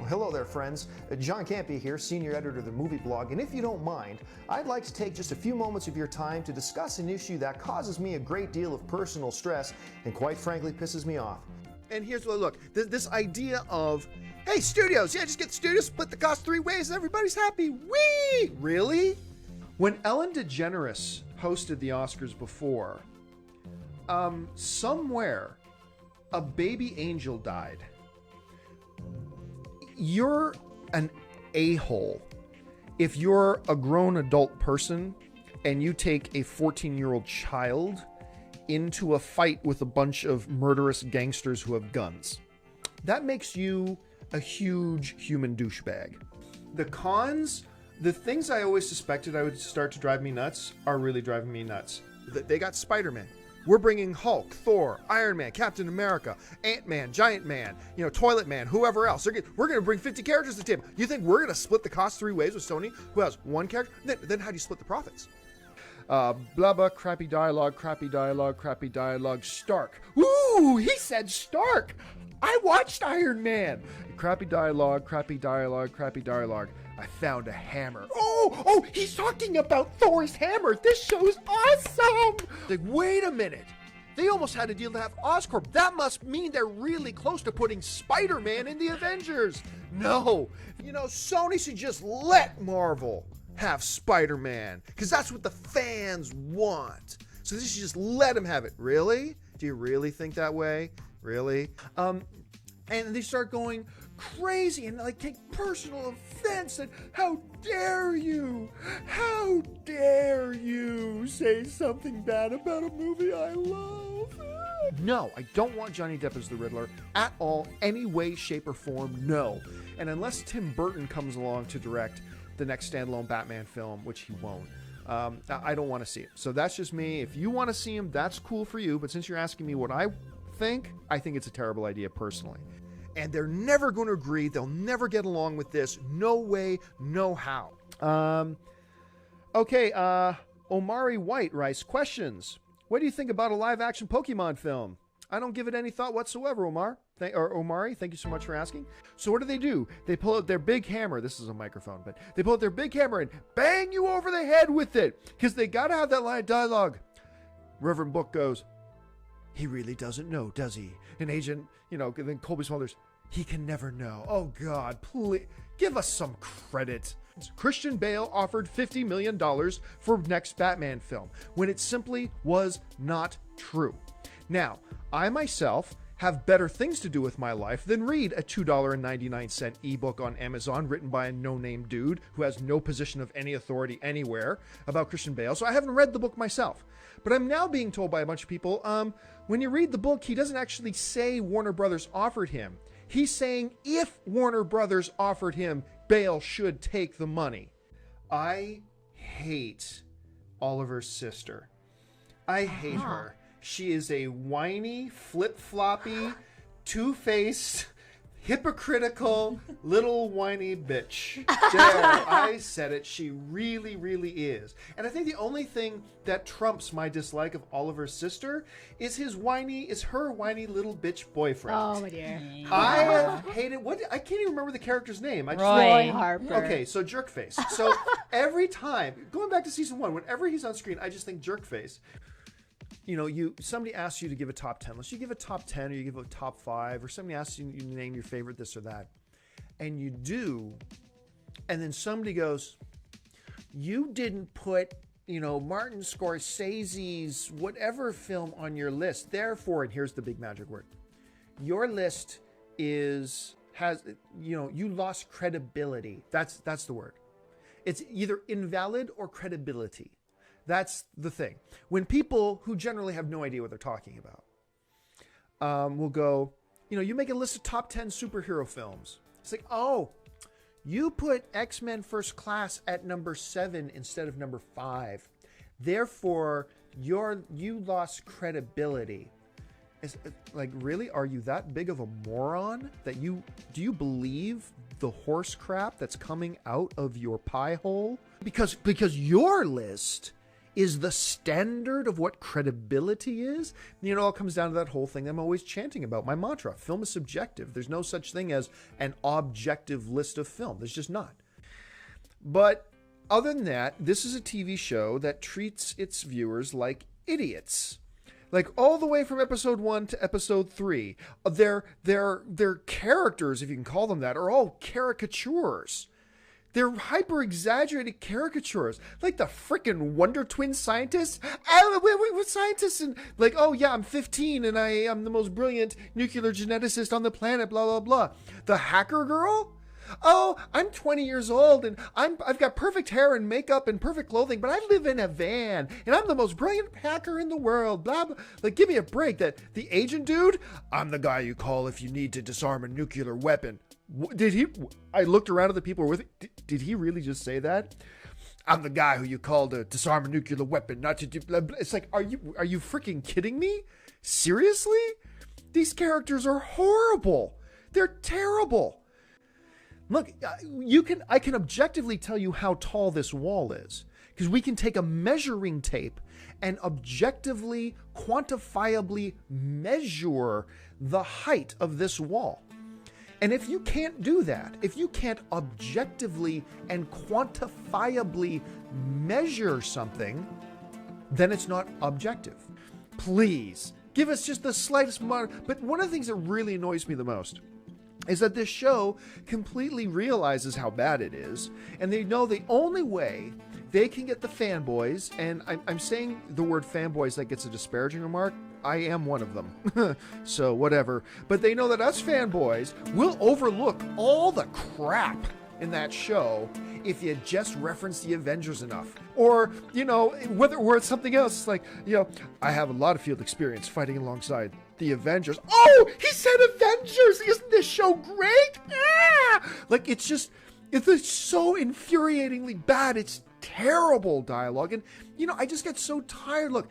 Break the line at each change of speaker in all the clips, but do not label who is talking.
Hello there, friends. John Campea here, senior editor of the Movie Blog, and if you don't mind, I'd like to take just a few moments of your time to discuss an issue that causes me a great deal of personal stress and quite frankly pisses me off.
And here's what, look, this idea of, hey, studios, yeah, just get the studios, split the cost 3 ways, and everybody's happy. Whee! Really? When Ellen DeGeneres hosted the Oscars before, somewhere a baby angel died. You're an a-hole if you're a grown adult person and you take a 14-year-old child into a fight with a bunch of murderous gangsters who have guns. That makes you a huge human douchebag. The cons, the things I always suspected I would start to drive me nuts are really driving me nuts. They got Spider-Man. We're bringing Hulk, Thor, Iron Man, Captain America, Ant-Man, Giant Man, Toilet Man, whoever else. We're going to bring 50 characters to the table. You think we're going to split the cost 3 ways with Sony, who has 1 character? Then how do you split the profits? Blah, blah, crappy dialogue, Stark. Ooh, he said Stark. I watched Iron Man. Crappy dialogue. I found a hammer. Oh, he's talking about Thor's hammer. This show's awesome. Like, wait a minute. They almost had a deal to have Oscorp. That must mean they're really close to putting Spider-Man in the Avengers. No. Sony should just let Marvel have Spider-Man, because that's what the fans want. So they should just let them have it. Really? Do you really think that way? Really? And they start going crazy and take personal offense and how dare you say something bad about a movie I love. No, I don't want Johnny Depp as the Riddler at all, any way, shape, or form, no. And unless Tim Burton comes along to direct the next standalone Batman film, which he won't, I don't want to see it. So that's just me. If you want to see him, that's cool for you, but since you're asking me what I think it's a terrible idea personally. And they're never going to agree. They'll never get along with this. No way, no how. Okay, Omari White writes, questions. What do you think about a live-action Pokemon film? I don't give it any thought whatsoever, Omari. Thank you so much for asking. So what do? They pull out their big hammer. This is a microphone, but they pull out their big hammer and bang you over the head with it. Because they got to have that line of dialogue. Reverend Book goes, he really doesn't know, does he? An agent, then Colby Smulders, he can never know. Oh, God, please, give us some credit. Christian Bale offered $50 million for next Batman film, when it simply was not true. Now, I myself have better things to do with my life than read a $2.99 ebook on Amazon written by a no-name dude who has no position of any authority anywhere about Christian Bale, so I haven't read the book myself. But I'm now being told by a bunch of people, when you read the book, he doesn't actually say Warner Brothers offered him. He's saying if Warner Brothers offered him, Bale should take the money. I hate Oliver's sister. I hate her. She is a whiny, flip-floppy, two-faced, hypocritical, little whiny bitch. There, I said it. She really, really is. And I think the only thing that trumps my dislike of Oliver's sister is her whiny little bitch boyfriend.
Oh, my dear.
I have hated, I can't even remember the character's name.
Roy Harper.
Okay, so Jerkface. So every time, going back to season 1, whenever he's on screen, I just think Jerkface. Somebody asks you to give a top 10 list. You give a top 10 or you give a top 5, or somebody asks you to name your favorite this or that. And you do. And then somebody goes, you didn't put, Martin Scorsese's whatever film on your list. Therefore, and here's the big magic word. Your list you lost credibility. That's the word. It's either invalid or credibility. That's the thing. When people who generally have no idea what they're talking about will go, you make a list of top 10 superhero films. It's like, oh, you put X-Men First Class at number 7 instead of number 5. Therefore, you lost credibility. It's like, really? Are you that big of a moron that do you believe the horse crap that's coming out of your pie hole? Because your list is the standard of what credibility is. You know, it all comes down to that whole thing I'm always chanting about, my mantra. Film is subjective. There's no such thing as an objective list of film. There's just not. But other than that, this is a TV show that treats its viewers like idiots. Like all the way from episode 1 to episode 3. Their characters, if you can call them that, are all caricatures. They're hyper-exaggerated caricatures. Like the frickin' Wonder Twin scientists. What scientists? And like, oh yeah, I'm 15 and I am the most brilliant nuclear geneticist on the planet, blah, blah, blah. The hacker girl? Oh, I'm 20 years old and I've got perfect hair and makeup and perfect clothing, but I live in a van and I'm the most brilliant hacker in the world, blah, blah. Like, give me a break. That the agent dude, I'm the guy you call if you need to disarm a nuclear weapon. Did he? I looked around at the people with it. Did he really just say that? I'm the guy who you call to disarm a nuclear weapon, not to do blah, blah. It's like, are you freaking kidding me? Seriously? These characters are horrible. They're terrible. Look, I can objectively tell you how tall this wall is, because we can take a measuring tape and objectively, quantifiably measure the height of this wall. And if you can't do that, if you can't objectively and quantifiably measure something, then it's not objective. Please, give us just the slightest margin. But one of the things that really annoys me the most is that this show completely realizes how bad it is, and they know the only way they can get the fanboys, and I'm saying the word fanboys like it's a disparaging remark. I am one of them, so whatever. But they know that us fanboys will overlook all the crap in that show if you just reference the Avengers enough. Or, you know, whether it's something else, it's like, you know, I have a lot of field experience fighting alongside the Avengers. Oh, he said Avengers! Isn't this show great? Ah! Like, it's so infuriatingly bad. It's terrible dialogue. And, you know, I just get so tired. Look,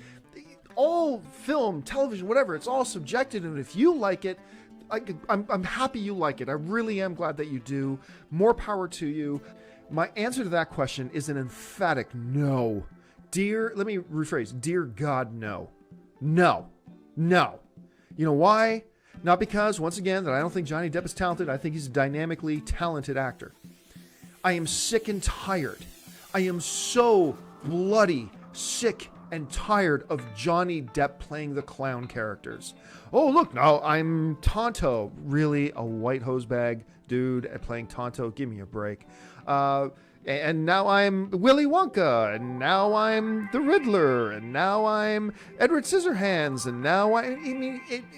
all film, television, whatever, it's all subjective. And if you like it, I'm happy you like it. I really am glad that you do. More power to you. My answer to that question is an emphatic no. Let me rephrase. Dear God, no. No. No. You know why? Not because, once again, that I don't think Johnny Depp is talented. I think he's a dynamically talented actor. I am sick and tired. I am so bloody sick and tired of Johnny Depp playing the clown characters. Oh, look, now I'm Tonto. Really? A white hosebag dude at playing Tonto? Give me a break. And now I'm Willy Wonka, and now I'm the Riddler, and now I'm Edward Scissorhands, and now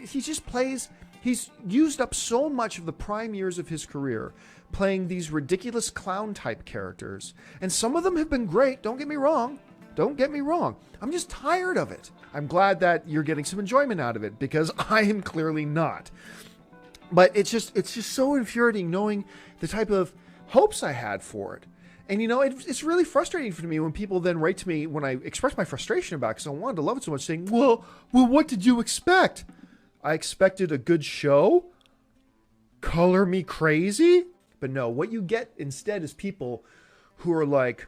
he just plays, he's used up so much of the prime years of his career playing these ridiculous clown-type characters. And some of them have been great, don't get me wrong. Don't get me wrong. I'm just tired of it. I'm glad that you're getting some enjoyment out of it, because I am clearly not. But it's just so infuriating knowing the type of hopes I had for it. And, you know, it's really frustrating for me when people then write to me when I express my frustration about it, because I wanted to love it so much, saying, well, what did you expect? I expected a good show? Color me crazy? But no, what you get instead is people who are like,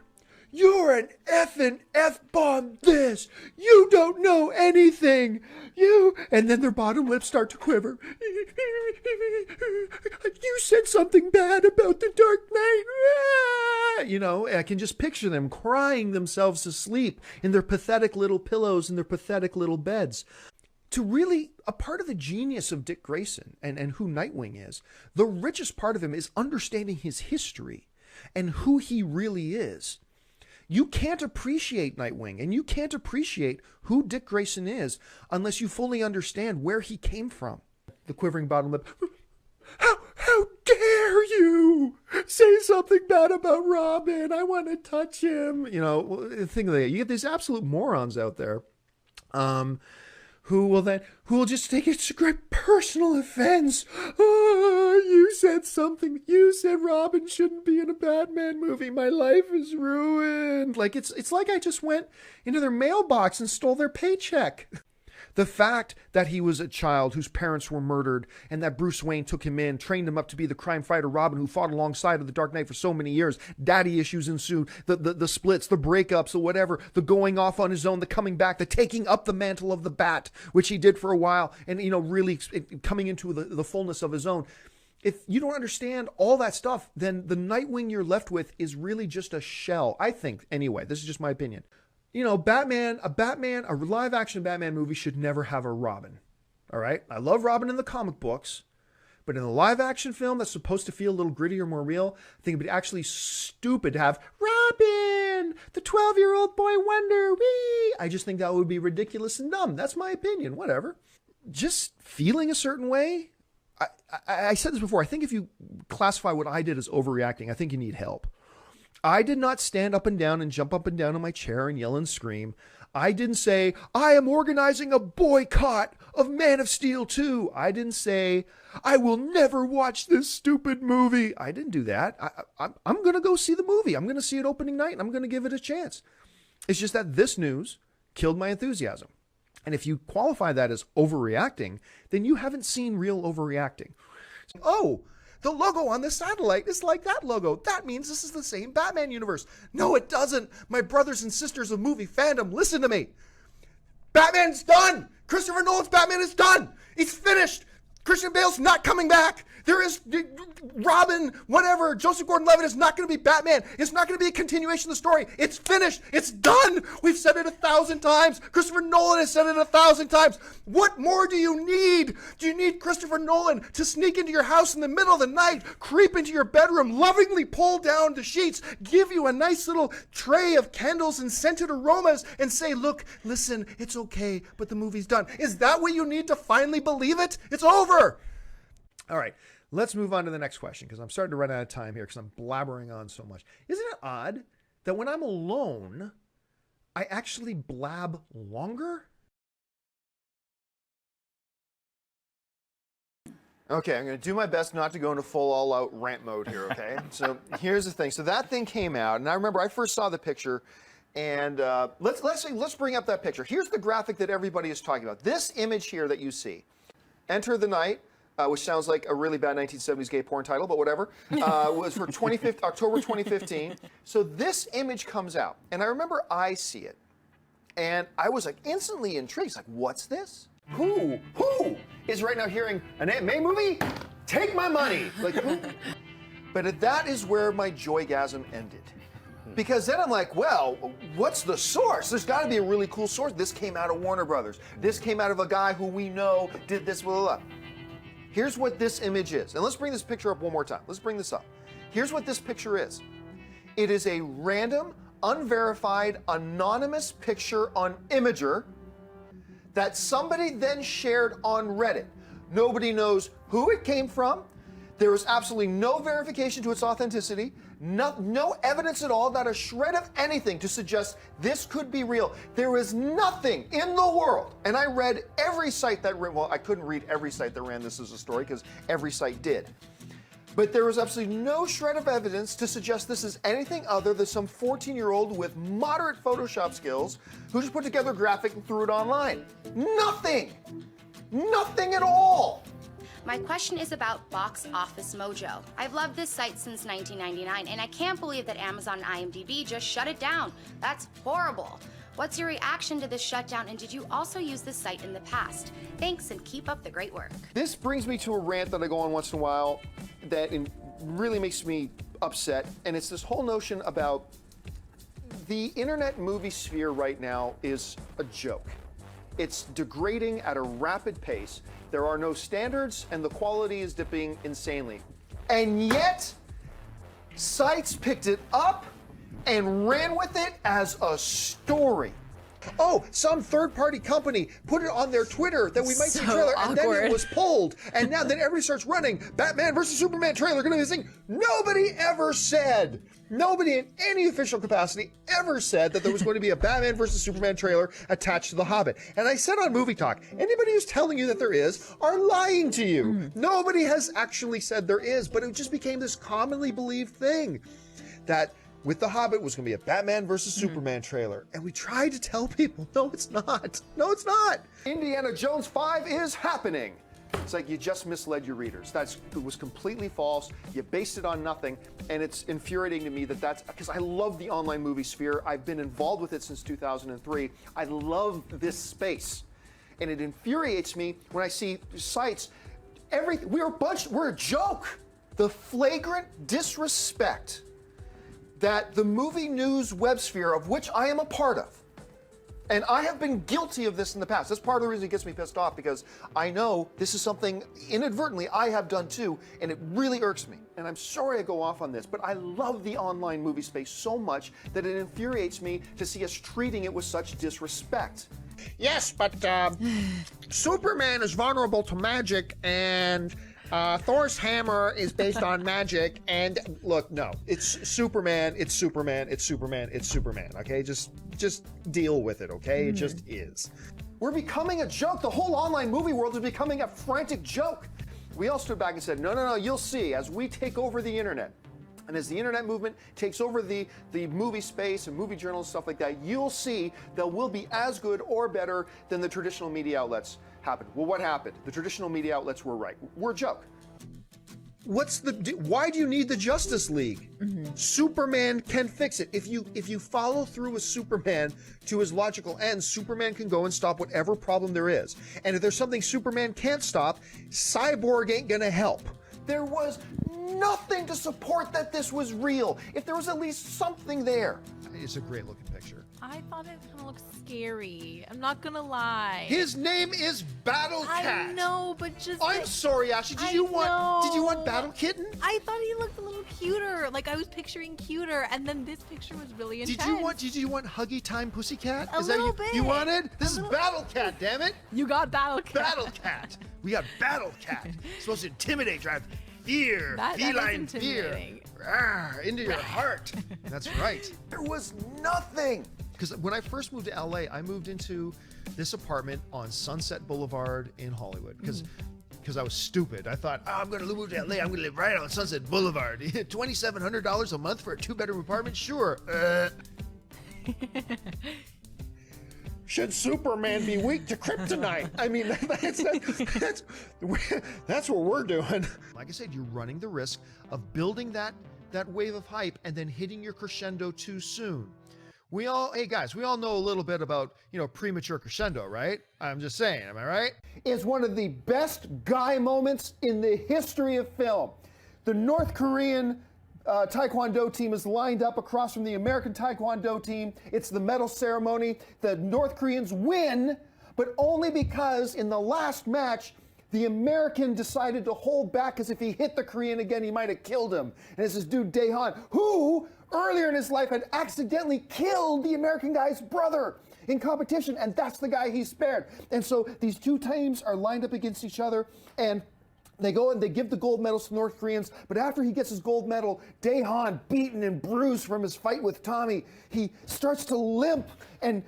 you're an effing F-bomb this. You don't know anything. And then their bottom lips start to quiver. You said something bad about the Dark Knight. You know, I can just picture them crying themselves to sleep in their pathetic little pillows in their pathetic little beds. To really, a part of the genius of Dick Grayson and who Nightwing is, the richest part of him is understanding his history and who he really is. You can't appreciate Nightwing and you can't appreciate who Dick Grayson is unless you fully understand where he came from. The quivering bottom lip. How dare you say something bad about Robin? I want to touch him. You know, think of that. You get these absolute morons out there, who will just take it to great personal offense. Oh, you said something. You said Robin shouldn't be in a Batman movie. My life is ruined. Like it's like I just went into their mailbox and stole their paycheck. The fact that he was a child whose parents were murdered and that Bruce Wayne took him in, trained him up to be the crime fighter Robin who fought alongside of the Dark Knight for so many years. Daddy issues ensued, the splits, the breakups, or whatever, the going off on his own, the coming back, the taking up the mantle of the Bat, which he did for a while, and, you know, really coming into the fullness of his own. If you don't understand all that stuff, then the Nightwing you're left with is really just a shell, I think, anyway. This is just my opinion. You know, a live action Batman movie should never have a Robin. All right? I love Robin in the comic books, but in a live action film that's supposed to feel a little grittier, more real, I think it'd be actually stupid to have Robin, the 12-year-old boy wonder. Wee! I just think that would be ridiculous and dumb. That's my opinion. Whatever. Just feeling a certain way. I said this before. I think if you classify what I did as overreacting, I think you need help. I did not stand up and down and jump up and down in my chair and yell and scream. I didn't say, I am organizing a boycott of Man of Steel 2. I didn't say, I will never watch this stupid movie. I didn't do that. I'm going to go see the movie. I'm going to see it opening night, and I'm going to give it a chance. It's just that this news killed my enthusiasm. And if you qualify that as overreacting, then you haven't seen real overreacting. Oh, the logo on the satellite is like that logo. That means this is the same Batman universe. No, it doesn't. My brothers and sisters of movie fandom, listen to me. Batman's done. Christopher Nolan's Batman is done. It's finished. Christian Bale's not coming back. There is Robin, whatever. Joseph Gordon-Levitt is not going to be Batman. It's not going to be a continuation of the story. It's finished. It's done. We've said it 1,000 times. Christopher Nolan has said it 1,000 times. What more do you need? Do you need Christopher Nolan to sneak into your house in the middle of the night, creep into your bedroom, lovingly pull down the sheets, give you a nice little tray of candles and scented aromas, and say, look, listen, it's okay, but the movie's done? Is that what you need to finally believe it? It's over. All right, let's move on to the next question because I'm starting to run out of time here because I'm blabbering on so much. Isn't it odd that when I'm alone, I actually blab longer? Okay, I'm going to do my best not to go into full all-out rant mode here, okay? So here's the thing. So that thing came out, and I remember I first saw the picture, and let's bring up that picture. Here's the graphic that everybody is talking about. This image here that you see, Enter the Night, which sounds like a really bad 1970s gay porn title, but whatever, was for October 2015. So this image comes out, and I remember I see it, and I was like instantly intrigued. Like, what's this? Who is right now hearing an Aunt May movie? Take my money. Like, who? But that is where my joygasm ended. Because then I'm like, well, what's the source? There's got to be a really cool source. This came out of Warner Brothers. This came out of a guy who we know did this, blah, blah, blah. Here's what this image is. And let's bring this picture up one more time. Let's bring this up. Here's what this picture is. It is a random, unverified, anonymous picture on Imgur that somebody then shared on Reddit. Nobody knows who it came from. There is absolutely no verification to its authenticity. No evidence at all, not a shred of anything to suggest this could be real. There is nothing in the world, and I read every site that ran, well, I couldn't read every site that ran this as a story because every site did. But there was absolutely no shred of evidence to suggest this is anything other than some 14-year-old with moderate Photoshop skills who just put together a graphic and threw it online. Nothing! Nothing at all!
My question is about Box Office Mojo. I've loved this site since 1999, and I can't believe that Amazon and IMDb just shut it down. That's horrible. What's your reaction to this shutdown, and did you also use this site in the past? Thanks, and keep up the great work.
This brings me to a rant that I go on once in a while that really makes me upset, and it's this whole notion about the internet movie sphere right now is a joke. It's degrading at a rapid pace. There are no standards, and the quality is dipping insanely. And yet, sites picked it up and ran with it as a story. Oh, some third-party company put it on their Twitter that we might see a trailer, and then it was pulled. And now then everybody starts running, Batman versus Superman trailer, gonna be this thing. Nobody ever said, nobody in any official capacity ever said that there was going to be a Batman versus Superman trailer attached to The Hobbit. And I said on Movie Talk, anybody who's telling you that there is are lying to you. Nobody has actually said there is, but it just became this commonly believed thing that with The Hobbit was going to be a Batman versus Superman trailer. And we tried to tell people, no, it's not. No, it's not.
Indiana Jones 5 is happening. It's like you just misled your readers. It was completely false. You based it on nothing, and it's infuriating to me that's because I love the online movie sphere. I've been involved with it since 2003. I love this space, and it infuriates me when I see sites. We're a joke. The flagrant disrespect that the movie news web sphere, of which I am a part of, and I have been guilty of this in the past. That's part of the reason it gets me pissed off, because I know this is something inadvertently I have done too, and it really irks me. And I'm sorry I go off on this, but I love the online movie space so much that it infuriates me to see us treating it with such disrespect.
Yes, but Superman is vulnerable to magic, and Thor's hammer is based on magic. And look, no, it's Superman, it's Superman, it's Superman, it's Superman. Okay, just deal with it. Okay, it just is.
We're becoming a joke. The whole online movie world is becoming a frantic joke. We all stood back and said, no, you'll see as we take over the internet. And as the internet movement takes over the movie space and movie journals, stuff like that, you'll see that we'll be as good or better than the traditional media outlets happened. Well, what happened? The traditional media outlets were right. We're a joke.
Why do you need the Justice League? Superman can fix it. If you follow through with Superman to his logical end, Superman can go and stop whatever problem there is. And if there's something Superman can't stop, Cyborg ain't gonna help.
There was nothing to support that this was real. If there was at least something there.
It's a great looking picture.
I thought it kind of looked scary. I'm not gonna lie.
His name is Battle Cat.
I know, but just.
I'm sorry, Ashley. Did you want Battle Kitten?
I thought he looked a little cuter. Like I was picturing cuter, and then this picture was really intense.
Did you want Huggy Time Pussycat?
A little bit.
You wanted? This is Battle Cat, damn it!
You got Battle Cat.
Battle Cat. We got Battle Cat. Supposed to intimidate, drive fear, feline fear, into your heart. That's right.
There was nothing.
Because when I first moved to LA, I moved into this apartment on Sunset Boulevard in Hollywood. Because I was stupid. I thought, I'm going to move to LA. I'm going to live right on Sunset Boulevard. $2,700 a month for a 2-bedroom apartment? Sure. Should Superman be weak to kryptonite? I mean, that's what we're doing. Like I said, you're running the risk of building that wave of hype and then hitting your crescendo too soon. Hey guys, we all know a little bit about, premature crescendo, right? I'm just saying, am I right?
It's one of the best guy moments in the history of film. The North Korean Taekwondo team is lined up across from the American Taekwondo team. It's the medal ceremony. The North Koreans win, but only because in the last match, the American decided to hold back because if he hit the Korean again, he might have killed him. And it's this dude, Daehan, who earlier in his life had accidentally killed the American guy's brother in competition, and that's the guy he spared. And so these two teams are lined up against each other, and they go and they give the gold medals to North Koreans, but after he gets his gold medal, Daehan, beaten and bruised from his fight with Tommy, he starts to limp and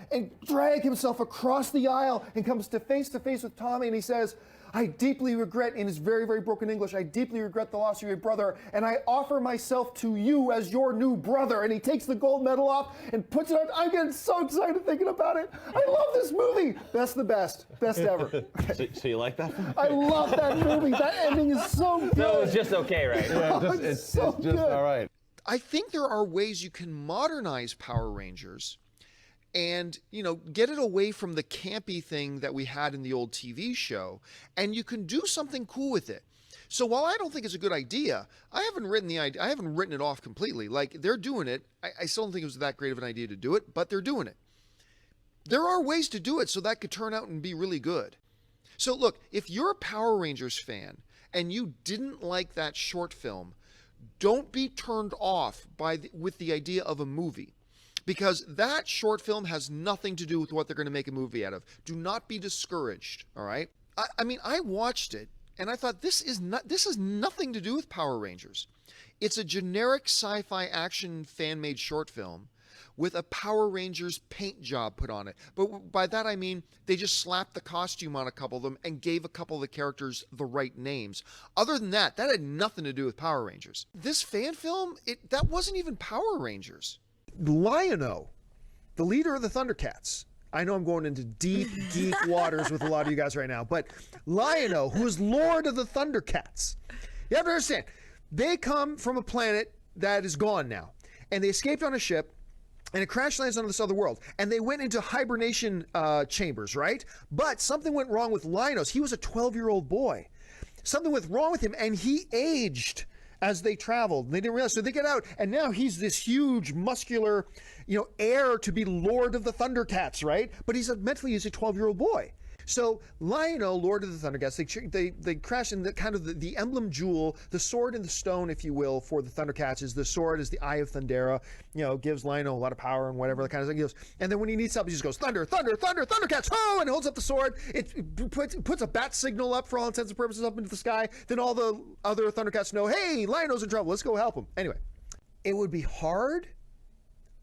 drag himself across the aisle and comes to face with Tommy, and he says, I deeply regret, in his very, very broken English, I deeply regret the loss of your brother, and I offer myself to you as your new brother. And he takes the gold medal off and puts it on. I'm getting so excited thinking about it. I love this movie. That's the best. Best ever.
So you like that?
I love that movie. That ending is so good.
So it's just okay, right?
Yeah,
it's just all right.
I think there are ways you can modernize Power Rangers and, get it away from the campy thing that we had in the old TV show, and you can do something cool with it. So while I don't think it's a good idea, I haven't written it off completely. Like, they're doing it. I still don't think it was that great of an idea to do it, but they're doing it. There are ways to do it so that could turn out and be really good. So look, if you're a Power Rangers fan and you didn't like that short film, don't be turned off with the idea of a movie. Because that short film has nothing to do with what they're going to make a movie out of. Do not be discouraged, all right? I mean, I watched it, and I thought, this has nothing to do with Power Rangers. It's a generic sci-fi action fan-made short film, with a Power Rangers paint job put on it. But by that I mean they just slapped the costume on a couple of them and gave a couple of the characters the right names. Other than that, that had nothing to do with Power Rangers. This fan film, that wasn't even Power Rangers. Lion-O, the leader of the Thundercats. I know I'm going into deep geek waters with a lot of you guys right now, but Lion-O, who is Lord of the Thundercats. You have to understand, they come from a planet that is gone now, and they escaped on a ship, and it crash lands on this other world, and they went into hibernation chambers, right? But something went wrong with Lion-O. He was a 12-year-old boy. Something went wrong with him, and he aged as they traveled. They didn't realize. So they get out, and now he's this huge, muscular, heir to be Lord of the Thundercats, right? But he's a 12-year-old boy. So Lion-O, Lord of the Thundercats, they crash in the emblem jewel, the sword and the stone, if you will, for the Thundercats is the sword is the Eye of Thundera, gives Lion-O a lot of power and whatever, the kind of thing he goes. And then when he needs help, he just goes, thunder, thunder, thunder, Thundercats, ho! And holds up the sword. It puts a bat signal up for all intents and purposes up into the sky. Then all the other Thundercats know, hey, Lion-O's in trouble. Let's go help him. Anyway, it would be hard,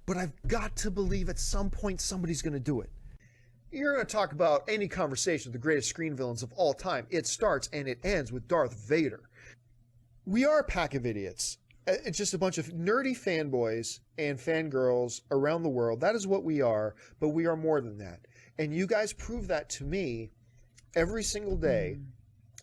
but I've got to believe at some point somebody's going to do it. You're going to talk about any conversation with the greatest screen villains of all time. It starts and it ends with Darth Vader. We are a pack of idiots. It's just a bunch of nerdy fanboys and fangirls around the world. That is what we are, but we are more than that. And you guys prove that to me every single day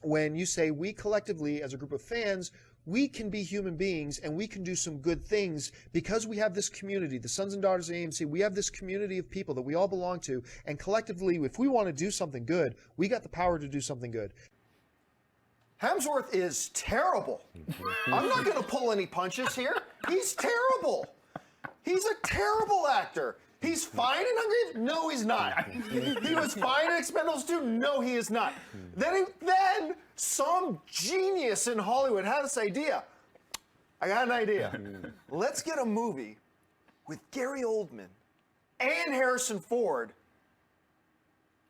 when you say we collectively, as a group of fans, we can be human beings and we can do some good things because we have this community, the sons and daughters of AMC, we have this community of people that we all belong to, and collectively, if we want to do something good, we got the power to do something good.
Hemsworth is terrible. I'm not going to pull any punches here. He's terrible. He's a terrible actor. He's fine in Hungry? No, he's not. He was fine in Expendables 2? No, he is not. Then some genius in Hollywood had this idea. I got an idea. Let's get a movie with Gary Oldman and Harrison Ford,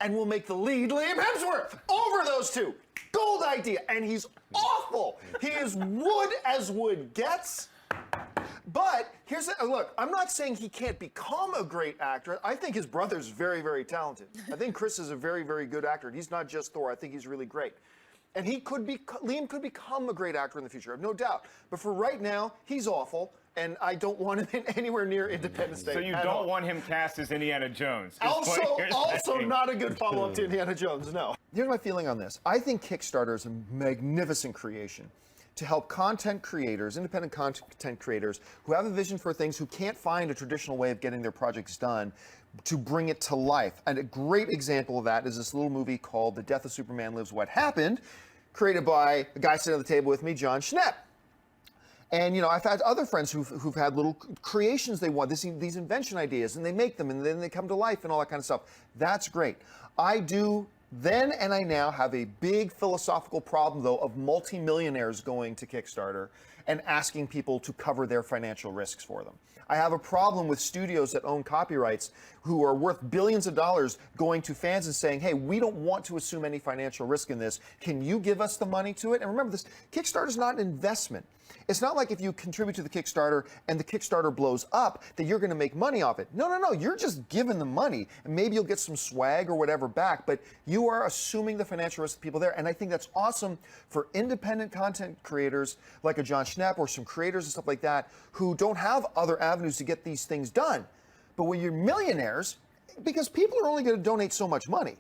and we'll make the lead Liam Hemsworth over those two. Gold idea. And he's awful. He is wood as wood gets. But here's the look, I'm not saying he can't become a great actor. I think his brother's very, very talented. I think Chris is a very, very good actor. He's not just Thor. I think he's really great. And Liam could become a great actor in the future, I have no doubt. But for right now, he's awful, and I don't want him anywhere near Independence Day.
So you don't want him cast as Indiana Jones?
Also not a good follow-up to Indiana Jones, no. Here's my feeling on this. I think Kickstarter is a magnificent creation to help content creators, independent content creators, who have a vision for things, who can't find a traditional way of getting their projects done, to bring it to life. And a great example of that is this little movie called The Death of Superman Lives What Happened, created by a guy sitting at the table with me, John Schnepp. And, I've had other friends who've had little creations they want, these invention ideas, and they make them, and then they come to life and all that kind of stuff. That's great. I do then and I now have a big philosophical problem, though, of multimillionaires going to Kickstarter and asking people to cover their financial risks for them. I have a problem with studios that own copyrights who are worth billions of dollars going to fans and saying, hey, we don't want to assume any financial risk in this. Can you give us the money to it? And remember, this Kickstarter is not an investment. It's not like if you contribute to the Kickstarter and the Kickstarter blows up that you're going to make money off it. No. You're just giving the money, and maybe you'll get some swag or whatever back, but you are assuming the financial risk of people there. And I think that's awesome for independent content creators like a John Schnepp or some creators and stuff like that who don't have other avenues to get these things done. But when you're millionaires, because people are only going to donate so much money.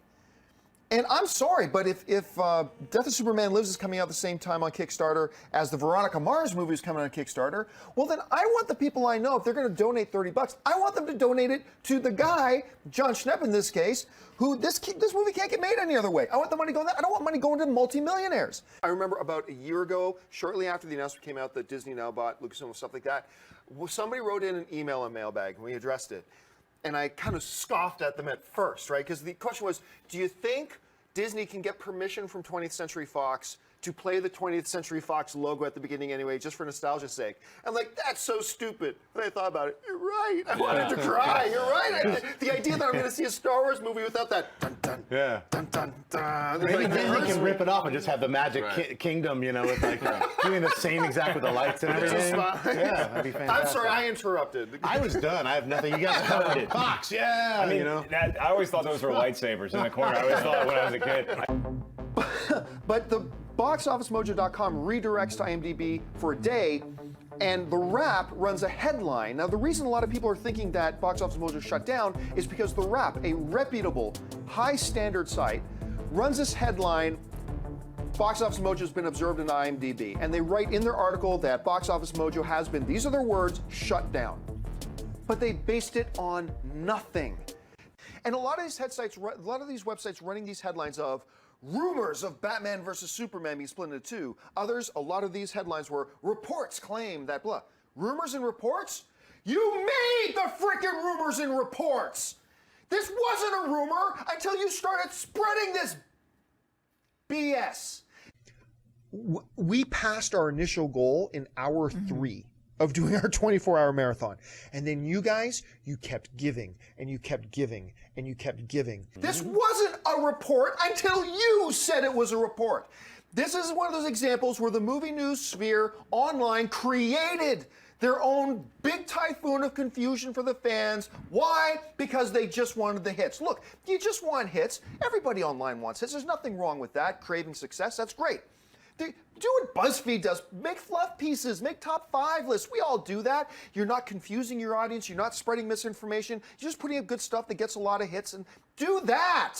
And I'm sorry, but if Death of Superman Lives is coming out at the same time on Kickstarter as the Veronica Mars movie is coming on Kickstarter, well then I want the people I know, if they're going to donate $30, I want them to donate it to the guy, John Schnepp in this case, who this movie can't get made any other way. I want the money going there. I don't want money going to multimillionaires. I remember about a year ago, shortly after the announcement came out that Disney now bought Lucasfilm, stuff like that, somebody wrote in an email and mailbag, and we addressed it. And I kind of scoffed at them at first, right? Because the question was, do you think Disney can get permission from 20th Century Fox to play the 20th Century Fox logo at the beginning anyway, just for nostalgia's sake. I'm like, that's so stupid. And I thought about it. You're right. I wanted to cry. You're right. The idea that I'm going to see a Star Wars movie without that dun dun dun dun dun.
Maybe Disney can rip it off and just have the Magic Kingdom, you know, with like doing the same exact with the lights and everything. Yeah, that'd be fantastic.
I'm sorry, I interrupted.
I was done. I have nothing. You guys covered it. Fox, yeah.
I mean,
you know.
I always thought those were lightsabers in the corner. I always thought when I was a kid.
But the boxofficemojo.com redirects to IMDb for a day, and The Wrap runs a headline. Now, the reason a lot of people are thinking that Box Office Mojo shut down is because The Wrap, a reputable, high-standard site, runs this headline, Box Office Mojo has been observed in IMDb, and they write in their article that Box Office Mojo has been, these are their words, shut down. But they based it on nothing. And a lot of these websites running these headlines of rumors of Batman versus Superman being split into two. Others, a lot of these headlines were reports claim that blah. Rumors and reports? You made the frickin' rumors and reports! This wasn't a rumor until you started spreading this BS. We passed our initial goal in hour 3 of doing our 24-hour marathon. And then you guys, you kept giving, and you kept giving, and you kept giving. This wasn't a report until you said it was a report. This is one of those examples where the movie news sphere online created their own big typhoon of confusion for the fans. Why? Because they just wanted the hits. Look, you just want hits. Everybody online wants hits. There's nothing wrong with that. Craving success, that's great. Do what BuzzFeed does. Make fluff pieces, make top 5 lists. We all do that. You're not confusing your audience. You're not spreading misinformation. You're just putting up good stuff that gets a lot of hits, and do that.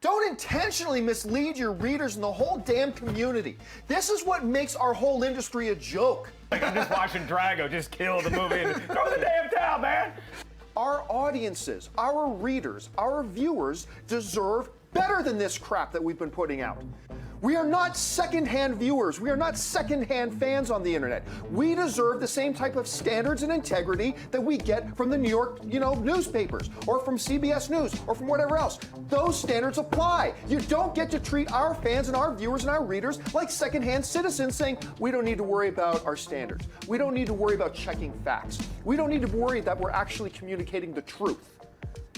Don't intentionally mislead your readers and the whole damn community. This is what makes our whole industry a joke.
Like I'm just watching Drago just kill the movie and throw the damn towel, man.
Our audiences, our readers, our viewers deserve better than this crap that we've been putting out. We are not secondhand viewers. We are not secondhand fans on the internet. We deserve the same type of standards and integrity that we get from the New York, newspapers, or from CBS News, or from whatever else. Those standards apply. You don't get to treat our fans and our viewers and our readers like secondhand citizens saying, we don't need to worry about our standards. We don't need to worry about checking facts. We don't need to worry that we're actually communicating the truth.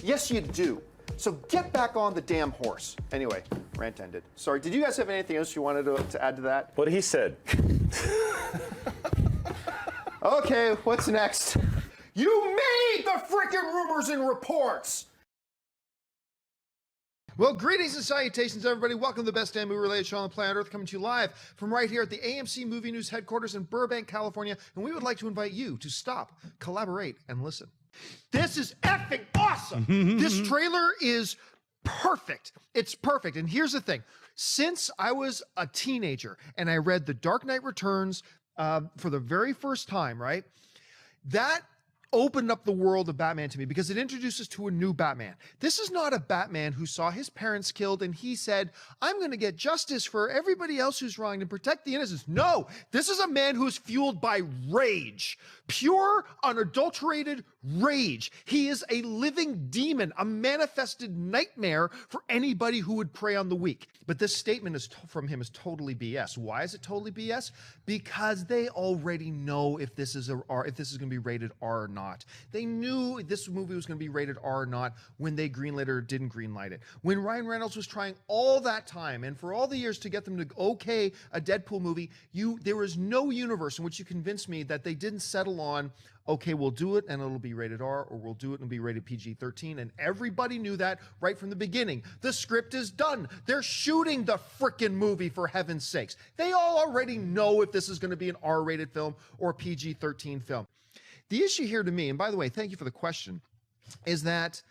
Yes, you do. So get back on the damn horse. Anyway, rant ended. Sorry, did you guys have anything else you wanted to add to that?
What he said.
Okay, what's next? You made the frickin' rumors and reports!
Well, greetings and salutations, everybody. Welcome to the best damn movie-related show on the planet Earth, coming to you live from right here at the AMC Movie News headquarters in Burbank, California. And we would like to invite you to stop, collaborate, and listen. This is effing awesome. This trailer is perfect. It's perfect. And here's the thing. Since I was a teenager and I read The Dark Knight Returns for the very first time, right? That opened up the world of Batman to me because it introduces to a new Batman. This is not a Batman who saw his parents killed and he said, I'm going to get justice for everybody else who's wrong and protect the innocents. No, this is a man who is fueled by rage, pure, unadulterated rage. He is a living demon, a manifested nightmare for anybody who would prey on the weak. But this statement from him is totally BS. Why is it totally BS? Because they already know if this is going to be rated R or not. They knew this movie was going to be rated R or not when they greenlit it or didn't greenlight it. When Ryan Reynolds was trying all that time and for all the years to get them to okay a Deadpool movie, there was no universe in which you convinced me that they didn't settle on, okay, we'll do it and it'll be rated R, or we'll do it and it'll be rated PG-13. And everybody knew that right from the beginning. The script is done. They're shooting the frickin' movie, for heaven's sakes. They all already know if this is going to be an R-rated film or a PG-13 film. The issue here to me, and by the way, thank you for the question, is that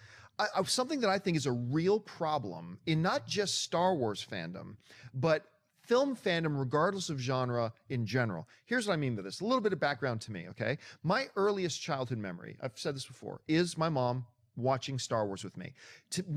something that I think is a real problem in not just Star Wars fandom, but film fandom, regardless of genre in general. Here's what I mean by this. A little bit of background to me, okay? My earliest childhood memory, I've said this before, is my mom watching Star Wars with me.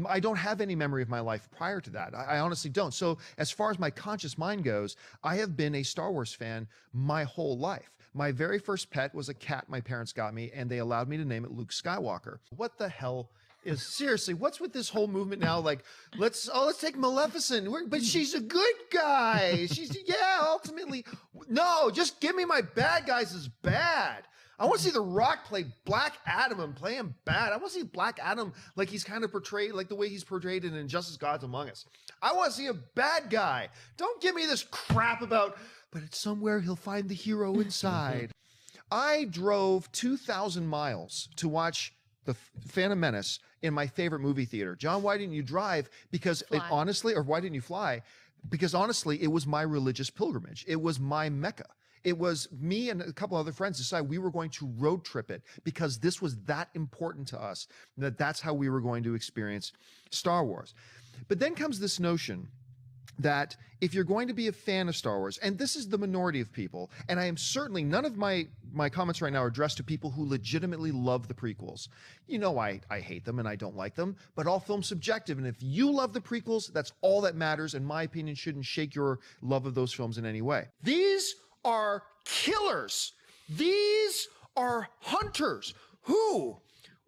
I don't have any memory of my life prior to that. I honestly don't. So as far as my conscious mind goes, I have been a Star Wars fan my whole life. My very first pet was a cat my parents got me, and they allowed me to name it Luke Skywalker. What the hell is seriously, what's with this whole movement now? Like, let's take Maleficent, but she's a good guy. Ultimately, no, just give me my bad guys as bad. I want to see The Rock play Black Adam and play him bad. I want to see Black Adam like he's kind of portrayed, like the way he's portrayed in Injustice: Gods Among Us. I want to see a bad guy. Don't give me this crap about, but it's somewhere he'll find the hero inside. I drove 2,000 miles to watch The Phantom Menace in my favorite movie theater. John, why didn't you drive? Because why didn't you fly? Because honestly, it was my religious pilgrimage. It was my Mecca. It was me and a couple other friends decided we were going to road trip it because this was that important to us, that's how we were going to experience Star Wars. But then comes this notion that if you're going to be a fan of Star Wars, and this is the minority of people, and I am certainly, none of my comments right now are addressed to people who legitimately love the prequels. You know, I hate them and I don't like them, but all film's subjective. And if you love the prequels, that's all that matters. And my opinion shouldn't shake your love of those films in any way. These are killers. These are hunters who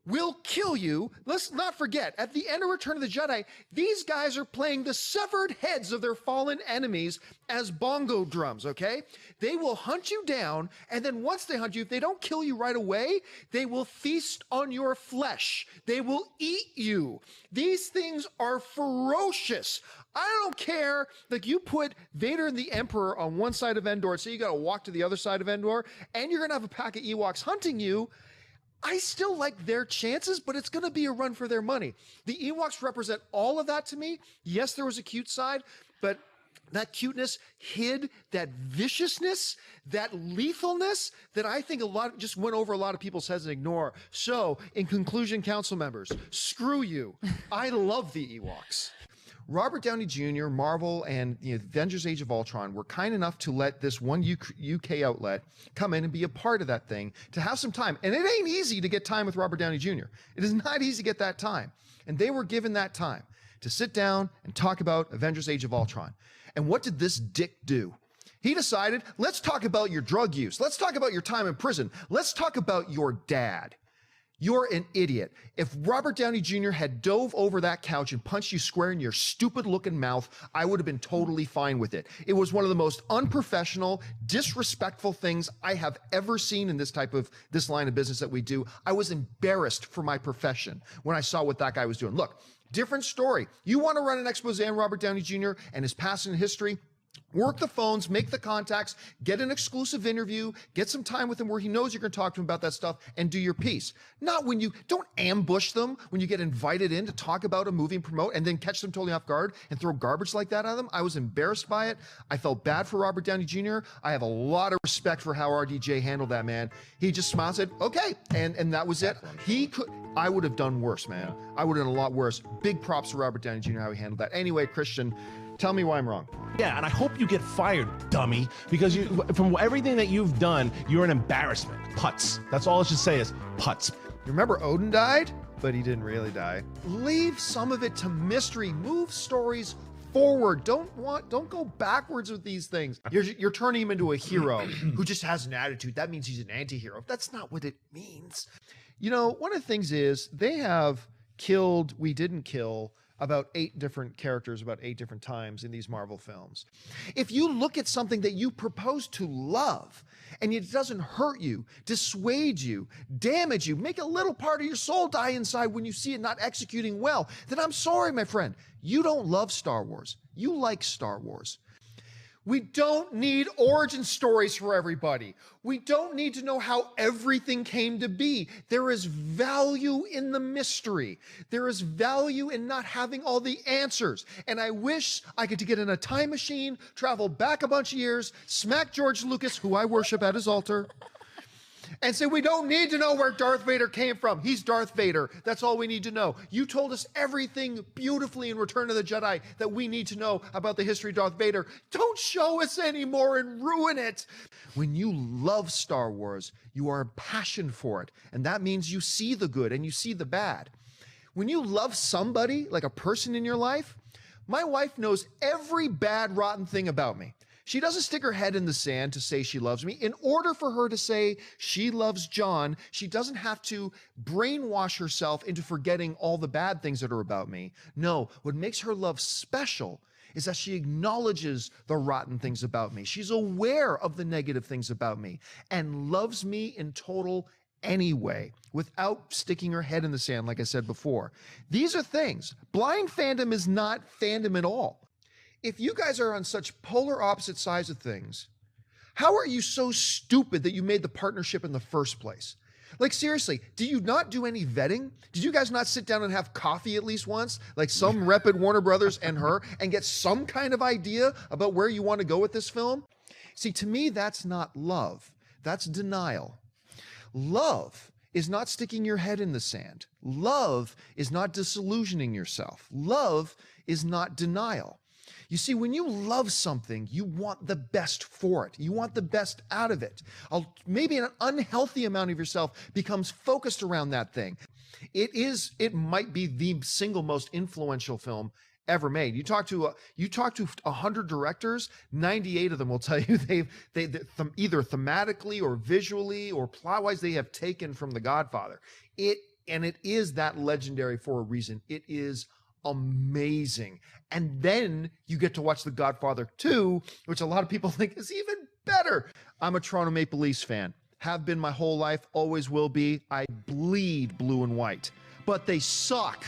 will kill you. Let's not forget, at the end of Return of the Jedi, these guys are playing the severed heads of their fallen enemies as bongo drums, okay? They will hunt you down, and then once they hunt you, if they don't kill you right away, they will feast on your flesh. They will eat you. These things are ferocious. I don't care, like you put Vader and the Emperor on one side of Endor, so you gotta walk to the other side of Endor, and you're gonna have a pack of Ewoks hunting you. I still like their chances, but it's going to be a run for their money. The Ewoks represent all of that to me. Yes, there was a cute side, but that cuteness hid that viciousness, that lethalness that I think just went over a lot of people's heads and ignore. So, in conclusion, council members, screw you. I love the Ewoks. Robert Downey Jr., Marvel, and the Avengers Age of Ultron were kind enough to let this one UK outlet come in and be a part of that thing, to have some time. And it ain't easy to get time with Robert Downey Jr. It is not easy to get that time. And they were given that time to sit down and talk about Avengers Age of Ultron. And what did this dick do? He decided, let's talk about your drug use. Let's talk about your time in prison. Let's talk about your dad. You're an idiot. If Robert Downey Jr. had dove over that couch and punched you square in your stupid looking mouth, I would have been totally fine with it. It was one of the most unprofessional, disrespectful things I have ever seen in this line of business that we do. I was embarrassed for my profession when I saw what that guy was doing. Look, different story. You want to run an expose on Robert Downey Jr. and his past and history? Work the phones, make the contacts, get an exclusive interview, get some time with him where he knows you're going to talk to him about that stuff and do your piece. Not when don't ambush them when you get invited in to talk about a movie and promote and then catch them totally off guard and throw garbage like that at them. I was embarrassed by it. I felt bad for Robert Downey Jr. I have a lot of respect for how RDJ handled that, man. He just smiled and said, okay. And that was it. I would have done worse, man. I would have done a lot worse. Big props to Robert Downey Jr. how he handled that. Anyway, Christian, tell me why I'm wrong.
Yeah, and I hope you get fired, dummy, because from everything that you've done, you're an embarrassment. Putz. That's all I should say is putz.
You remember Odin died? But he didn't really die. Leave some of it to mystery. Move stories forward. Don't go backwards with these things. You're turning him into a hero who just has an attitude. That means he's an anti-hero. That's not what it means. You know, one of the things is they have killed, we didn't kill, about 8 different characters about 8 different times in these Marvel films. If you look at something that you propose to love and it doesn't hurt you, dissuade you, damage you, make a little part of your soul die inside when you see it not executing well, then I'm sorry, my friend. You don't love Star Wars. You like Star Wars. We don't need origin stories for everybody. We don't need to know how everything came to be. There is value in the mystery. There is value in not having all the answers. And I wish I could get in a time machine, travel back a bunch of years, smack George Lucas, who I worship at his altar, and say, we don't need to know where Darth Vader came from. He's Darth Vader. That's all we need to know. You told us everything beautifully in Return of the Jedi that we need to know about the history of Darth Vader. Don't show us anymore and ruin it. When you love Star Wars, you are impassioned for it. And that means you see the good and you see the bad. When you love somebody, like a person in your life, my wife knows every bad, rotten thing about me. She doesn't stick her head in the sand to say she loves me. In order for her to say she loves John, she doesn't have to brainwash herself into forgetting all the bad things that are about me. No, what makes her love special is that she acknowledges the rotten things about me. She's aware of the negative things about me and loves me in total anyway, without sticking her head in the sand, like I said before. These are things. Blind fandom is not fandom at all. If you guys are on such polar opposite sides of things, how are you so stupid that you made the partnership in the first place? Like, seriously, do you not do any vetting? Did you guys not sit down and have coffee at least once, like some rep at Warner Brothers and her, and get some kind of idea about where you want to go with this film? See, to me, that's not love. That's denial. Love is not sticking your head in the sand. Love is not disillusioning yourself. Love is not denial. You see, when you love something, you want the best for it. You want the best out of it. Maybe an unhealthy amount of yourself becomes focused around that thing. It might be the single most influential film ever made. You talk to 100 directors, 98 of them will tell you they either thematically or visually or plot-wise they have taken from The Godfather. It is that legendary for a reason. It is amazing. And then you get to watch The Godfather 2, which a lot of people think is even better. I'm a Toronto Maple Leafs fan. Have been my whole life, always will be. I bleed blue and white. But they suck.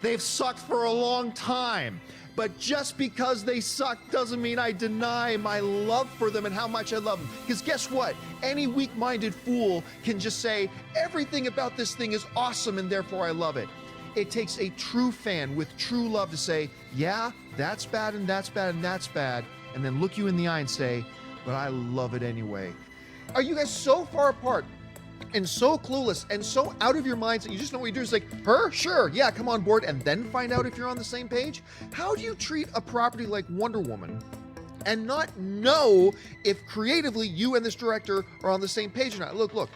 They've sucked for a long time. But just because they suck doesn't mean I deny my love for them and how much I love them. Because guess what? Any weak-minded fool can just say, everything about this thing is awesome and therefore I love it. It takes a true fan with true love to say, yeah, that's bad and that's bad and that's bad, and then look you in the eye and say, but I love it anyway. Are you guys so far apart and so clueless and so out of your minds that you just know what you do is like, her? Sure, yeah, come on board, and then find out if you're on the same page? How do you treat a property like Wonder Woman and not know if creatively you and this director are on the same page or not? Look.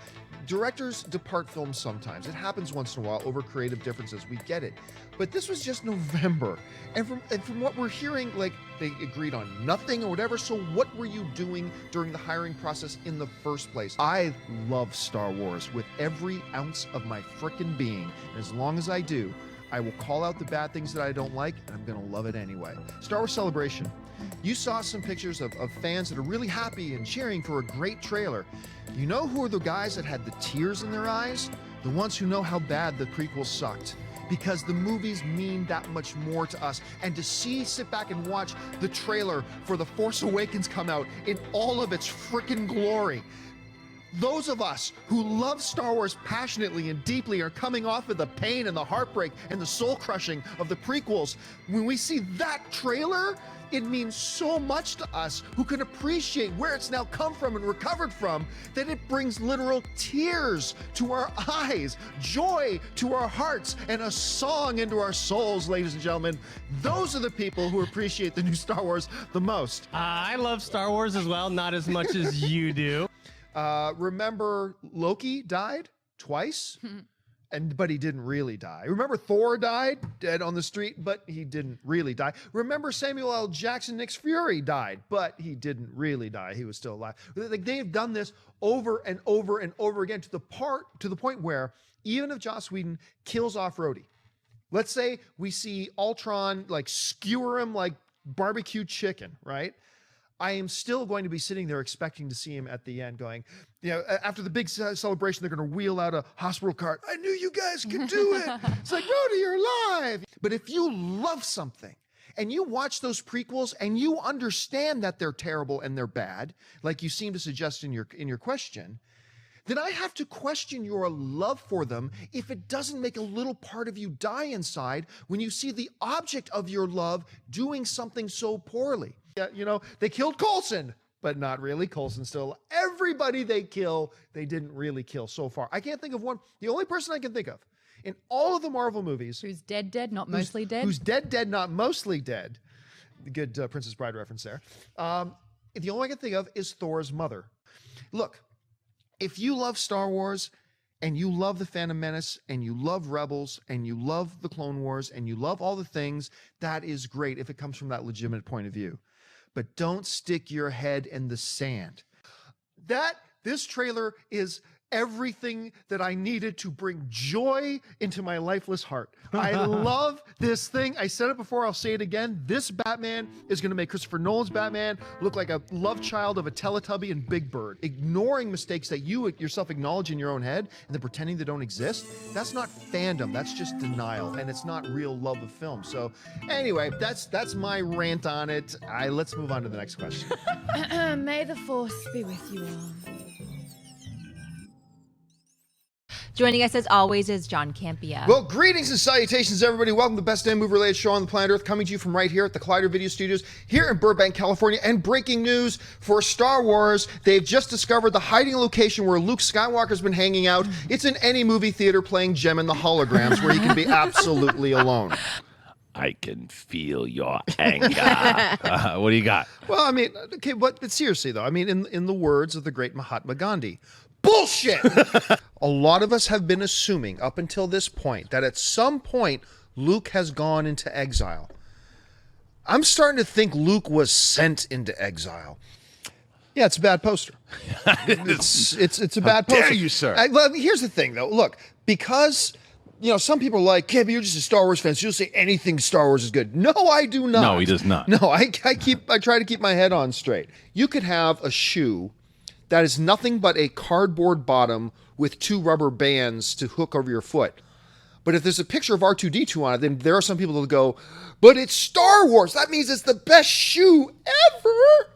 Directors depart films sometimes. It happens once in a while over creative differences. We get it. But this was just November. And from what we're hearing, like, they agreed on nothing or whatever. So what were you doing during the hiring process in the first place? I love Star Wars with every ounce of my frickin' being. And as long as I do, I will call out the bad things that I don't like, and I'm going to love it anyway. Star Wars Celebration. You saw some pictures of fans that are really happy and cheering for a great trailer. You know who are the guys that had the tears in their eyes? The ones who know how bad the prequels sucked. Because the movies mean that much more to us. And to sit back and watch the trailer for The Force Awakens come out in all of its frickin' glory. Those of us who love Star Wars passionately and deeply are coming off of the pain and the heartbreak and the soul crushing of the prequels. When we see that trailer, it means so much to us who can appreciate where it's now come from and recovered from, that it brings literal tears to our eyes, joy to our hearts, and a song into our souls, ladies and gentlemen. Those are the people who appreciate the new Star Wars the most.
I love Star Wars as well, not as much as you do.
Remember Loki died twice? But he didn't really die. Remember Thor died dead on the street, but he didn't really die. Remember Samuel L. Jackson, Nick Fury died, but he didn't really die. He was still alive. Like, they've done this over and over and over again to the point where even if Joss Whedon kills off Rhodey, let's say we see Ultron like skewer him like barbecue chicken, right? I am still going to be sitting there expecting to see him at the end going, after the big celebration, they're going to wheel out a hospital cart. I knew you guys could do it. It's like, Rhodey, you're alive. But if you love something and you watch those prequels and you understand that they're terrible and they're bad, like you seem to suggest in your question, then I have to question your love for them if it doesn't make a little part of you die inside when you see the object of your love doing something so poorly. Yeah, they killed Coulson, but not really. Coulson's still. Everybody they kill, they didn't really kill so far. I can't think of one. The only person I can think of in all of the Marvel movies
who's dead, not mostly dead.
Who's dead, not mostly dead. Good Princess Bride reference there. The only I can think of is Thor's mother. Look, if you love Star Wars and you love The Phantom Menace and you love Rebels and you love The Clone Wars and you love all the things, that is great if it comes from that legitimate point of view. but don't stick your head in the sand. This trailer is everything that I needed to bring joy into my lifeless heart. I love this thing. I said it before, I'll say it again. This Batman is going to make Christopher Nolan's Batman look like a love child of a Teletubby and Big Bird, ignoring mistakes that you yourself acknowledge in your own head and then pretending they don't exist. That's not fandom, that's just denial, and it's not real love of film. So anyway, that's my rant on it. Let's move on to the next question.
May the force be with you all.
Joining us as always is John Campea.
Well, greetings and salutations, everybody. Welcome to the best damn movie-related show on the planet Earth, coming to you from right here at the Collider Video Studios here in Burbank, California. And breaking news for Star Wars, they've just discovered the hiding location where Luke Skywalker's been hanging out. It's in any movie theater playing Gem and the Holograms, where he can be absolutely alone.
I can feel your anger. What do you got?
Well, I mean, okay, but seriously, though, I mean, in the words of the great Mahatma Gandhi, bullshit! A lot of us have been assuming up until this point that at some point Luke has gone into exile. I'm starting to think Luke was sent into exile. Yeah, it's a bad poster. It's a bad poster.
How dare you, sir?
Here's the thing, though. Look, because some people are like, "Yeah, but you're just a Star Wars fan, so you'll say anything Star Wars is good." No, I do not.
No, he does not.
No, I try to keep my head on straight. You could have a shoe that is nothing but a cardboard bottom with 2 rubber bands to hook over your foot. But if there's a picture of R2-D2 on it, then there are some people that go, "But it's Star Wars. That means it's the best shoe ever."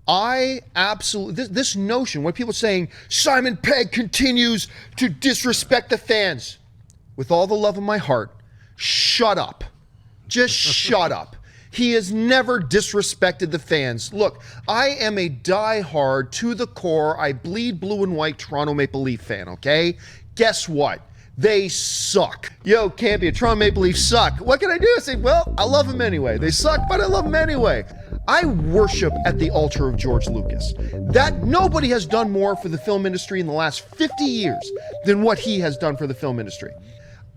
I absolutely, this notion, when people are saying Simon Pegg continues to disrespect the fans, with all the love in my heart, shut up. Just shut up. He has never disrespected the fans. Look, I am a diehard, to the core, I bleed blue and white Toronto Maple Leaf fan, okay? Guess what? They suck. Yo, Campea, Toronto Maple Leafs suck. What can I do? I say, well, I love them anyway. They suck, but I love them anyway. I worship at the altar of George Lucas. That nobody has done more for the film industry in the last 50 years than what he has done for the film industry.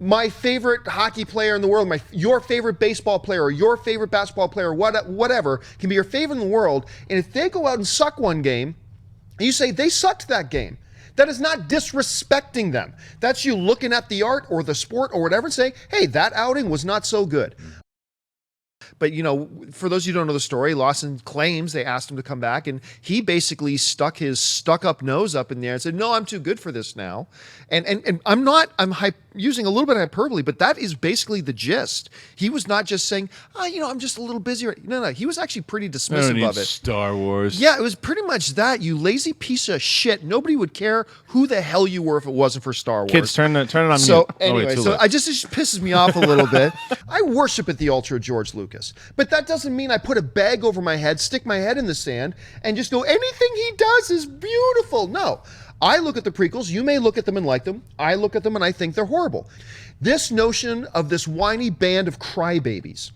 My favorite hockey player in the world, your favorite baseball player, or your favorite basketball player, whatever, can be your favorite in the world. And if they go out and suck one game, and you say they sucked that game, that is not disrespecting them. That's you looking at the art or the sport or whatever and saying, hey, that outing was not so good. But, for those of you who don't know the story, Lawson claims they asked him to come back, and he basically stuck his stuck-up nose up in there and said, no, I'm too good for this now. And I'm using a little bit of hyperbole, but that is basically the gist. He was not just saying, I'm just a little busy. No, he was actually pretty dismissive of it.
Star Wars.
Yeah, it was pretty much that. You lazy piece of shit. Nobody would care who the hell you were if it wasn't for Star Wars.
Kids, turn it on
so
mute.
Anyway, it just pisses me off a little bit. I worship at the altar of George Lucas. But that doesn't mean I put a bag over my head, stick my head in the sand, and just go, anything he does is beautiful. No. I look at the prequels. You may look at them and like them. I look at them and I think they're horrible. This notion of this whiny band of crybabies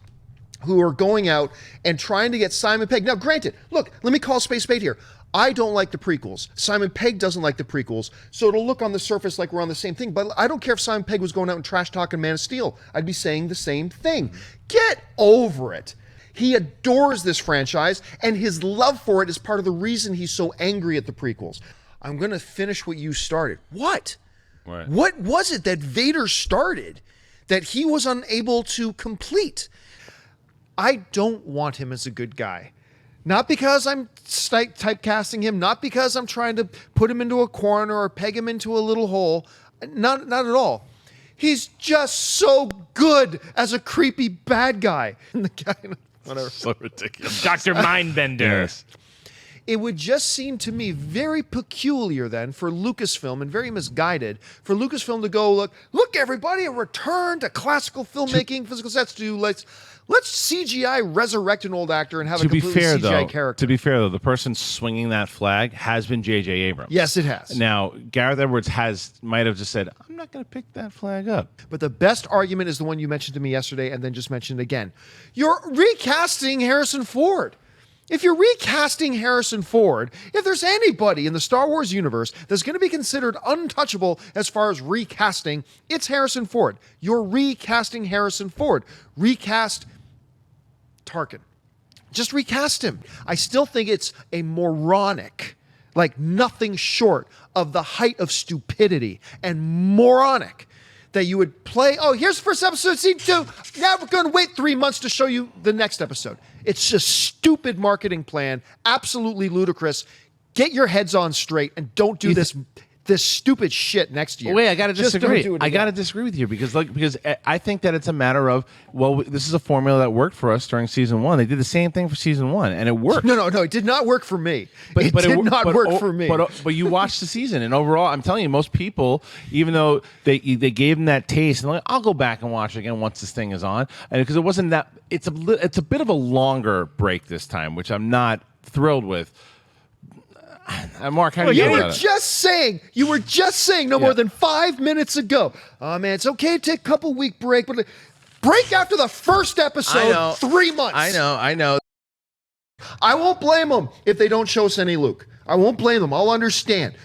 who are going out and trying to get Simon Pegg. Now, granted, look, let me call space spade here. I don't like the prequels. Simon Pegg doesn't like the prequels, so it'll look on the surface like we're on the same thing. But I don't care if Simon Pegg was going out and trash talking Man of Steel. I'd be saying the same thing. Get over it. He adores this franchise, and his love for it is part of the reason he's so angry at the prequels. I'm going to finish what you started. What?
Right.
What was it that Vader started that he was unable to complete? I don't want him as a good guy. Not because I'm typecasting him, not because I'm trying to put him into a corner or peg him into a little hole. Not at all. He's just so good as a creepy bad guy. And the guy, whatever.
So ridiculous.
Dr. Mindbender.
Yes.
It would just seem to me very peculiar then for Lucasfilm, and very misguided for Lucasfilm to go, look everybody, a return to classical filmmaking, physical sets, let's CGI resurrect an old actor and have a completely CGI character.
To be fair, though, the person swinging that flag has been J.J. Abrams.
Yes, it has.
Now, Gareth Edwards might have just said, I'm not going to pick that flag up.
But the best argument is the one you mentioned to me yesterday and then just mentioned again. You're recasting Harrison Ford. If you're recasting Harrison Ford, if there's anybody in the Star Wars universe that's going to be considered untouchable as far as recasting, it's Harrison Ford. You're recasting Harrison Ford. Recast Tarkin. Just recast him. I still think it's a moronic, like nothing short of the height of stupidity and moronic that you would play. Oh, here's the first episode of season 2. Now we're going to wait 3 months to show you the next episode. It's a stupid marketing plan, absolutely ludicrous. Get your heads on straight and don't do this stupid shit next year.
Wait, I got to disagree.
I
got to disagree with you because I think that it's a matter of, well, this is a formula that worked for us during season 1. They did the same thing for season 1, and it worked.
No, it did not work for me. It did not work for me.
But you watched the season, and overall, I'm telling you, most people, even though they gave them that taste, and like, I'll go back and watch it again once this thing is on, and because it wasn't that, it's a bit of a longer break this time, which I'm not thrilled with. Mark, how do you feel about it?
You were just saying no more than 5 minutes ago. Oh, man, it's okay to take a couple week break, but break after the first episode, 3 months.
I know.
I won't blame them if they don't show us any Luke. I won't blame them. I'll understand.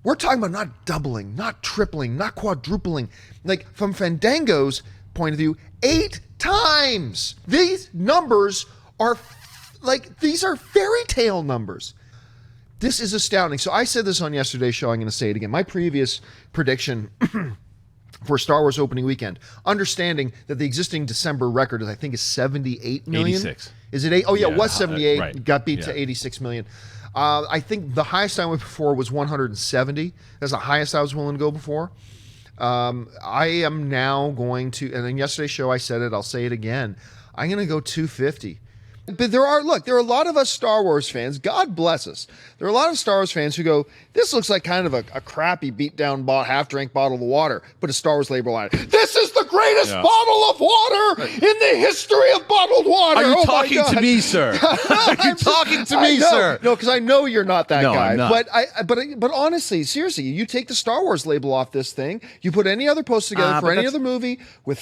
We're talking about not doubling, not tripling, not quadrupling. Like, from Fandango's point of view, 8 times. These numbers are these are fairy tale numbers. This is astounding. So I said this on yesterday's show. I'm going to say it again. My previous prediction for Star Wars opening weekend, understanding that the existing December record is, I think, is 78 million.
86.
Is it 8? Oh, yeah, it was 78.
Right.
Got beat to 86 million. I think the highest I went before was 170. That's the highest I was willing to go before. I am now going to, and in yesterday's show I said it, I'll say it again. I'm going to go 250. But there are a lot of us Star Wars fans, God bless us. There are a lot of Star Wars fans who go, this looks like kind of a crappy beat down half-drank bottle of water, put a Star Wars label on it. This is the greatest bottle of water in the history of bottled water.
Are you talking to me, sir? Are you talking to me, sir?
No, because I know you're not that guy.
I'm not.
But honestly, seriously, you take the Star Wars label off this thing, you put any other post together for any other movie with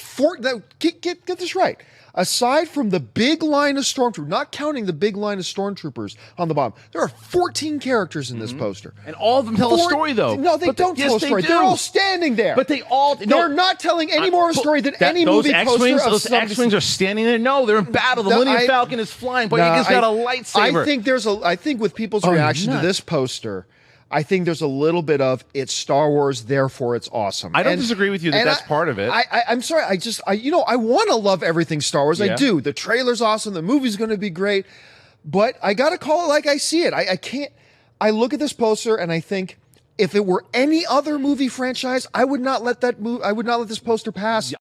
get this right. Aside from the big line of stormtroopers, not counting the big line of stormtroopers on the bottom, there are 14 characters in this poster.
And all of them tell a story, though.
No, they don't tell a story. They're all standing there.
But they all...
They're not telling any more of a story than any movie poster of
those X-Wings are standing there. No, they're in battle. The Millennium Falcon is flying. Boyega's got a lightsaber.
I think with people's reaction to this poster, I think there's a little bit of it's Star Wars, therefore it's awesome.
I don't disagree with you that that's part of it.
I'm sorry. I want to love everything Star Wars.
Yeah.
I do. The trailer's awesome. The movie's going to be great. But I got to call it like I see it. I can't. I look at this poster and I think if it were any other movie franchise, I would not let this poster pass. Yeah.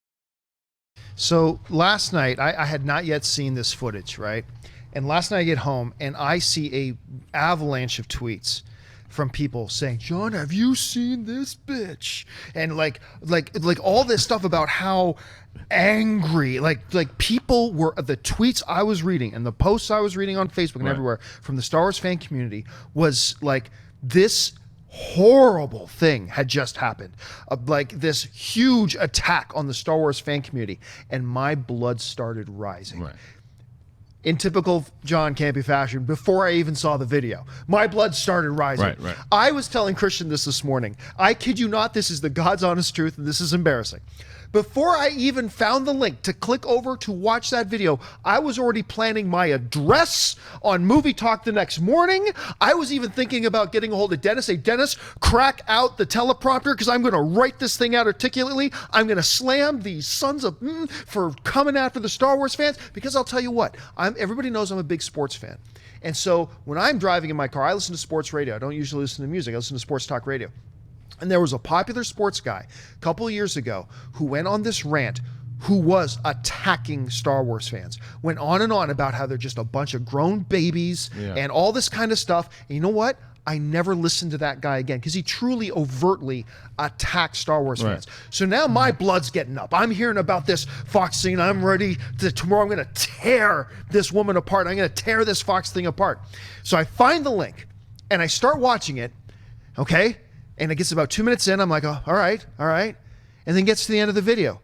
So last night, I had not yet seen this footage, right? And last night I get home and I see a avalanche of tweets from people saying, John, have you seen this bitch? And like all this stuff about how angry, like people were, the tweets I was reading and the posts I was reading on Facebook and everywhere from the Star Wars fan community was like, this horrible thing had just happened. Like this huge attack on the Star Wars fan community. And my blood started rising. Right. In typical John Campea fashion, before I even saw the video, my blood started rising.
Right.
I was telling Christian this morning. I kid you not, this is the God's honest truth, and this is embarrassing. Before I even found the link to click over to watch that video, I was already planning my address on Movie Talk the next morning. I was even thinking about getting a hold of Dennis. Hey, Dennis, crack out the teleprompter because I'm going to write this thing out articulately. I'm going to slam these sons of for coming after the Star Wars fans because I'll tell you what, everybody knows I'm a big sports fan. And so when I'm driving in my car, I listen to sports radio. I don't usually listen to music. I listen to sports talk radio. And there was a popular sports guy a couple of years ago who went on this rant who was attacking Star Wars fans. Went on and on about how they're just a bunch of grown babies and all this kind of stuff. And you know what? I never listened to that guy again because he truly overtly attacked Star Wars fans. So now my blood's getting up. I'm hearing about this Fox thing. I'm ready to, tomorrow I'm going to tear this woman apart. I'm going to tear this Fox thing apart. So I find the link and I start watching it. Okay? And it gets about 2 minutes in. I'm like, oh, all right. And then gets to the end of the video.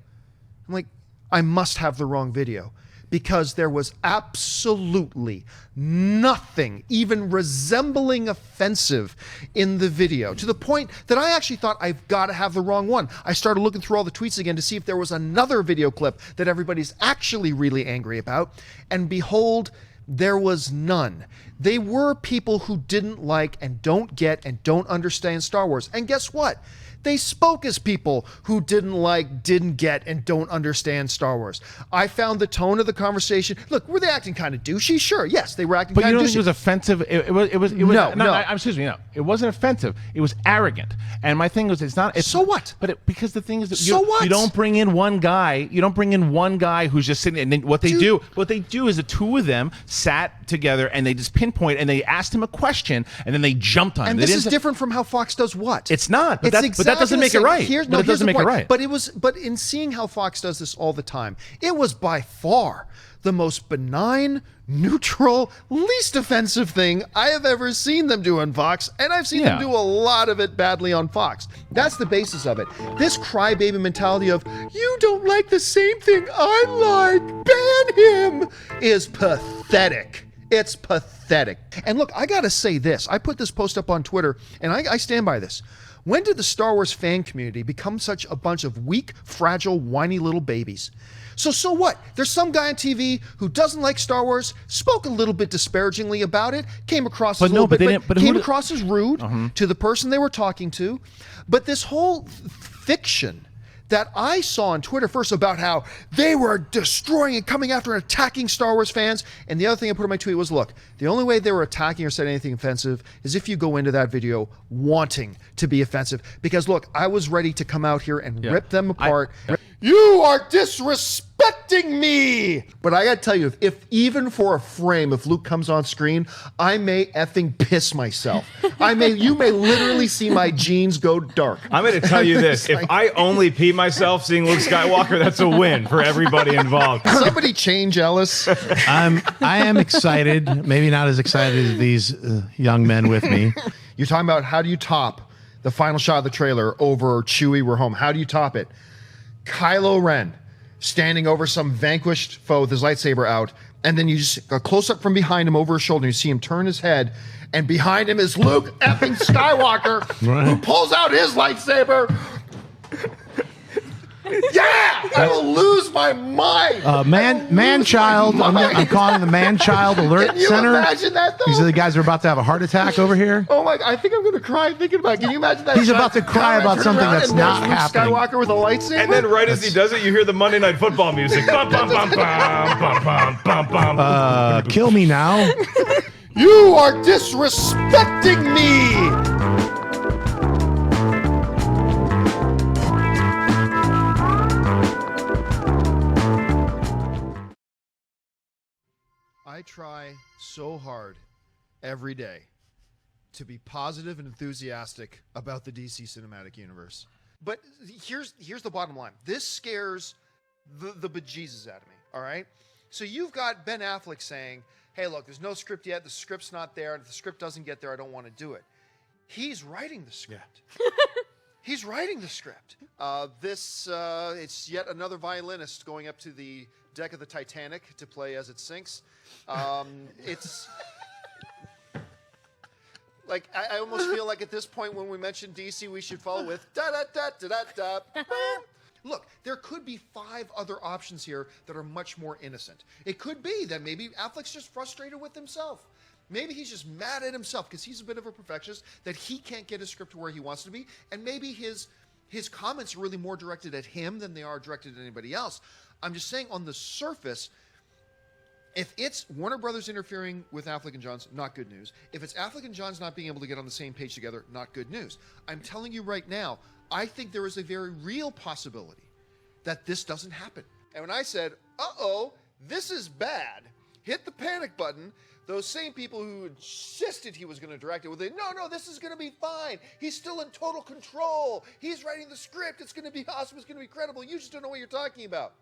I'm like, I must have the wrong video because there was absolutely nothing even resembling offensive in the video, to the point that I actually thought I've got to have the wrong one. I started looking through all the tweets again to see if there was another video clip that everybody's actually really angry about, and behold, there was none. They were people who didn't like and don't get and don't understand Star Wars. And guess what? They spoke as people who didn't like, didn't get, and don't understand Star Wars. I found the tone of the conversation. Look, were they acting kind of douchey? Sure, yes, they were acting kind of douchey.
But you don't think it was offensive? It was
No.
Excuse me, no. It wasn't offensive. It was arrogant. And my thing was, it's not.
So what?
But because the thing is that
So what?
You don't bring in one guy. You don't bring in one guy who's just sitting. And then what they do is the two of them sat together and they just pinpoint and they asked him a question and then they jumped on him.
And this is different from how Fox does what?
It's not. But
It's
that doesn't make it right.
Here's the point. But in seeing how Fox does this all the time, it was by far the most benign, neutral, least offensive thing I have ever seen them do on Fox, and I've seen them do a lot of it badly on Fox. That's the basis of it. This crybaby mentality of, you don't like the same thing I like, ban him, is pathetic. It's pathetic. And look, I gotta say this. I put this post up on Twitter, and I stand by this. When did the Star Wars fan community become such a bunch of weak, fragile, whiny little babies? So what? There's some guy on TV who doesn't like Star Wars, spoke a little bit disparagingly about it, came across as rude to the person they were talking to. But this whole fiction that I saw on Twitter first about how they were destroying and coming after and attacking Star Wars fans. And the other thing I put in my tweet was, look, the only way they were attacking or said anything offensive is if you go into that video wanting to be offensive. Because look, I was ready to come out here and rip them apart. You are disrespecting me! But I gotta tell you, if even for a frame, if Luke comes on screen, I may effing piss myself. You may literally see my jeans go dark.
I'm gonna tell you this, if I only pee myself seeing Luke Skywalker, that's a win for everybody involved.
Somebody change Ellis.
I am excited, maybe not as excited as these young men with me.
You're talking about how do you top the final shot of the trailer over Chewie, we're home. How do you top it? Kylo Ren standing over some vanquished foe with his lightsaber out, and then you just a close up from behind him over his shoulder, and you see him turn his head, and behind him is Luke effing Skywalker, who pulls out his lightsaber. Yeah! I will lose my mind.
Man-child. I'm calling the man-child alert
Can you
center.
imagine that, though?
These are the guys who are about to have a heart attack over here.
Oh my! I think I'm going to cry thinking about it. Can you imagine that?
He's about to cry about something that's not happening.
Skywalker with a lightsaber.
And then right as he does it, you hear the Monday Night Football music. Bum, bum, bum, bum, bum, bum, bum, bum.
Kill me now.
You are disrespecting me. I try so hard every day to be positive and enthusiastic about the DC Cinematic Universe. But here's the bottom line. This scares the bejesus out of me, all right? So you've got Ben Affleck saying, hey, look, there's no script yet. The script's not there. And if the script doesn't get there, I don't want to do it. He's writing the script. He's writing the script. It's yet another violinist going up to the deck of the Titanic to play as it sinks. It's like I almost feel like at this point when we mention DC, we should follow with da da da da da da. Look, there could be 5 other options here that are much more innocent. It could be that maybe Affleck's just frustrated with himself. Maybe he's just mad at himself because he's a bit of a perfectionist that he can't get his script to where he wants to be, and maybe his comments are really more directed at him than they are directed at anybody else. I'm just saying on the surface, if it's Warner Brothers interfering with Affleck and Johns, not good news. If it's Affleck and Johns not being able to get on the same page together, not good news. I'm telling you right now, I think there is a very real possibility that this doesn't happen. And when I said, uh-oh, this is bad, hit the panic button, those same people who insisted he was going to direct it would say, no, this is going to be fine. He's still in total control. He's writing the script. It's going to be awesome. It's going to be credible. You just don't know what you're talking about.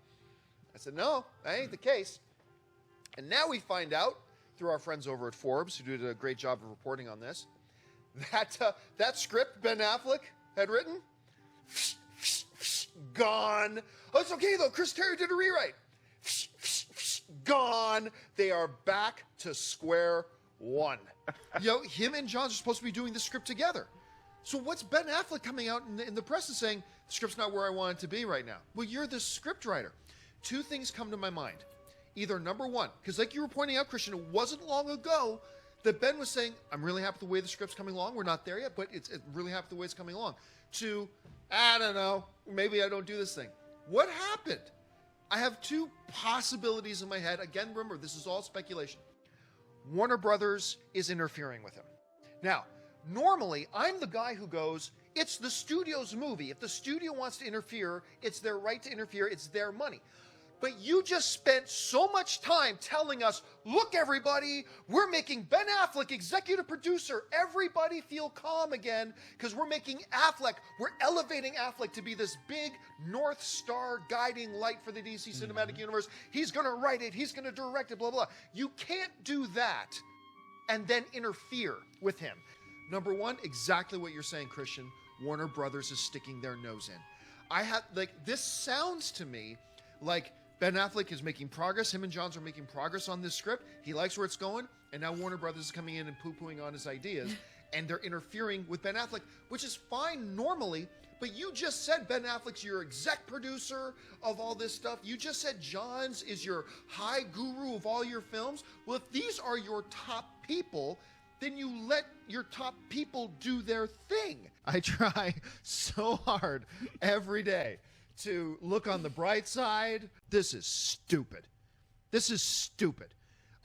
I said, no, that ain't the case. And now we find out, through our friends over at Forbes, who did a great job of reporting on this, that script Ben Affleck had written, gone. Oh, it's okay, though. Chris Terry did a rewrite. gone. They are back to square one. Him and Johns are supposed to be doing the script together. So what's Ben Affleck coming out in the press and saying, the script's not where I want it to be right now? Well, you're the script writer. Two things come to my mind. Either number one, because like you were pointing out, Christian, it wasn't long ago that Ben was saying, I'm really happy with the way the script's coming along. We're not there yet, but it's really happy with the way it's coming along. To, I don't know, maybe I don't do this thing. What happened? I have two possibilities in my head. Again, remember, this is all speculation. Warner Brothers is interfering with him. Now, normally, I'm the guy who goes, it's the studio's movie. If the studio wants to interfere, it's their right to interfere. It's their money. But you just spent so much time telling us, look, everybody, we're making Ben Affleck executive producer. Everybody feel calm again because we're making Affleck, we're elevating Affleck to be this big North Star guiding light for the DC Cinematic Universe. He's going to write it. He's going to direct it, blah, blah, blah. You can't do that and then interfere with him. Number one, exactly what you're saying, Christian. Warner Brothers is sticking their nose in. This sounds to me like Ben Affleck is making progress. Him and Johns are making progress on this script. He likes where it's going. And now Warner Brothers is coming in and poo-pooing on his ideas. And they're interfering with Ben Affleck, which is fine normally. But you just said Ben Affleck's your exec producer of all this stuff. You just said Johns is your high guru of all your films. Well, if these are your top people, then you let your top people do their thing. I try so hard every day to look on the bright side. This is stupid. This is stupid.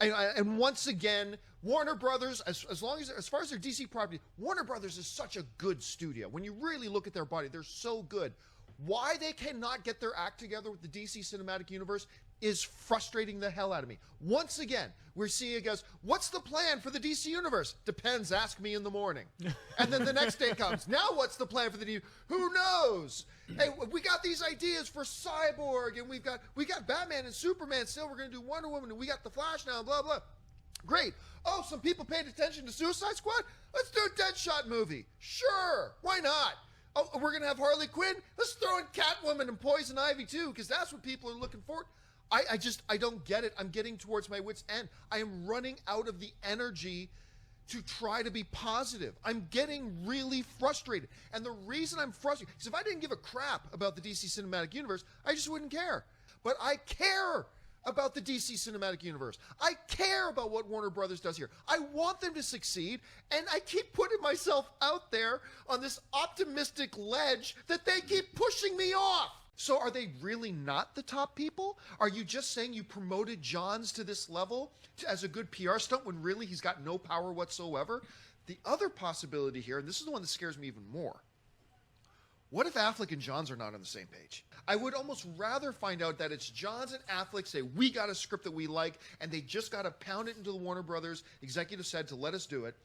And once again, Warner Brothers, as far as their DC property, Warner Brothers is such a good studio. When you really look at their body, they're so good. Why they cannot get their act together with the DC Cinematic Universe is frustrating the hell out of me. Once again, we're seeing it goes, what's the plan for the DC Universe? Depends, ask me in the morning. And then the next day comes, now what's the plan for the DC? Who knows? Hey, we got these ideas for Cyborg, and we got Batman and Superman still, we're gonna do Wonder Woman, and we got the Flash now, blah, blah. Great. Oh, some people paid attention to Suicide Squad? Let's do a Deadshot movie. Sure, why not? Oh, we're gonna have Harley Quinn? Let's throw in Catwoman and Poison Ivy too, because that's what people are looking for. I don't get it. I'm getting towards my wit's end. I am running out of the energy to try to be positive. I'm getting really frustrated. And the reason I'm frustrated is if I didn't give a crap about the DC Cinematic Universe, I just wouldn't care. But I care about the DC Cinematic Universe. I care about what Warner Brothers does here. I want them to succeed, and I keep putting myself out there on this optimistic ledge that they keep pushing me off. So are they really not the top people? Are you just saying you promoted Johns to this level as a good PR stunt when really he's got no power whatsoever? The other possibility here, and this is the one that scares me even more, what if Affleck and Johns are not on the same page? I would almost rather find out that it's Johns and Affleck say, we got a script that we like, and they just got to pound it into the Warner Brothers executive said to let us do it,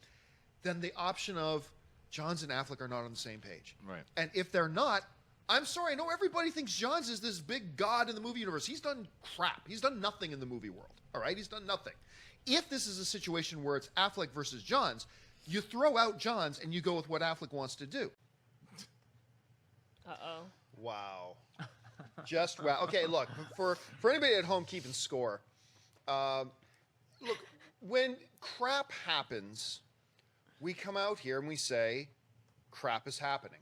than the option of Johns and Affleck are not on the same page.
Right.
And if they're not, I'm sorry, I know everybody thinks Johns is this big god in the movie universe. He's done crap. He's done nothing in the movie world, all right? He's done nothing. If this is a situation where it's Affleck versus Johns, you throw out Johns and you go with what Affleck wants to do.
Uh-oh.
Wow. Just wow. Okay, look, for anybody at home keeping score, look, when crap happens, we come out here and we say, crap is happening.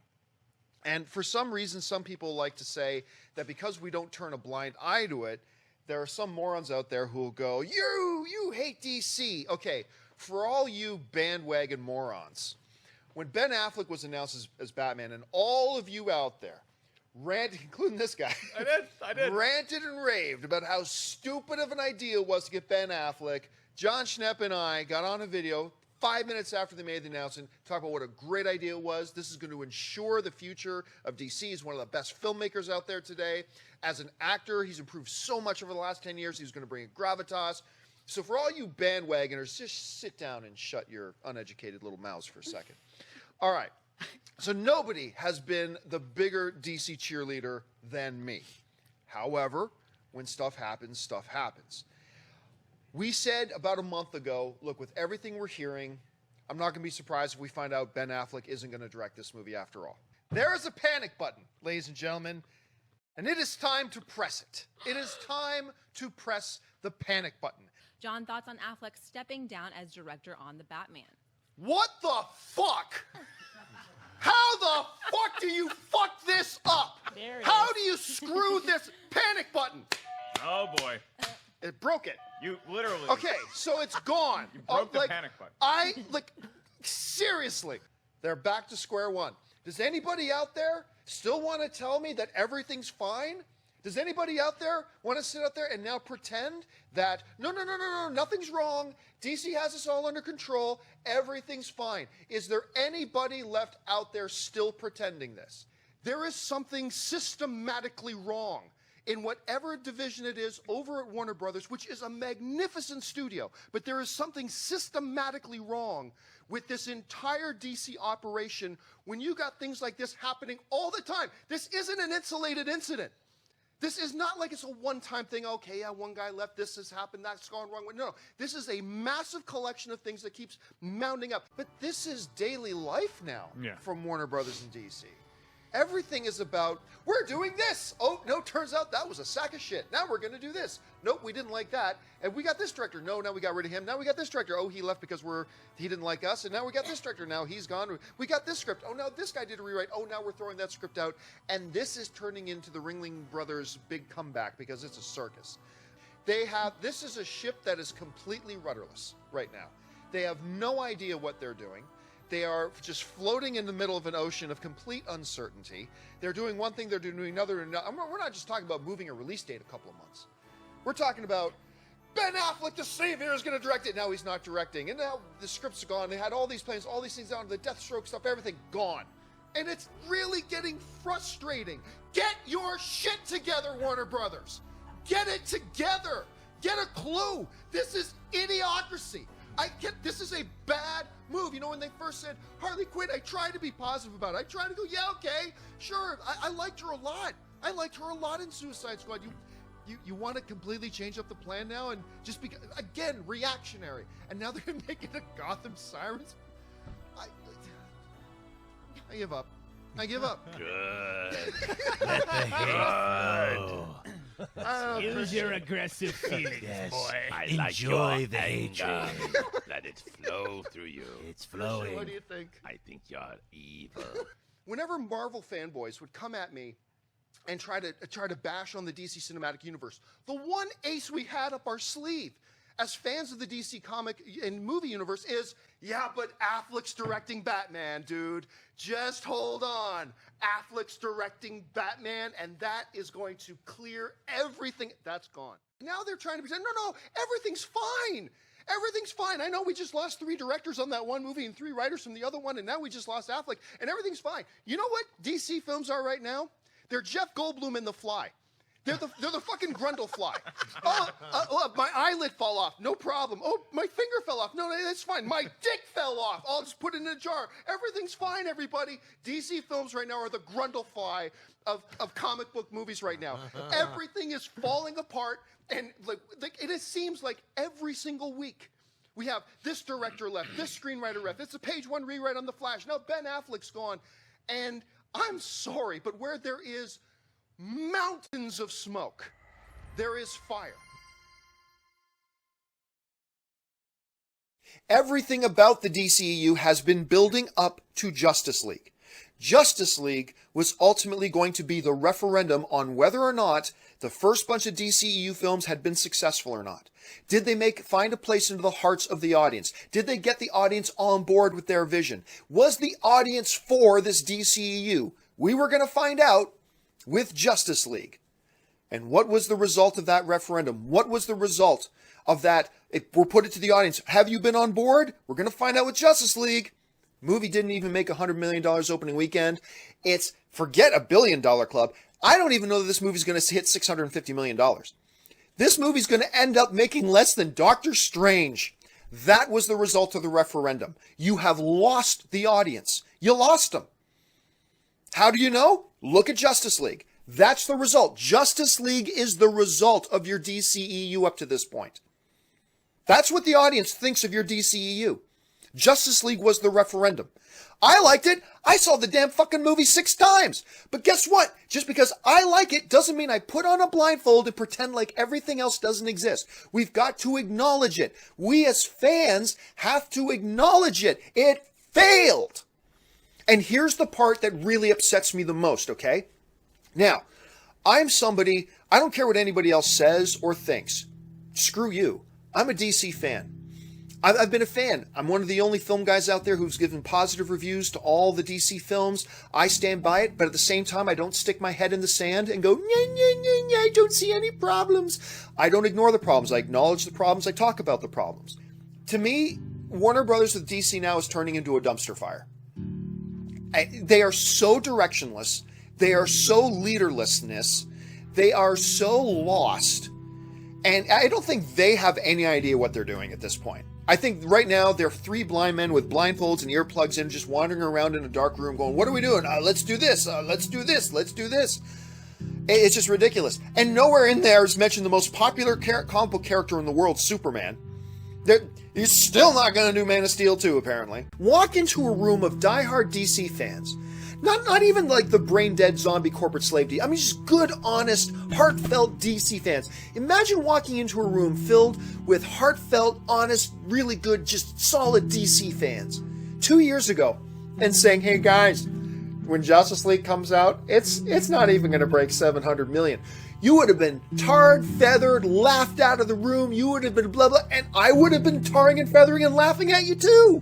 And for some reason, some people like to say that because we don't turn a blind eye to it, there are some morons out there who will go, you hate DC. Okay, for all you bandwagon morons, when Ben Affleck was announced as Batman, and all of you out there ranted, including this guy,
I did.
ranted and raved about how stupid of an idea it was to get Ben Affleck, John Schnepp and I got on a video 5 minutes after they made the announcement, talk about what a great idea it was. This is going to ensure the future of DC. He's one of the best filmmakers out there today. As an actor, he's improved so much over the last 10 years. He's going to bring gravitas. So for all you bandwagoners, just sit down and shut your uneducated little mouths for a second. All right. So nobody has been the bigger DC cheerleader than me. However, when stuff happens, stuff happens. We said about a month ago, look, with everything we're hearing, I'm not going to be surprised if we find out Ben Affleck isn't going to direct this movie after all. There is a panic button, ladies and gentlemen, and it is time to press it. It is time to press the panic button.
John, thoughts on Affleck stepping down as director on the Batman?
What the fuck? How the fuck do you fuck this up? How do you screw this panic button?
Oh boy.
It broke it.
You literally.
Okay, so it's gone.
You broke the panic button.
Seriously, they're back to square one. Does anybody out there still want to tell me that everything's fine? Does anybody out there want to sit out there and now pretend that, no, nothing's wrong. DC has us all under control. Everything's fine. Is there anybody left out there still pretending this? There is something systematically wrong in whatever division it is over at Warner Brothers, which is a magnificent studio. But there is something systematically wrong with this entire DC operation when you got things like this happening all the time. This isn't an insulated incident. This is not like it's a one-time thing. Okay, yeah, one guy left, this has happened, that's gone wrong. No, this is a massive collection of things that keeps mounting up. But this is daily life now from Warner Brothers and DC. Everything is about, we're doing this. Oh, no, turns out that was a sack of shit. Now we're going to do this. Nope, we didn't like that. And we got this director. No, now we got rid of him. Now we got this director. Oh, he left because he didn't like us. And now we got this director. Now he's gone. We got this script. Oh, now this guy did a rewrite. Oh, now we're throwing that script out. And this is turning into the Ringling Brothers' big comeback because it's a circus. This is a ship that is completely rudderless right now. They have no idea what they're doing. They are just floating in the middle of an ocean of complete uncertainty. They're doing one thing, they're doing another. We're not just talking about moving a release date a couple of months. We're talking about Ben Affleck, the Savior, is going to direct it. Now he's not directing. And now the scripts are gone. They had all these plans, all these things down, the Deathstroke stuff, everything gone. And it's really getting frustrating. Get your shit together, Warner Brothers. Get it together. Get a clue. This is idiocracy. This is a bad move. You know, when they first said Harley Quinn, I tried to be positive about it. I tried to go, yeah, okay, sure. I liked her a lot. I liked her a lot in Suicide Squad. You want to completely change up the plan now and just be, again, reactionary. And now they're making a Gotham Sirens? I give up. I give up.
Good. Let the hate flow.
Use your aggressive feelings, boy.
I like your the anger. Let it flow through you. It's flowing.
What do you think?
I think you're evil.
Whenever Marvel fanboys would come at me and try to bash on the DC Cinematic Universe, the one ace we had up our sleeve as fans of the DC comic and movie universe is, yeah, but Affleck's directing Batman, dude. Just hold on. Affleck's directing Batman, and that is going to clear everything. That's gone. Now they're trying to pretend, no, everything's fine. Everything's fine. I know we just lost 3 directors on that one movie and 3 writers from the other one, and now we just lost Affleck, and everything's fine. You know what DC films are right now? They're Jeff Goldblum in The Fly. They're the fucking Grundle fly. My eyelid fell off. No problem. Oh, my finger fell off. No, that's fine. My dick fell off. I'll just put it in a jar. Everything's fine, everybody. DC films right now are the Grundle fly of comic book movies right now. Everything is falling apart, and it seems like every single week we have this director left, this screenwriter left. It's a page 1 rewrite on The Flash. Now Ben Affleck's gone, and I'm sorry, but where there is mountains of smoke, there is fire. Everything about the DCEU has been building up to Justice League. Justice League was ultimately going to be the referendum on whether or not the first bunch of DCEU films had been successful or not. Did they find a place into the hearts of the audience? Did they get the audience on board with their vision? Was the audience for this DCEU? We were going to find out with Justice League. And what was the result of that referendum? What was the result of that? We're put it to the audience. Have you been on board? We're going to find out with Justice League. Movie didn't even make $100 million opening weekend. Forget $1 billion club. I don't even know that this movie's going to hit $650 million. This movie's going to end up making less than Doctor Strange. That was the result of the referendum. You have lost the audience. You lost them. How do you know? Look at Justice League. That's the result. Justice League is the result of your DCEU up to this point. That's what the audience thinks of your DCEU.
Justice League was the referendum. I liked it. I saw the damn fucking movie 6 times. But guess what? Just because I like it doesn't mean I put on a blindfold and pretend like everything else doesn't exist. We've got to acknowledge it. We as fans have to acknowledge it. It failed. And here's the part that really upsets me the most, okay? Now, I'm somebody, I don't care what anybody else says or thinks. Screw you. I'm a DC fan. I've been a fan. I'm one of the only film guys out there who's given positive reviews to all the DC films. I stand by it, but at the same time, I don't stick my head in the sand and go, I don't see any problems. I don't ignore the problems. I acknowledge the problems. I talk about the problems. To me, Warner Brothers with DC now is turning into a dumpster fire. They are so directionless. They are so leaderlessness. They are so lost. And I don't think they have any idea what they're doing at this point. I think right now they're 3 blind men with blindfolds and earplugs in, just wandering around in a dark room going, what are we doing? Let's do this. Let's do this. Let's do this. It's just ridiculous. And nowhere in there is mentioned the most popular comic book character in the world, Superman. He's still not going to do Man of Steel 2, apparently. Walk into a room of diehard DC fans. Not even like the brain-dead zombie corporate slave D. I mean, just good, honest, heartfelt DC fans. Imagine walking into a room filled with heartfelt, honest, really good, just solid DC fans 2 years ago and saying, hey guys, when Justice League comes out, it's not even going to break 700 million. You would have been tarred, feathered, laughed out of the room. You would have been blah, blah, and I would have been tarring and feathering and laughing at you too.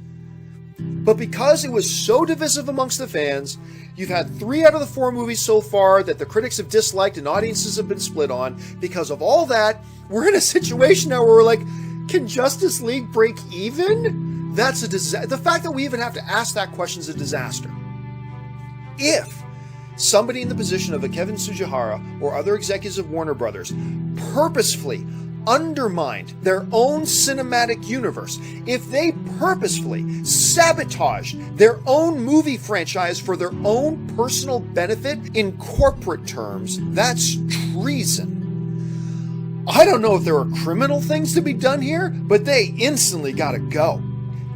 But because it was so divisive amongst the fans, you've had 3 out of the 4 movies so far that the critics have disliked and audiences have been split on. Because of all that, we're in a situation now where we're like, can Justice League break even? That's a disaster. The fact that we even have to ask that question is a disaster. If somebody in the position of a Kevin Tsujihara or other executives of Warner Brothers purposefully undermined their own cinematic universe, if they purposefully sabotaged their own movie franchise for their own personal benefit in corporate terms, that's treason. I don't know if there are criminal things to be done here, but they instantly gotta go.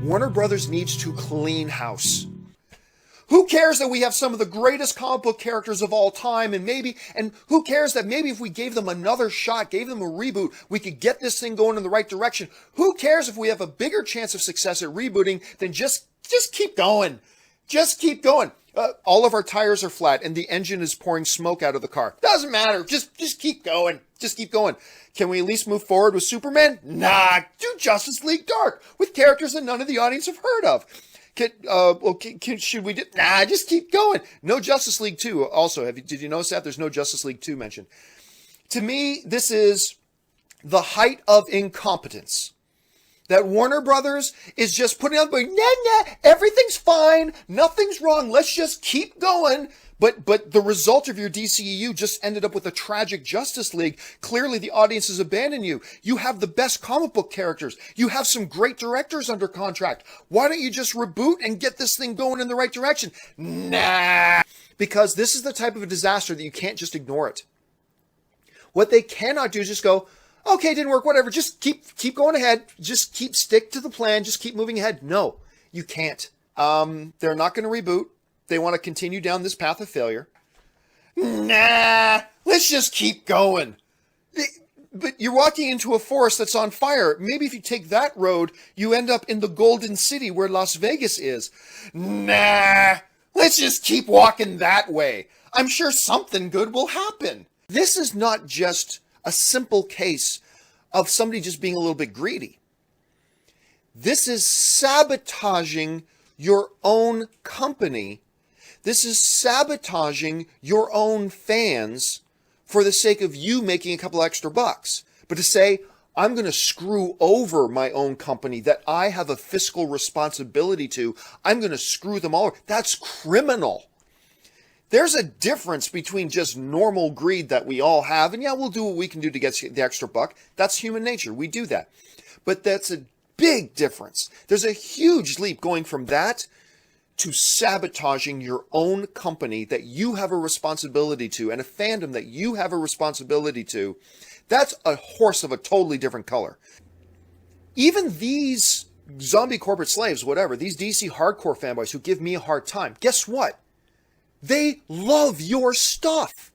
Warner Brothers needs to clean house. Who cares that we have some of the greatest comic book characters of all time, and who cares that maybe if we gave them another shot, gave them a reboot, we could get this thing going in the right direction? Who cares if we have a bigger chance of success at rebooting than just keep going? Just keep going. All of our tires are flat and the engine is pouring smoke out of the car. Doesn't matter. Just keep going. Just keep going. Can we at least move forward with Superman? Nah, do Justice League Dark with characters that none of the audience have heard of. Should we do? Nah, just keep going. No Justice League 2. Also, did you notice that there's no Justice League 2 mentioned? To me, this is the height of incompetence. That Warner Brothers is just putting out, going, nah, everything's fine, nothing's wrong, let's just keep going. But the result of your DCEU just ended up with a tragic Justice League. Clearly the audience has abandoned you. You have the best comic book characters. You have some great directors under contract. Why don't you just reboot and get this thing going in the right direction? Nah. Because this is the type of a disaster that you can't just ignore it. What they cannot do is just go, okay, didn't work, whatever. Just keep going ahead. Just stick to the plan. Just keep moving ahead. No, you can't. They're not going to reboot. They want to continue down this path of failure. Nah, let's just keep going. But you're walking into a forest that's on fire. Maybe if you take that road, you end up in the Golden City where Las Vegas is. Nah, let's just keep walking that way. I'm sure something good will happen. This is not just a simple case of somebody just being a little bit greedy. This is sabotaging your own company. This is sabotaging your own fans for the sake of you making a couple extra bucks. But to say, I'm going to screw over my own company that I have a fiscal responsibility to, I'm going to screw them all over, that's criminal. There's a difference between just normal greed that we all have, and yeah, we'll do what we can do to get the extra buck. That's human nature. We do that. But that's a big difference. There's a huge leap going from that to sabotaging your own company that you have a responsibility to and a fandom that you have a responsibility to. That's a horse of a totally different color. Even these zombie corporate slaves, whatever, these DC hardcore fanboys who give me a hard time, guess what? They love your stuff.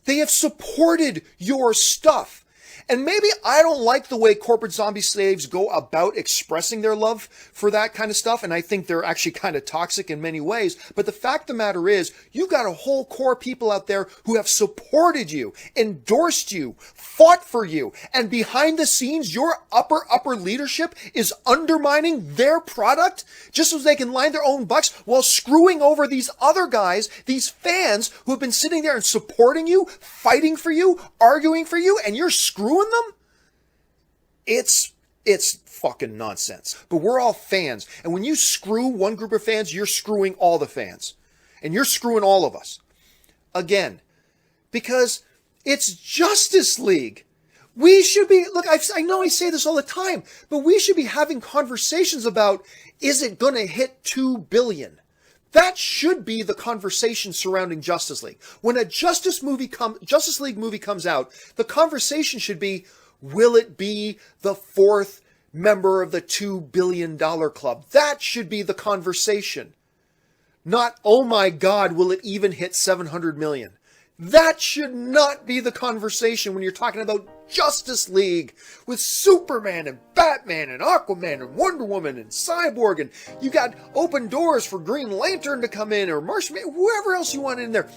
They have supported your stuff. And maybe I don't like the way corporate zombie slaves go about expressing their love for that kind of stuff, and I think they're actually kind of toxic in many ways. But the fact of the matter is, you've got a whole core of people out there who have supported you, endorsed you, fought for you, and behind the scenes, your upper leadership is undermining their product just so they can line their own bucks while screwing over these other guys, these fans who have been sitting there and supporting you, fighting for you, arguing for you, and you're screwing them? It's fucking nonsense. But we're all fans. And when you screw one group of fans, you're screwing all the fans. And you're screwing all of us. Again. Because it's Justice League. We should be, look, I know I say this all the time, but we should be having conversations about, is it going to hit 2 billion? That should be the conversation surrounding Justice League. When a Justice League movie comes out, the conversation should be, will it be the 4th member of the $2 billion club? That should be the conversation. Not, oh my God, will it even hit 700 million? That should not be the conversation when you're talking about Justice League with Superman and Batman and Aquaman and Wonder Woman and Cyborg, and you got open doors for Green Lantern to come in, or Martian, whoever else you want in there.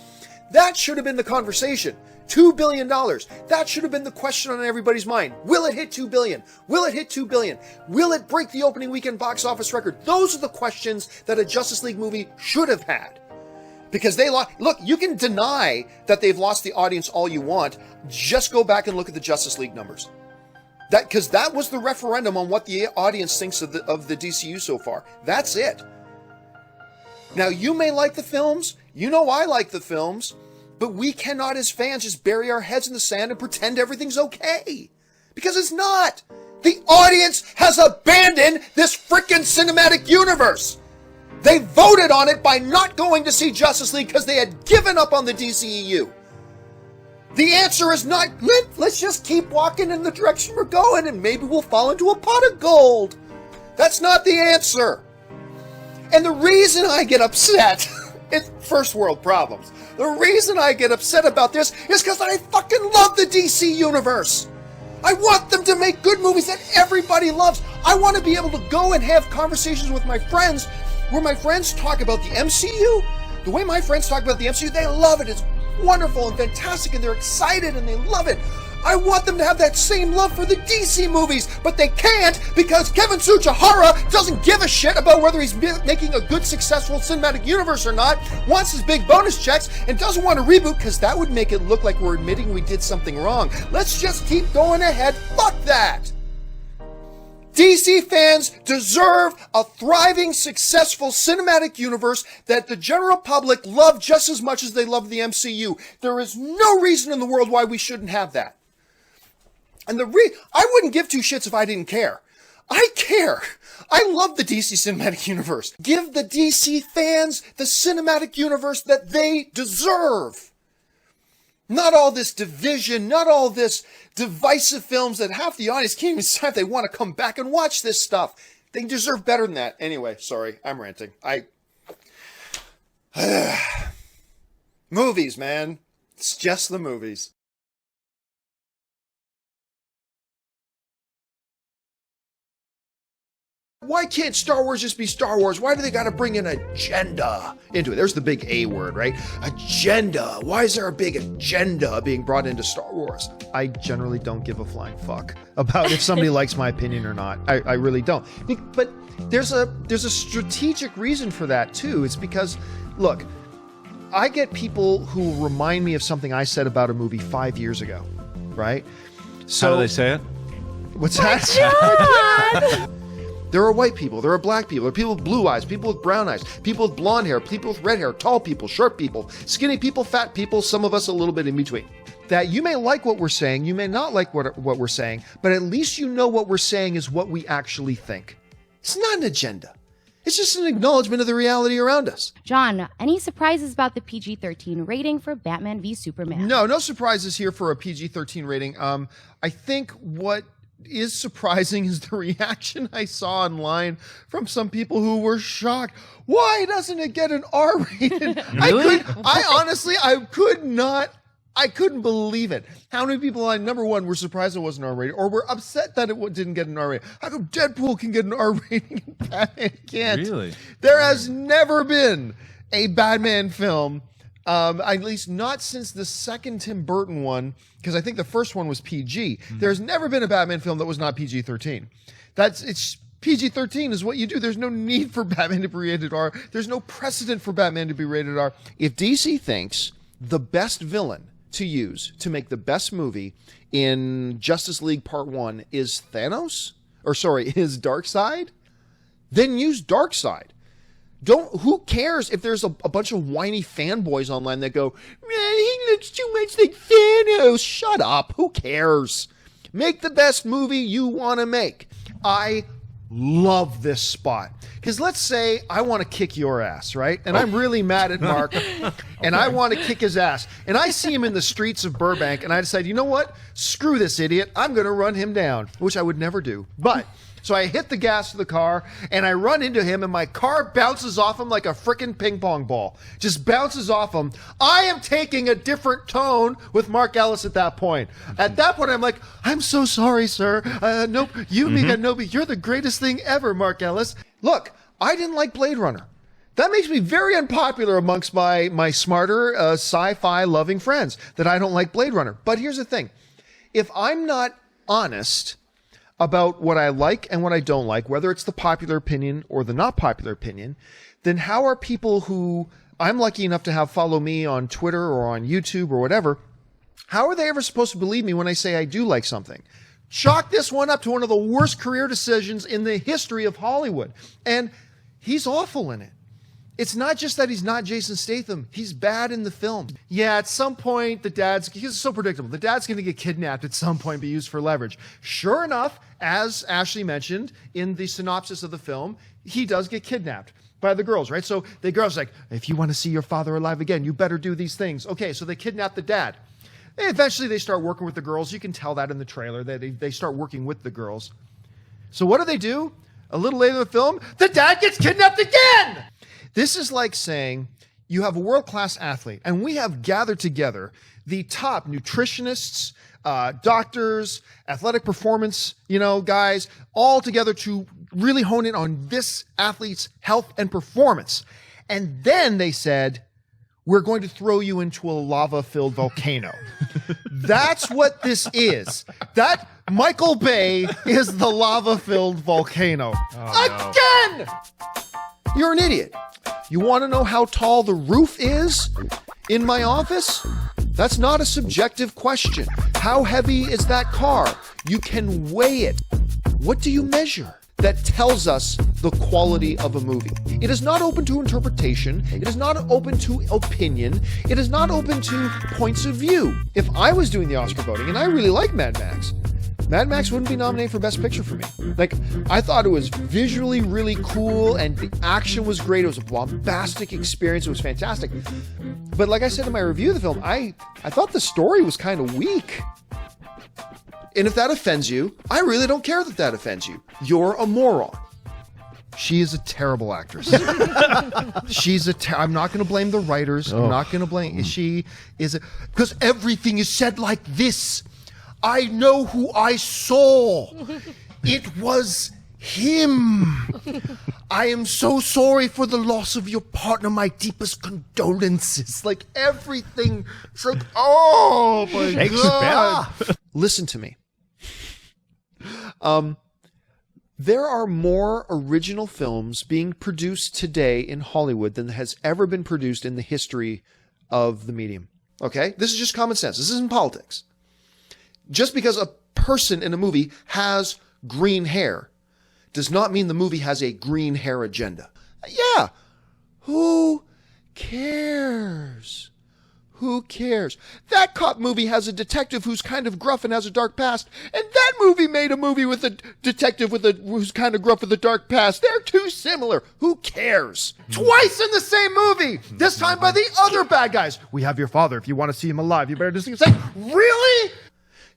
That should have been the conversation. $2 billion. That should have been the question on everybody's mind. Will it hit 2 billion? Will it hit 2 billion? Will it break the opening weekend box office record? Those are the questions that a Justice League movie should have had. Because they lost. Look, you can deny that they've lost the audience all you want. Just go back and look at the Justice League numbers. Because that was the referendum on what the audience thinks of the DCU so far. That's it. Now, you may like the films. You know I like the films. But we cannot, as fans, just bury our heads in the sand and pretend everything's okay. Because it's not. The audience has abandoned this freaking cinematic universe. They voted on it by not going to see Justice League because they had given up on the DCEU. The answer is not, let's just keep walking in the direction we're going and maybe we'll fall into a pot of gold. That's not the answer. And the reason I get upset, it's first world problems. The reason I get upset about this is because I fucking love the DC universe. I want them to make good movies that everybody loves. I want to be able to go and have conversations with my friends where my friends talk about the MCU. The way my friends talk about the MCU, they love it. It's wonderful and fantastic, and they're excited and they love it. I want them to have that same love for the DC movies, but they can't because Kevin Tsujihara doesn't give a shit about whether he's making a good, successful cinematic universe or not, wants his big bonus checks, and doesn't want to reboot because that would make it look like we're admitting we did something wrong. Let's just keep going ahead. Fuck that! DC fans deserve a thriving, successful cinematic universe that the general public love just as much as they love the MCU. There is no reason in the world why we shouldn't have that. And I wouldn't give two shits if I didn't care. I care. I love the DC cinematic universe. Give the DC fans the cinematic universe that they deserve. Not all this division, not all this divisive films that half the audience can't even decide if they want to come back and watch this stuff. They deserve better than that. Anyway, sorry, I'm ranting. Movies, man. It's just the movies. Why can't Star Wars just be Star Wars? Why do they got to bring an agenda into it? There's the big A word, right? Agenda. Why is there a big agenda being brought into Star Wars?
I generally don't give a flying fuck about if somebody likes my opinion or not. I really don't. But there's a strategic reason for that too. It's because, look, I get people who remind me of something I said about a movie 5 years ago, right? So,
how do they say it?
What's that? There are white people, there are black people, there are people with blue eyes, people with brown eyes, people with blonde hair, people with red hair, tall people, short people, skinny people, fat people, some of us a little bit in between. That you may like what we're saying, you may not like what we're saying, but at least you know what we're saying is what we actually think. It's not an agenda. It's just an acknowledgement of the reality around us.
John, any surprises about the PG-13 rating for Batman v Superman?
No surprises here for a PG-13 rating. I think what is surprising is the reaction I saw online from some people who were shocked. Why doesn't it get an R rating?
Really?
I couldn't believe it. How many people on number one were surprised it wasn't R rated or were upset that it didn't get an R rating? How come Deadpool can get an R rating and Batman can't?
Really?
There has never been a Batman film, at least not since the second Tim Burton one, because I think the first one was PG. There's never been a Batman film that was not PG-13. It's PG-13 is what you do. There's no need for Batman to be rated R. There's no precedent for Batman to be rated R. If DC thinks the best villain to use to make the best movie in Justice League Part 1 is Thanos, is Darkseid, then use Darkseid. Who cares if there's a bunch of whiny fanboys online that go, man, he looks too much like Thanos. Shut up. Who cares? Make the best movie you want to make. I love this spot. Because let's say I want to kick your ass, right? And I'm really mad at Mark, and I want to kick his ass. And I see him in the streets of Burbank, and I decide, you know what? Screw this idiot. I'm going to run him down, which I would never do. But so I hit the gas of the car, and I run into him, and my car bounces off him like a frickin' ping pong ball. Just bounces off him. I am taking a different tone with Mark Ellis at that point. At that point, I'm like, I'm so sorry, sir. Nope, you're the greatest thing ever, Mark Ellis. Look, I didn't like Blade Runner. That makes me very unpopular amongst my smarter sci-fi loving friends that I don't like Blade Runner. But here's the thing. If I'm not honest about what I like and what I don't like, whether it's the popular opinion or the not popular opinion, then how are people who I'm lucky enough to have follow me on Twitter or on YouTube or whatever, how are they ever supposed to believe me when I say I do like something? Chalk this one up to one of the worst career decisions in the history of Hollywood. And he's awful in it. It's not just that he's not Jason Statham. He's bad in the film. Yeah, at some point, he's so predictable. The dad's going to get kidnapped at some point, be used for leverage. Sure enough, as Ashley mentioned in the synopsis of the film, he does get kidnapped by the girls, right? So the girl's like, if you want to see your father alive again, you better do these things. Okay, so they kidnap the dad. And eventually they start working with the girls. You can tell that in the trailer, that they start working with the girls. So what do? A little later in the film, the dad gets kidnapped again! This is like saying you have a world-class athlete, and we have gathered together the top nutritionists, doctors, athletic performance, guys, all together to really hone in on this athlete's health and performance. And then they said, we're going to throw you into a lava-filled volcano. That's what this is. That Michael Bay is the lava-filled volcano. Again! You're an idiot. You want to know how tall the roof is in my office? That's not a subjective question. How heavy is that car? You can weigh it. What do you measure that tells us the quality of a movie? It is not open to interpretation. It is not open to opinion. It is not open to points of view. If I was doing the Oscar voting, and I really like Mad Max wouldn't be nominated for Best Picture for me. Like, I thought it was visually really cool and the action was great. It was a bombastic experience. It was fantastic. But like I said in my review of the film, I thought the story was kind of weak. And if that offends you, I really don't care that offends you. You're a moron. She is a terrible actress. I'm not going to blame the writers. I'm not going to blame. She is because everything is said like this. I know who I saw. It was him. I am so sorry for the loss of your partner. My deepest condolences. Like everything. It's like, oh my God. Listen to me. There are more original films being produced today in Hollywood than has ever been produced in the history of the medium. Okay? This is just common sense. This isn't politics. Just because a person in a movie has green hair does not mean the movie has a green hair agenda. Yeah. Who cares? Who cares? That cop movie has a detective who's kind of gruff and has a dark past, and that movie made a movie with a detective who's kind of gruff with a dark past. They're too similar. Who cares? Twice in the same movie. This time by the other bad guys. We have your father. If you want to see him alive, you better just say, really?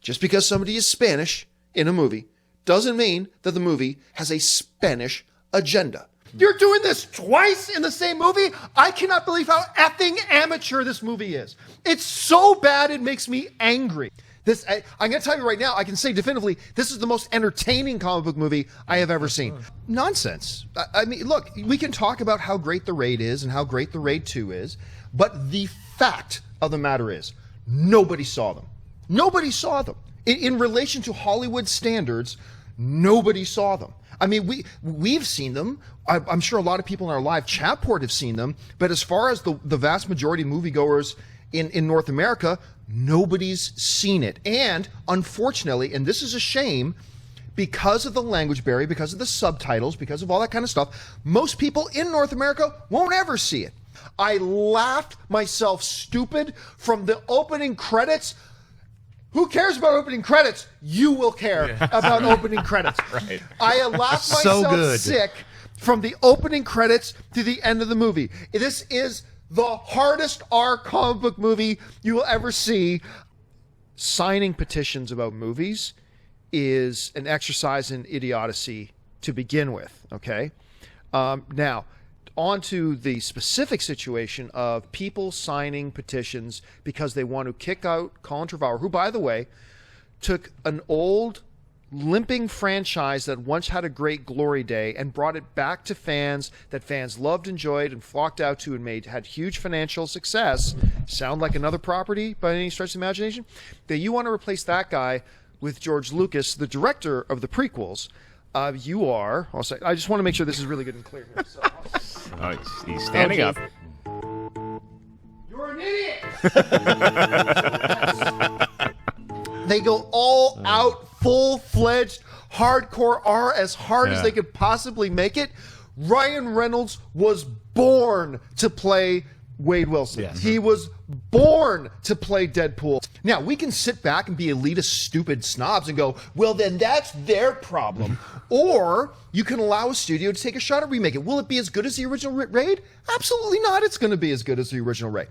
Just because somebody is Spanish in a movie doesn't mean that the movie has a Spanish agenda. You're doing this twice in the same movie? I cannot believe how effing amateur this movie is. It's so bad it makes me angry. I'm going to tell you right now, I can say definitively, this is the most entertaining comic book movie I have ever seen. Nonsense. I mean, look, we can talk about how great The Raid is and how great The Raid 2 is, but the fact of the matter is, nobody saw them. Nobody saw them. In relation to Hollywood standards, nobody saw them. I mean, we've seen them. I'm sure a lot of people in our live chat port have seen them. But as far as the vast majority of moviegoers in North America, nobody's seen it. And unfortunately, and this is a shame, because of the language barrier, because of the subtitles, because of all that kind of stuff, most people in North America won't ever see it. I laughed myself stupid from the opening credits. Who cares about opening credits? You will care about opening credits.
Right.
I laughed myself sick from the opening credits to the end of the movie. This is the hardest R comic book movie you will ever see. Signing petitions about movies is an exercise in idiocy to begin with, okay? Now, on to the specific situation of people signing petitions because they want to kick out Colin Trevorrow, who, by the way, took an old limping franchise that once had a great glory day and brought it back to fans that fans loved, enjoyed, and flocked out to and had huge financial success. Sound like another property by any stretch of the imagination? That you want to replace that guy with George Lucas, the director of the prequels. You are. I just want to make sure this is really good and clear here. So,
he's standing up.
You're an idiot! They go all out, full-fledged, hardcore R as hard as they could possibly make it. Ryan Reynolds was born to play Wade Wilson. Yes. He was born to play Deadpool. Now, we can sit back and be elitist, stupid snobs and go, well, then that's their problem. Or you can allow a studio to take a shot at remake it. Will it be as good as the original Raid? Absolutely not. It's going to be as good as the original Raid.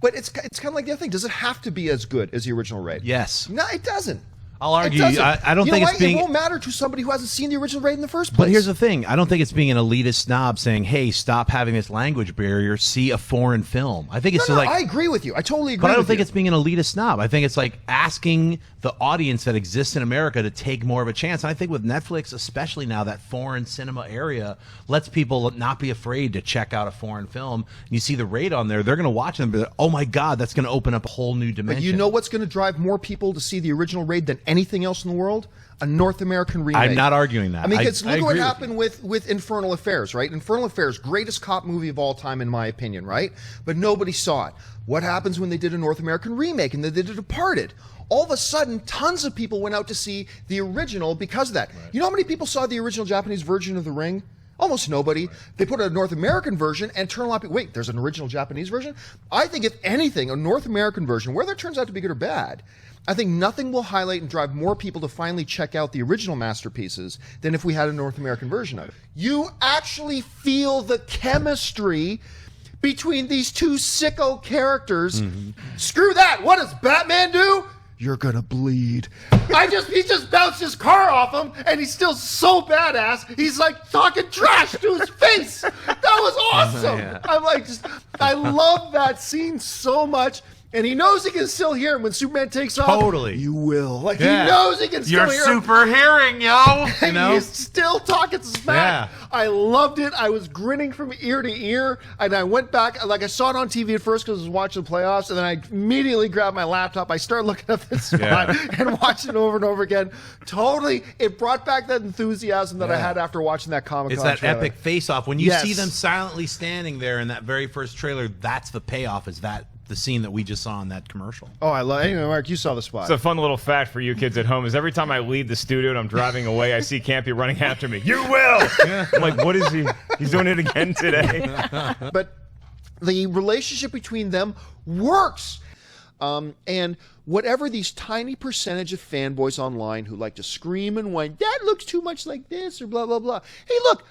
But it's kind of like the other thing. Does it have to be as good as the original Raid?
Yes.
No, it doesn't.
I'll argue. I don't think it's being.
It won't matter to somebody who hasn't seen the original Raid in the first place.
But here's the thing: I don't think it's being an elitist snob saying, "Hey, stop having this language barrier. See a foreign film." I think it's
I agree with you. I totally agree.
But I don't
with
think
you.
it's being an elitist snob. I think it's like asking the audience that exists in America to take more of a chance. And I think with Netflix, especially now, that foreign cinema area lets people not be afraid to check out a foreign film. You see the Raid on there; they're going to watch them. But oh my God, that's going to open up a whole new dimension.
But you know what's going to drive more people to see the original Raid than anything else in the world? A North American remake.
I'm not arguing that.
I mean, look at what happened with Infernal Affairs, right? Infernal Affairs, greatest cop movie of all time, in my opinion, right? But nobody saw it. What happens when they did a North American remake and they did Departed? All of a sudden, tons of people went out to see the original because of that. Right. You know how many people saw the original Japanese version of The Ring? Almost nobody. Right. They put a North American version and turn a lot of people, wait, there's an original Japanese version? I think, if anything, a North American version, whether it turns out to be good or bad, I think nothing will highlight and drive more people to finally check out the original masterpieces than if we had a North American version of it. You actually feel the chemistry between these two sicko characters. Mm-hmm. Screw that. What does Batman do? You're gonna bleed. He just bounced his car off him, and he's still so badass. He's like talking trash to his face. That was awesome. Yeah. I love that scene so much. And he knows he can still hear him when Superman takes off.
Totally.
You will. He knows he can still hear him.
You're super hearing, yo.
You know? He's still talking smack. Yeah. I loved it. I was grinning from ear to ear. And I went back. I saw it on TV at first because I was watching the playoffs. And then I immediately grabbed my laptop. I started looking at this spot and watching it over and over again. Totally. It brought back that enthusiasm that I had after watching that Comic-Con
It's that
trailer.
epic face-off. When you see them silently standing there in that very first trailer, that's the payoff, is that the scene that we just saw in that commercial.
Oh, I love it. Anyway, Mark, you saw the spot.
It's a fun little fact for you kids at home is every time I leave the studio and I'm driving away, I see Campea running after me. You will! I'm like, what is he? He's doing it again today.
But the relationship between them works. And whatever these tiny percentage of fanboys online who like to scream and whine, that looks too much like this or blah, blah, blah. Hey, look,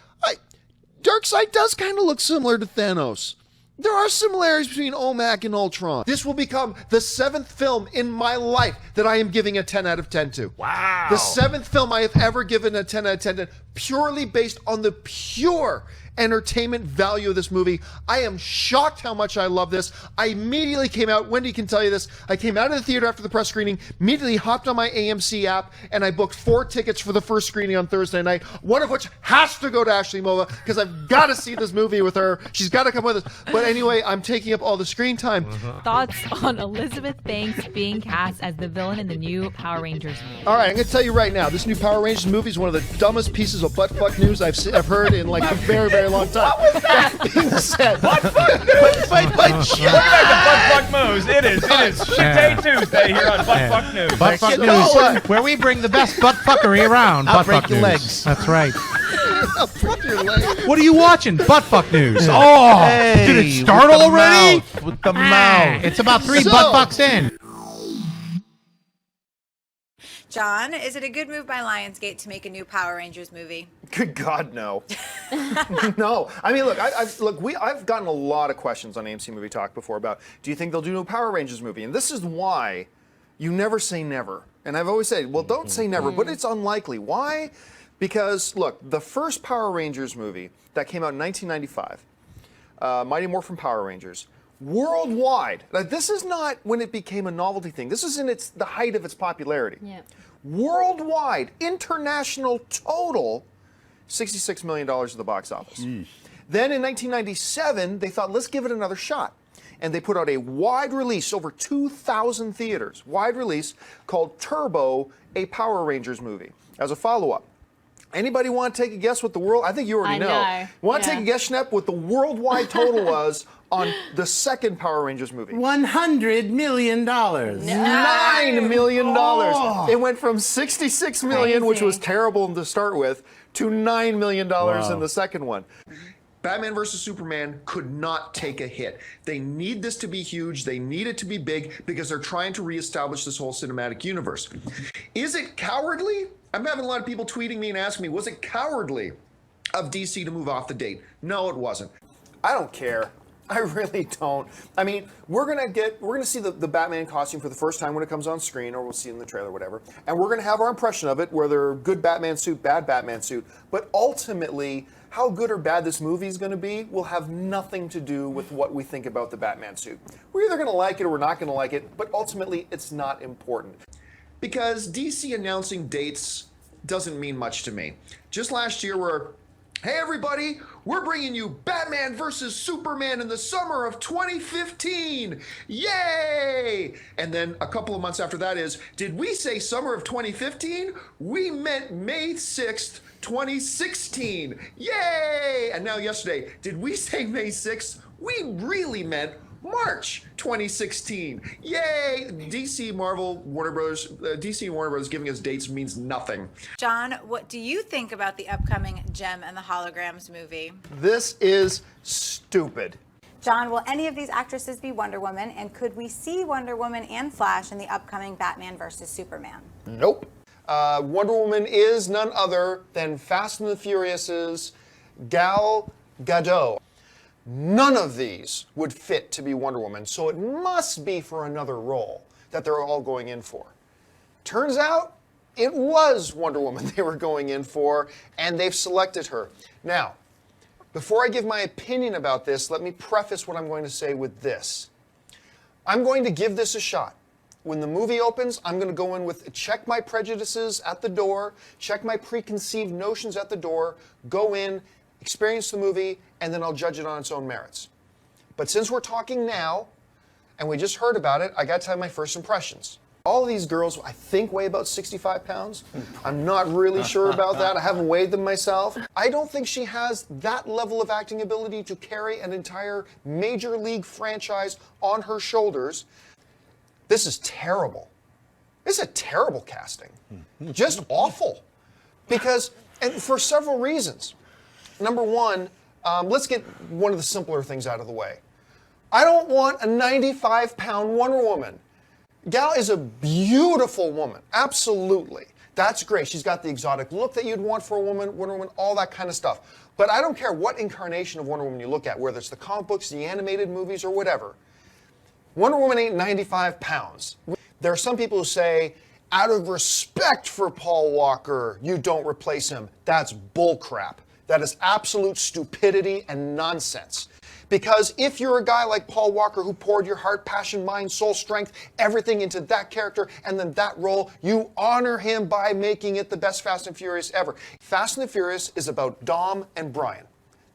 Darkseid does kind of look similar to Thanos. There are similarities between OMAC and Ultron. This will become the 7th film in my life that I am giving a 10 out of 10 to.
Wow.
The 7th film I have ever given a 10 out of 10 to, purely based on the pure entertainment value of this movie. I am shocked how much I love this. I immediately came out, Wendy can tell you this, I came out of the theater after the press screening, immediately hopped on my AMC app, and I booked 4 tickets for the first screening on Thursday night, one of which has to go to Ashley Mova, because I've got to see this movie with her. She's got to come with us. But anyway, I'm taking up all the screen time.
Thoughts on Elizabeth Banks being cast as the villain in the new Power Rangers movie?
All right, I'm going to tell you right now, this new Power Rangers movie is one of the dumbest pieces of butt-fuck news I've heard in like a very, very long time.
What was that?
Being said,
Butt-fuck news? Welcome back to Butt-fuck News. It is Shit Day Tuesday here on Butt-fuck News.
Butt-fuck News, where we bring the best butt-fuckery around.
I'll
Butt-fuck
break your
News.
legs.
That's right.
I'll break your leg.
What are you watching? Butt-fuck News. Oh,
Hey,
did it start
with the
already?
mouth, with the mouth.
It's about 3
So-
butt-fucks in.
John, is it a good move by Lionsgate to make a new Power Rangers movie?
Good God, no. No. I mean, look, I've gotten a lot of questions on AMC Movie Talk before about, do you think they'll do a Power Rangers movie? And this is why you never say never. And I've always said, well, don't say never, but it's unlikely. Why? Because, look, the first Power Rangers movie that came out in 1995, Mighty Morphin Power Rangers, worldwide. Now, this is not when it became a novelty thing. This is in the height of its popularity.
Yeah.
Worldwide, international total, $66 million at the box office. Then in 1997, they thought, let's give it another shot. And they put out a wide release, over 2,000 theaters, wide release called Turbo, a Power Rangers movie, as a follow-up. Anybody want to take a guess what the world, I think you already know. Want to take a guess, Schnepp, what the worldwide total was on the second Power Rangers movie?
$100 million.
$9 million.
Oh.
It went from $66 million, which was terrible to start with, to $9 million in the second one. Batman vs. Superman could not take a hit. They need this to be huge. They need it to be big because they're trying to reestablish this whole cinematic universe. Is it cowardly? I'm having a lot of people tweeting me and asking me, was it cowardly of DC to move off the date? No, it wasn't. I don't care. I really don't. I mean, we're gonna see the Batman costume for the first time when it comes on screen, or we'll see it in the trailer, whatever. And we're gonna have our impression of it, whether good Batman suit, bad Batman suit. But ultimately, how good or bad this movie is gonna be will have nothing to do with what we think about the Batman suit. We're either gonna like it or we're not gonna like it, but ultimately, it's not important. Because DC announcing dates doesn't mean much to me. Just last year, hey everybody, we're bringing you Batman vs. Superman in the summer of 2015. Yay! And then a couple of months after that did we say summer of 2015? We meant May 6th, 2016. Yay! And now yesterday, did we say May 6th? We really meant March 2016. Yay! DC, Marvel, Warner Brothers, DC and Warner Brothers giving us dates means nothing.
John, what do you think about the upcoming Gem and the Holograms movie?
This is stupid.
John, will any of these actresses be Wonder Woman, and could we see Wonder Woman and Flash in the upcoming Batman vs. Superman?
Nope. Wonder Woman is none other than Fast and the Furious's Gal Gadot. None of these would fit to be Wonder Woman, so it must be for another role that they're all going in for. Turns out, it was Wonder Woman they were going in for, and they've selected her. Now, before I give my opinion about this, let me preface what I'm going to say with this. I'm going to give this a shot. When the movie opens, I'm going to go in with check my prejudices at the door, check my preconceived notions at the door, go in, experience the movie, and then I'll judge it on its own merits. But since we're talking now, and we just heard about it, I got to have my first impressions. All of these girls, I think, weigh about 65 pounds. I'm not really sure about that. I haven't weighed them myself. I don't think she has that level of acting ability to carry an entire major league franchise on her shoulders. This is terrible. This is a terrible casting. Just awful. Because, and for several reasons. Number one, let's get one of the simpler things out of the way. I don't want a 95-pound Wonder Woman. Gal is a beautiful woman, absolutely. That's great. She's got the exotic look that you'd want for a woman, Wonder Woman, all that kind of stuff. But I don't care what incarnation of Wonder Woman you look at, whether it's the comic books, the animated movies, or whatever. Wonder Woman ain't 95 pounds. There are some people who say, out of respect for Paul Walker, you don't replace him. That's bullcrap. That is absolute stupidity and nonsense. Because if you're a guy like Paul Walker who poured your heart, passion, mind, soul, strength, everything into that character and then that role, you honor him by making it the best Fast and Furious ever. Fast and the Furious is about Dom and Brian.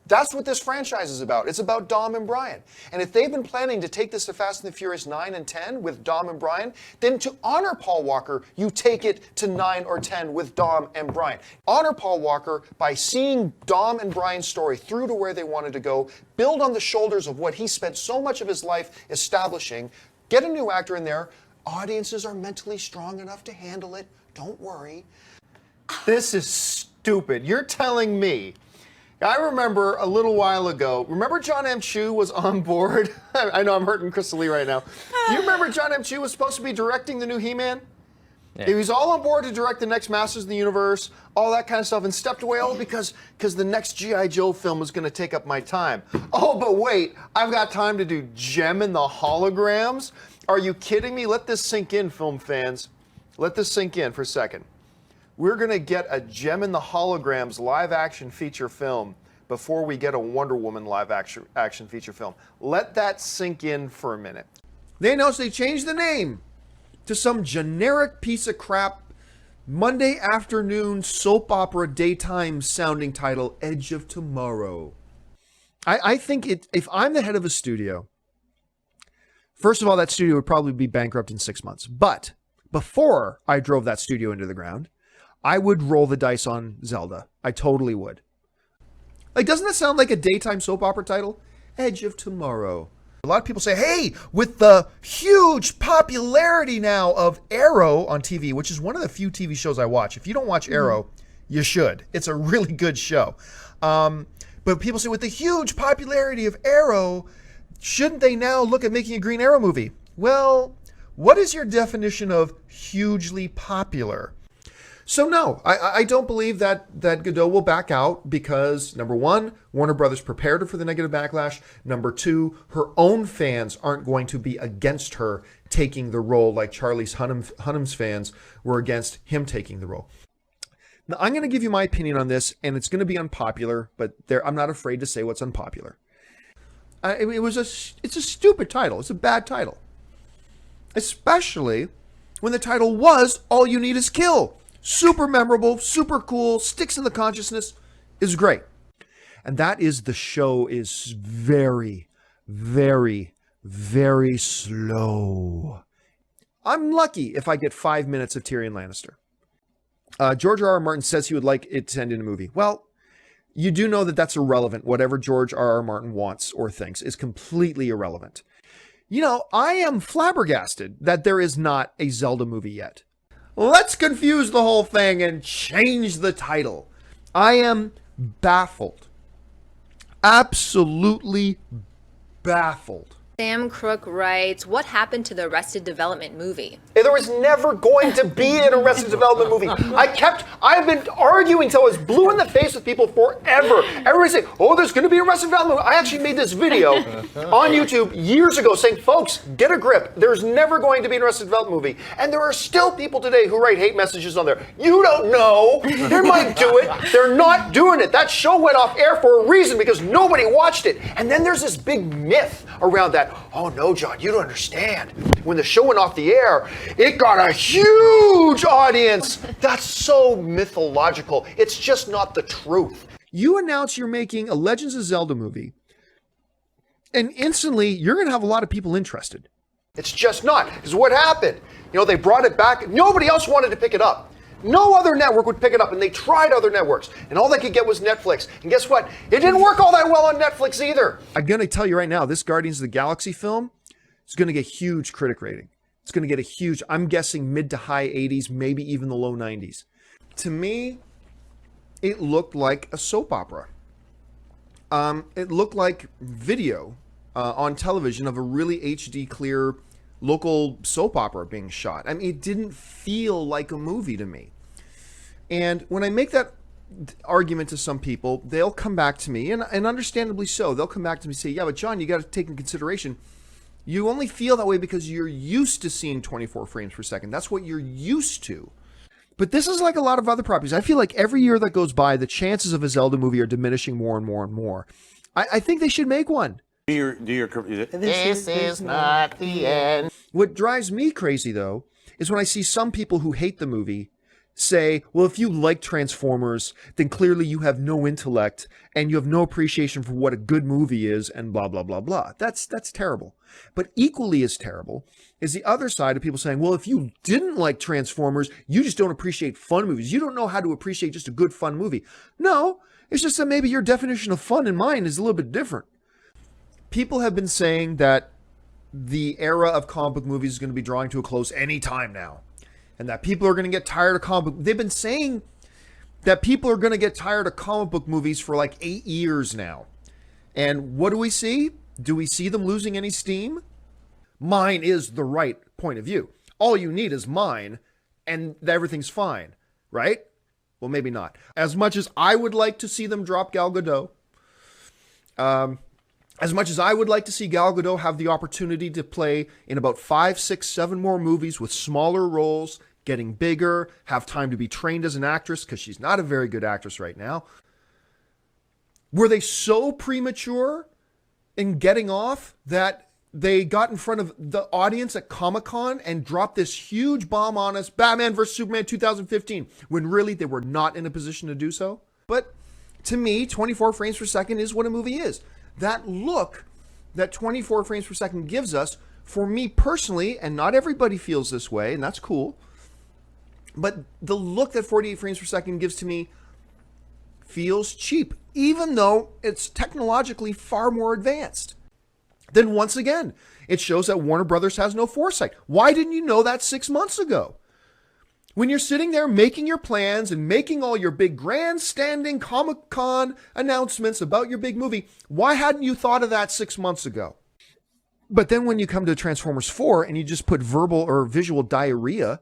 That's what this franchise is about. It's about Dom and Brian. And if they've been planning to take this to Fast and the Furious 9 and 10 with Dom and Brian, then to honor Paul Walker, you take it to 9 or 10 with Dom and Brian. Honor Paul Walker by seeing Dom and Brian's story through to where they wanted to go, build on the shoulders of what he spent so much of his life establishing, get a new actor in there. Audiences are mentally strong enough to handle it. Don't worry. This is stupid. You're telling me. I remember a little while ago, remember John M. Chu was on board? I know I'm hurting Crystal Lee right now. Do you remember John M. Chu was supposed to be directing the new He-Man? Yeah. He was all on board to direct the next Masters of the Universe, all that kind of stuff, and stepped away all because the next G.I. Joe film was going to take up my time. Oh, but wait, I've got time to do Gem and the Holograms? Are you kidding me? Let this sink in, film fans. Let this sink in for a second. We're going to get a Gem and the Holograms live-action feature film before we get a Wonder Woman live-action feature film. Let that sink in for a minute.
They announced they changed the name to some generic piece of crap Monday afternoon soap opera daytime sounding title, Edge of Tomorrow. I think if I'm the head of a studio, first of all, that studio would probably be bankrupt in 6 months. But before I drove that studio into the ground, I would roll the dice on Zelda. I totally would. Like, doesn't that sound like a daytime soap opera title? Edge of Tomorrow. A lot of people say, hey, with the huge popularity now of Arrow on TV, which is one of the few TV shows I watch. If you don't watch Arrow, you should. It's a really good show. But people say, with the huge popularity of Arrow, shouldn't they now look at making a Green Arrow movie? Well, what is your definition of hugely popular? So no, I don't believe that Godot will back out because, number one, Warner Brothers prepared her for the negative backlash. Number two, her own fans aren't going to be against her taking the role like Charlize Hunnam's fans were against him taking the role. Now, I'm going to give you my opinion on this, and it's going to be unpopular, but I'm not afraid to say what's unpopular. It's a stupid title. It's a bad title. Especially when the title was All You Need Is Kill. Super memorable, super cool, sticks in the consciousness, is great. And that is the show is very, very, very slow. I'm lucky if I get 5 minutes of Tyrion Lannister. George R.R. Martin says he would like it to end in a movie. Well, you do know that that's irrelevant. Whatever George R.R. Martin wants or thinks is completely irrelevant. You know, I am flabbergasted that there is not a Zelda movie yet. Let's confuse the whole thing and change the title. I am baffled. Absolutely baffled.
Sam Crook writes, what happened to the Arrested Development movie?
There was never going to be an Arrested Development movie. I've been arguing till I was blue in the face with people forever. Everybody saying, oh, there's going to be an Arrested Development movie. I actually made this video on YouTube years ago saying, folks, get a grip. There's never going to be an Arrested Development movie. And there are still people today who write hate messages on there. You don't know. They might do it. They're not doing it. That show went off air for a reason because nobody watched it. And then there's this big myth around that. Oh no, John, you don't understand. When the show went off the air, it got a huge audience. That's so mythological. It's just not the truth.
You announce you're making a Legends of Zelda movie, and instantly you're going to have a lot of people interested.
It's just not. Because what happened? You know, they brought it back. Nobody else wanted to pick it up. No other network would pick it up, and they tried other networks, and all they could get was Netflix. And guess what? It didn't work all that well on Netflix either.
I'm going to tell you right now, this Guardians of the Galaxy film is going to get huge critic rating. It's going to get a huge, I'm guessing mid to high 80s, maybe even the low 90s. To me, it looked like a soap opera. It looked like video on television of a really HD clear local soap opera being shot. I mean, it didn't feel like a movie to me. And when I make that argument to some people, they'll come back to me, and understandably so, they'll come back to me and say, yeah, but John, you got to take in consideration, you only feel that way because you're used to seeing 24 frames per second. That's what you're used to. But this is like a lot of other properties. I feel like every year that goes by, the chances of a Zelda movie are diminishing more and more and more. I think they should make one.
This is not the end.
What drives me crazy, though, is when I see some people who hate the movie say, well, if you like Transformers, then clearly you have no intellect and you have no appreciation for what a good movie is and blah, blah, blah, blah. That's terrible. But equally as terrible is the other side of people saying, well, if you didn't like Transformers, you just don't appreciate fun movies. You don't know how to appreciate just a good fun movie. No, it's just that maybe your definition of fun and mine is a little bit different. People have been saying that the era of comic book movies is going to be drawing to a close any time now. And that people are going to get tired of comic book. They've been saying that people are going to get tired of comic book movies for like 8 years now. And what do we see? Do we see them losing any steam? Mine is the right point of view. All you need is mine, and everything's fine, right? Well, maybe not. As much as I would like to see them drop Gal Gadot, as much as I would like to see Gal Gadot have the opportunity to play in about 5, 6, 7 more movies with smaller roles, getting bigger, have time to be trained as an actress, because she's not a very good actress right now. Were they so premature in getting off that they got in front of the audience at Comic-Con and dropped this huge bomb on us, Batman vs. Superman 2015, when really they were not in a position to do so? But to me, 24 frames per second is what a movie is. That look that 24 frames per second gives us, for me personally, and not everybody feels this way, and that's cool, but the look that 48 frames per second gives to me feels cheap, even though it's technologically far more advanced. Then once again, it shows that Warner Brothers has no foresight. Why didn't you know that 6 months ago? When you're sitting there making your plans and making all your big grandstanding Comic-Con announcements about your big movie, why hadn't you thought of that 6 months ago? But then when you come to Transformers 4 and you just put verbal or visual diarrhea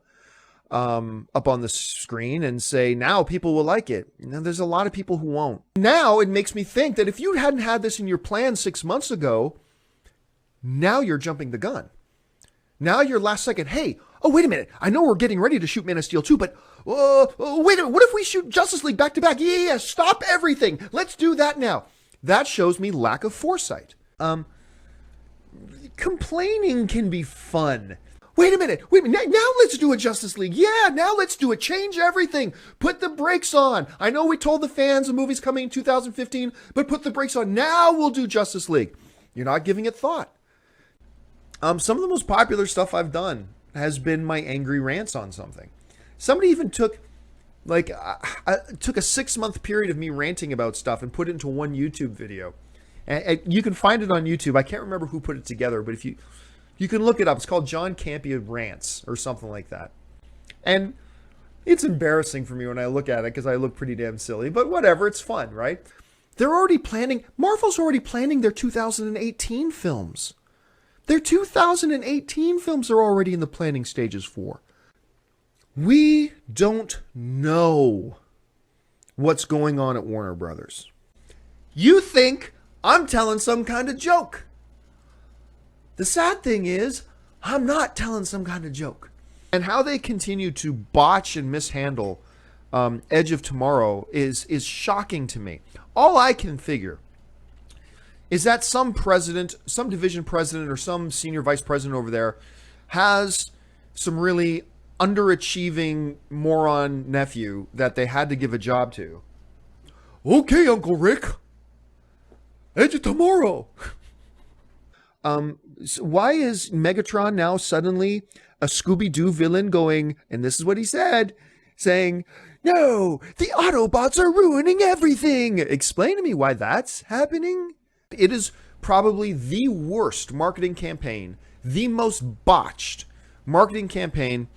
up on the screen and say, now people will like it. Now, there's a lot of people who won't. Now it makes me think that if you hadn't had this in your plan 6 months ago, now you're jumping the gun. Now you're last second, hey, oh, wait a minute. I know we're getting ready to shoot Man of Steel 2, but wait a minute. What if we shoot Justice League back to back? Yeah, stop everything. Let's do that now. That shows me lack of foresight. Complaining can be fun. Wait a minute. Now let's do a Justice League. Yeah, now let's do it. Change everything. Put the brakes on. I know we told the fans the movie's coming in 2015, but put the brakes on. Now we'll do Justice League. You're not giving it thought. Some of the most popular stuff I've done has been my angry rants on something. Somebody even took a 6-month period of me ranting about stuff and put it into one YouTube video. And you can find it on YouTube. I can't remember who put it together, but if you can look it up. It's called John Campea Rants or something like that. And it's embarrassing for me when I look at it because I look pretty damn silly, but whatever, it's fun, right? Marvel's already planning their 2018 films. Their 2018 films are already in the planning stages for. We don't know what's going on at Warner Brothers. You think I'm telling some kind of joke. The sad thing is, I'm not telling some kind of joke. And how they continue to botch and mishandle Edge of Tomorrow is shocking to me. All I can figure is that some president, some division president, or some senior vice president over there has some really underachieving moron nephew that they had to give a job to. Okay, Uncle Rick. Edge of Tomorrow. So why is Megatron now suddenly a Scooby-Doo villain going, and this is what he said, saying, no, the Autobots are ruining everything. Explain to me why that's happening. It is probably the worst marketing campaign, the most botched marketing campaign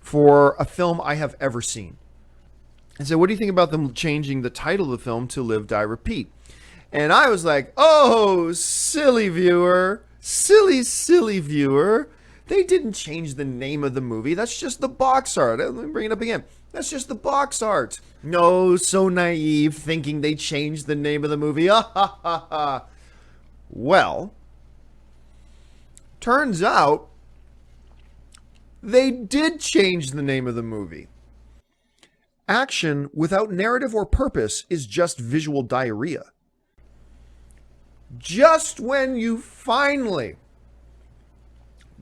for a film I have ever seen. And so what do you think about them changing the title of the film to Live, Die, Repeat? And I was like, oh, silly viewer. Silly viewer. They didn't change the name of the movie. That's just the box art. Let me bring it up again. That's just the box art. No, so naive, thinking they changed the name of the movie. Well, turns out they did change the name of the movie. Action without narrative or purpose is just visual diarrhea. Just when you finally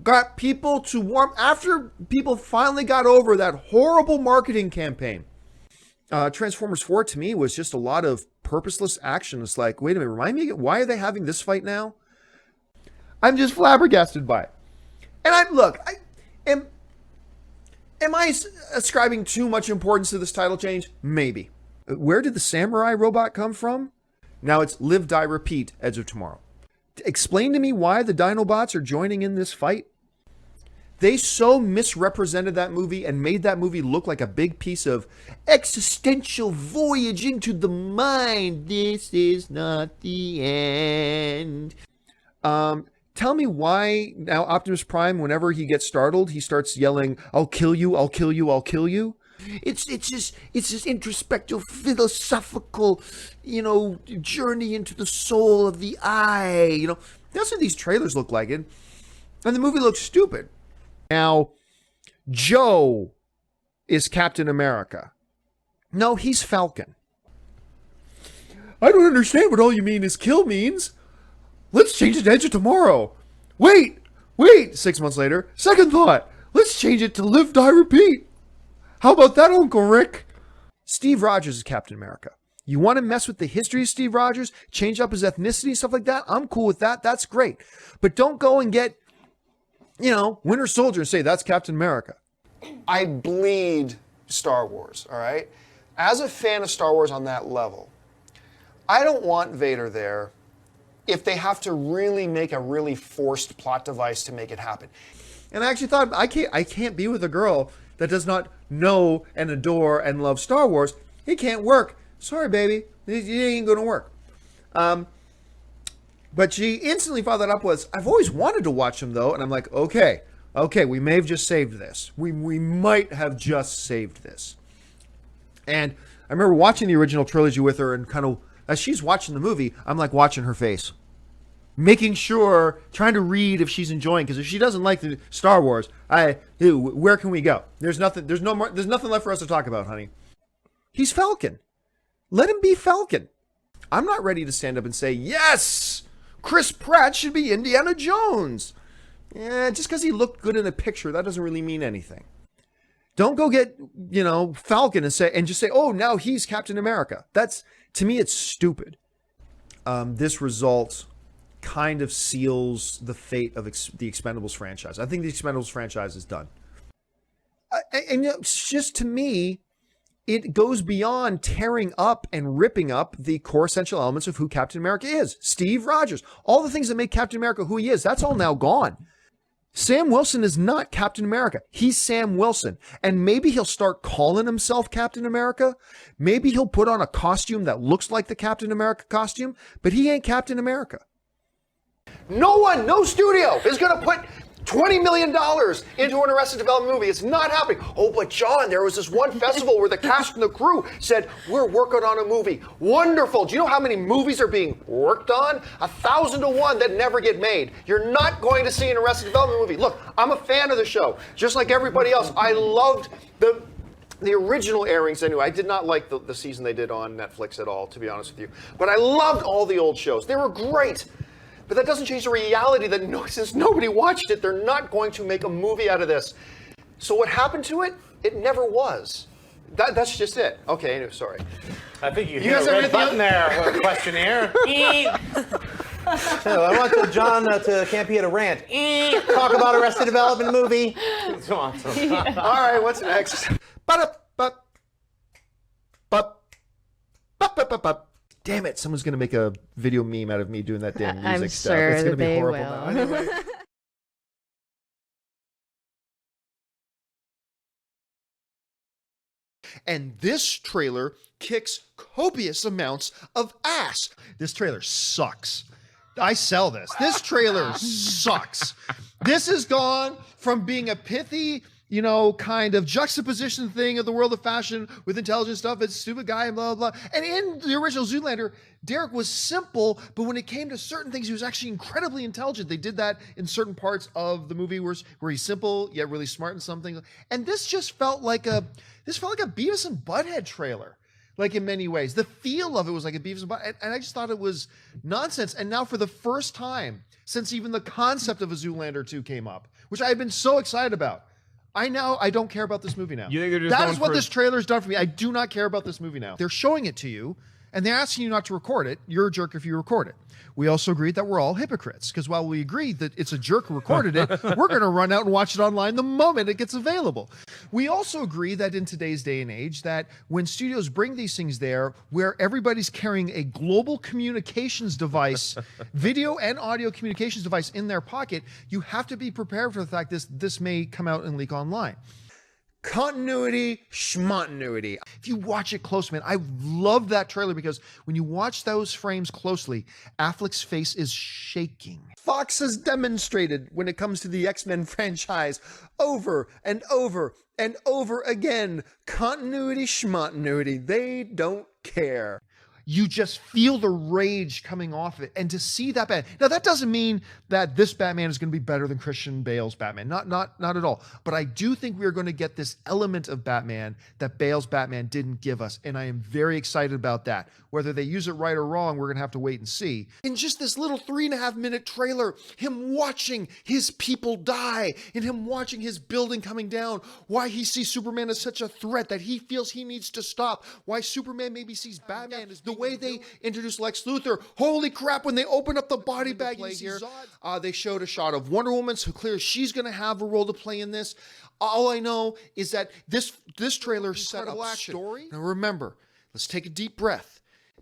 got people to warm, after people finally got over that horrible marketing campaign, Transformers 4 to me was just a lot of purposeless action. It's like, wait a minute, remind me, why are they having this fight now? I'm just flabbergasted by it. And am I ascribing too much importance to this title change? Maybe. Where did the samurai robot come from? Now it's Live, Die, Repeat, Edge of Tomorrow. Explain to me why the Dinobots are joining in this fight. They so misrepresented that movie and made that movie look like a big piece of existential voyage into the mind. This is not the end. Tell me why now Optimus Prime, whenever he gets startled, he starts yelling, "I'll kill you, I'll kill you, I'll kill you." It's this introspective, philosophical, journey into the soul of the eye. That's what these trailers look like. And the movie looks stupid. Now, Joe is Captain America. No, he's Falcon. I don't understand what all you mean is kill means. Let's change it to Edge of Tomorrow. Wait. 6 months later, second thought. Let's change it to Live, Die, Repeat. How about that, Uncle Rick? Steve Rogers is Captain America. You want to mess with the history of Steve Rogers, change up his ethnicity, stuff like that? I'm cool with that. That's great. But don't go and get, Winter Soldier and say that's Captain America.
I bleed Star Wars, all right? As a fan of Star Wars on that level, I don't want Vader there if they have to really make a really forced plot device to make it happen.
And I actually thought, I can't be with a girl that does not know and adore and love Star Wars. It can't work. Sorry, baby. It ain't going to work. But she instantly followed that up was, I've always wanted to watch them, though. And I'm like, okay, we may have just saved this. We might have just saved this. And I remember watching the original trilogy with her and kind of, as she's watching the movie, I'm like watching her face. Making sure, trying to read if she's enjoying, because if she doesn't like the Star Wars, where can we go? There's nothing left for us to talk about, honey. He's Falcon. Let him be Falcon. I'm not ready to stand up and say, yes, Chris Pratt should be Indiana Jones. Just because he looked good in a picture, that doesn't really mean anything. Don't go get, Falcon and just say, oh, now he's Captain America. To me, it's stupid. This result kind of seals the fate of the Expendables franchise. I think the Expendables franchise is done. And just to me, it goes beyond tearing up and ripping up the core essential elements of who Captain America is. Steve Rogers, all the things that make Captain America who he is, that's all now gone. Sam Wilson is not Captain America. He's Sam Wilson. And maybe he'll start calling himself Captain America. Maybe he'll put on a costume that looks like the Captain America costume, but he ain't Captain America.
No studio is going to put $20 million into an Arrested Development movie. It's not happening. Oh, but John, there was this one festival where the cast and the crew said, we're working on a movie. Wonderful. Do you know how many movies are being worked on? 1,000 to 1 that never get made. You're not going to see an Arrested Development movie. Look, I'm a fan of the show, just like everybody else. I loved the original airings anyway. I did not like the season they did on Netflix at all, to be honest with you. But I loved all the old shows. They were great. But that doesn't change the reality that since nobody watched it, they're not going to make a movie out of this. So what happened to it? It never was. That's just it. Okay, anyway, sorry.
I think you hit a red button there, questionnaire. So I want John to Campea to rant. Talk about Arrested Development movie. It's awesome.
Yeah. All right, what's next?
Damn it, someone's going to make a video meme out of me doing that damn music
I'm
stuff.
sure
It's going to be
they
horrible
will.
now. Anyway. And this trailer kicks copious amounts of ass. This trailer sucks. I sell this. This trailer sucks. This has gone from being a pithy, kind of juxtaposition thing of the world of fashion with intelligent stuff. It's a stupid guy and blah, blah, blah. And in the original Zoolander, Derek was simple, but when it came to certain things, he was actually incredibly intelligent. They did that in certain parts of the movie where he's simple, yet really smart in something. And this just felt like a Beavis and Butthead trailer. Like in many ways, the feel of it was like a Beavis and Butthead, and I just thought it was nonsense. And now for the first time since even the concept of a Zoolander 2 came up, which I had been so excited about, I don't care about this movie now.
You think they're just
that is what this trailer's done for me. I do not care about this movie now. They're showing it to you, and they're asking you not to record it. You're a jerk if you record it. We also agreed that we're all hypocrites, because while we agreed that it's a jerk who recorded it, we're going to run out and watch it online the moment it gets available. We also agree that in today's day and age, that when studios bring these things there, where everybody's carrying a global communications device, video and audio communications device in their pocket, you have to be prepared for the fact this may come out and leak online. Continuity, schmontinuity. If you watch it close, man, I love that trailer because when you watch those frames closely, Affleck's face is shaking. Fox has demonstrated when it comes to the X-Men franchise over and over and over again. Continuity, schmontinuity. They don't care. You just feel the rage coming off it. And to see that Batman. Now, that doesn't mean that this Batman is going to be better than Christian Bale's Batman. Not at all. But I do think we are going to get this element of Batman that Bale's Batman didn't give us. And I am very excited about that. Whether they use it right or wrong, we're going to have to wait and see. In just this little 3.5-minute trailer, him watching his people die and him watching his building coming down, why he sees Superman as such a threat that he feels he needs to stop, why Superman maybe sees Batman as the way they introduced Lex Luthor. Holy crap, when they open up the body bag here, they showed a shot of Wonder Woman, so clear she's going to have a role to play in this. All I know is that this trailer set up a story. Now remember, let's take a deep breath.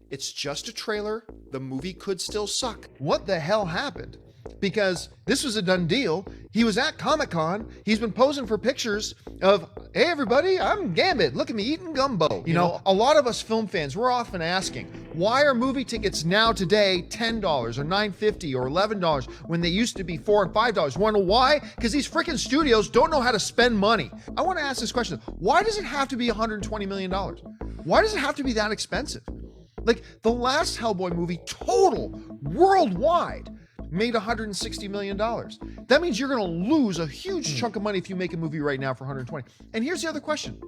It's just a trailer. The movie could still suck. What the hell happened? Because this was a done deal. He was at Comic-Con. He's been posing for pictures of, hey, everybody, I'm Gambit. Look at me eating gumbo. You know, a lot of us film fans, we're often asking, why are movie tickets now today $10 or $9.50 or $11 when they used to be $4 and $5? Want to know why? Because these freaking studios don't know how to spend money. I want to ask this question. Why does it have to be $120 million? Why does it have to be that expensive? Like, the last Hellboy movie, total, worldwide, made $160 million. That means you're going to lose a huge chunk of money if you make a movie right now for $120. And here's the other question.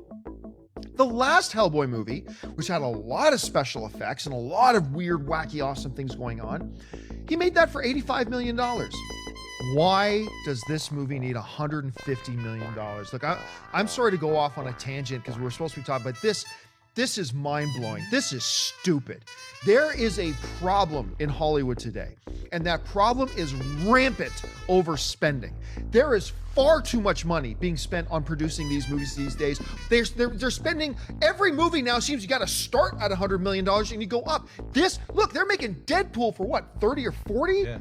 The last Hellboy movie, which had a lot of special effects and a lot of weird, wacky, awesome things going on, he made that for $85 million. Why does this movie need $150 million? Look, I'm sorry to go off on a tangent because we're supposed to be talking about this. This is mind-blowing. This is stupid. There is a problem in Hollywood today, and that problem is rampant overspending. There is far too much money being spent on producing these movies these days. They're spending, every movie now seems you got to start at $100 million and you go up. Look, they're making Deadpool for what, 30 or 40? Yeah.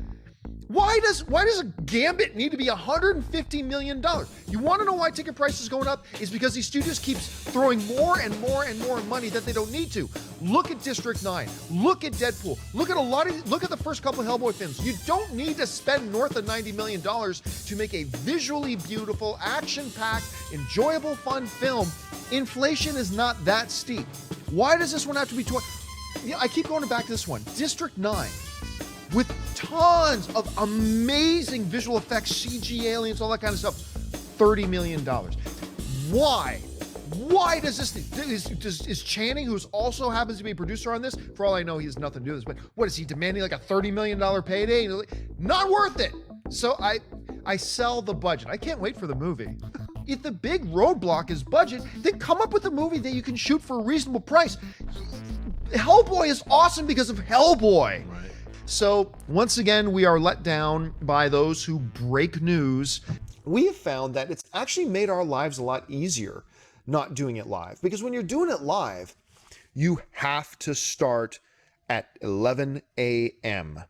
Why does a Gambit need to be $150 million? You want to know why ticket prices going up? Is because these studios keep throwing more and more and more money that they don't need to. Look at District 9. Look at Deadpool. Look at the first couple of Hellboy films. You don't need to spend north of $90 million to make a visually beautiful, action-packed, enjoyable, fun film. Inflation is not that steep. Why does this one have to be I keep going back to this one. District 9. With tons of amazing visual effects, CG aliens, all that kind of stuff, $30 million. Why? Why does this is Channing, who also happens to be a producer on this, for all I know, he has nothing to do with this, but what is he demanding, like a $30 million payday? Not worth it. So I sell the budget. I can't wait for the movie. If the big roadblock is budget, then come up with a movie that you can shoot for a reasonable price. Hellboy is awesome because of Hellboy. Right. So once again, we are let down by those who break news. We have found that it's actually made our lives a lot easier not doing it live. Because when you're doing it live, you have to start at 11 a.m.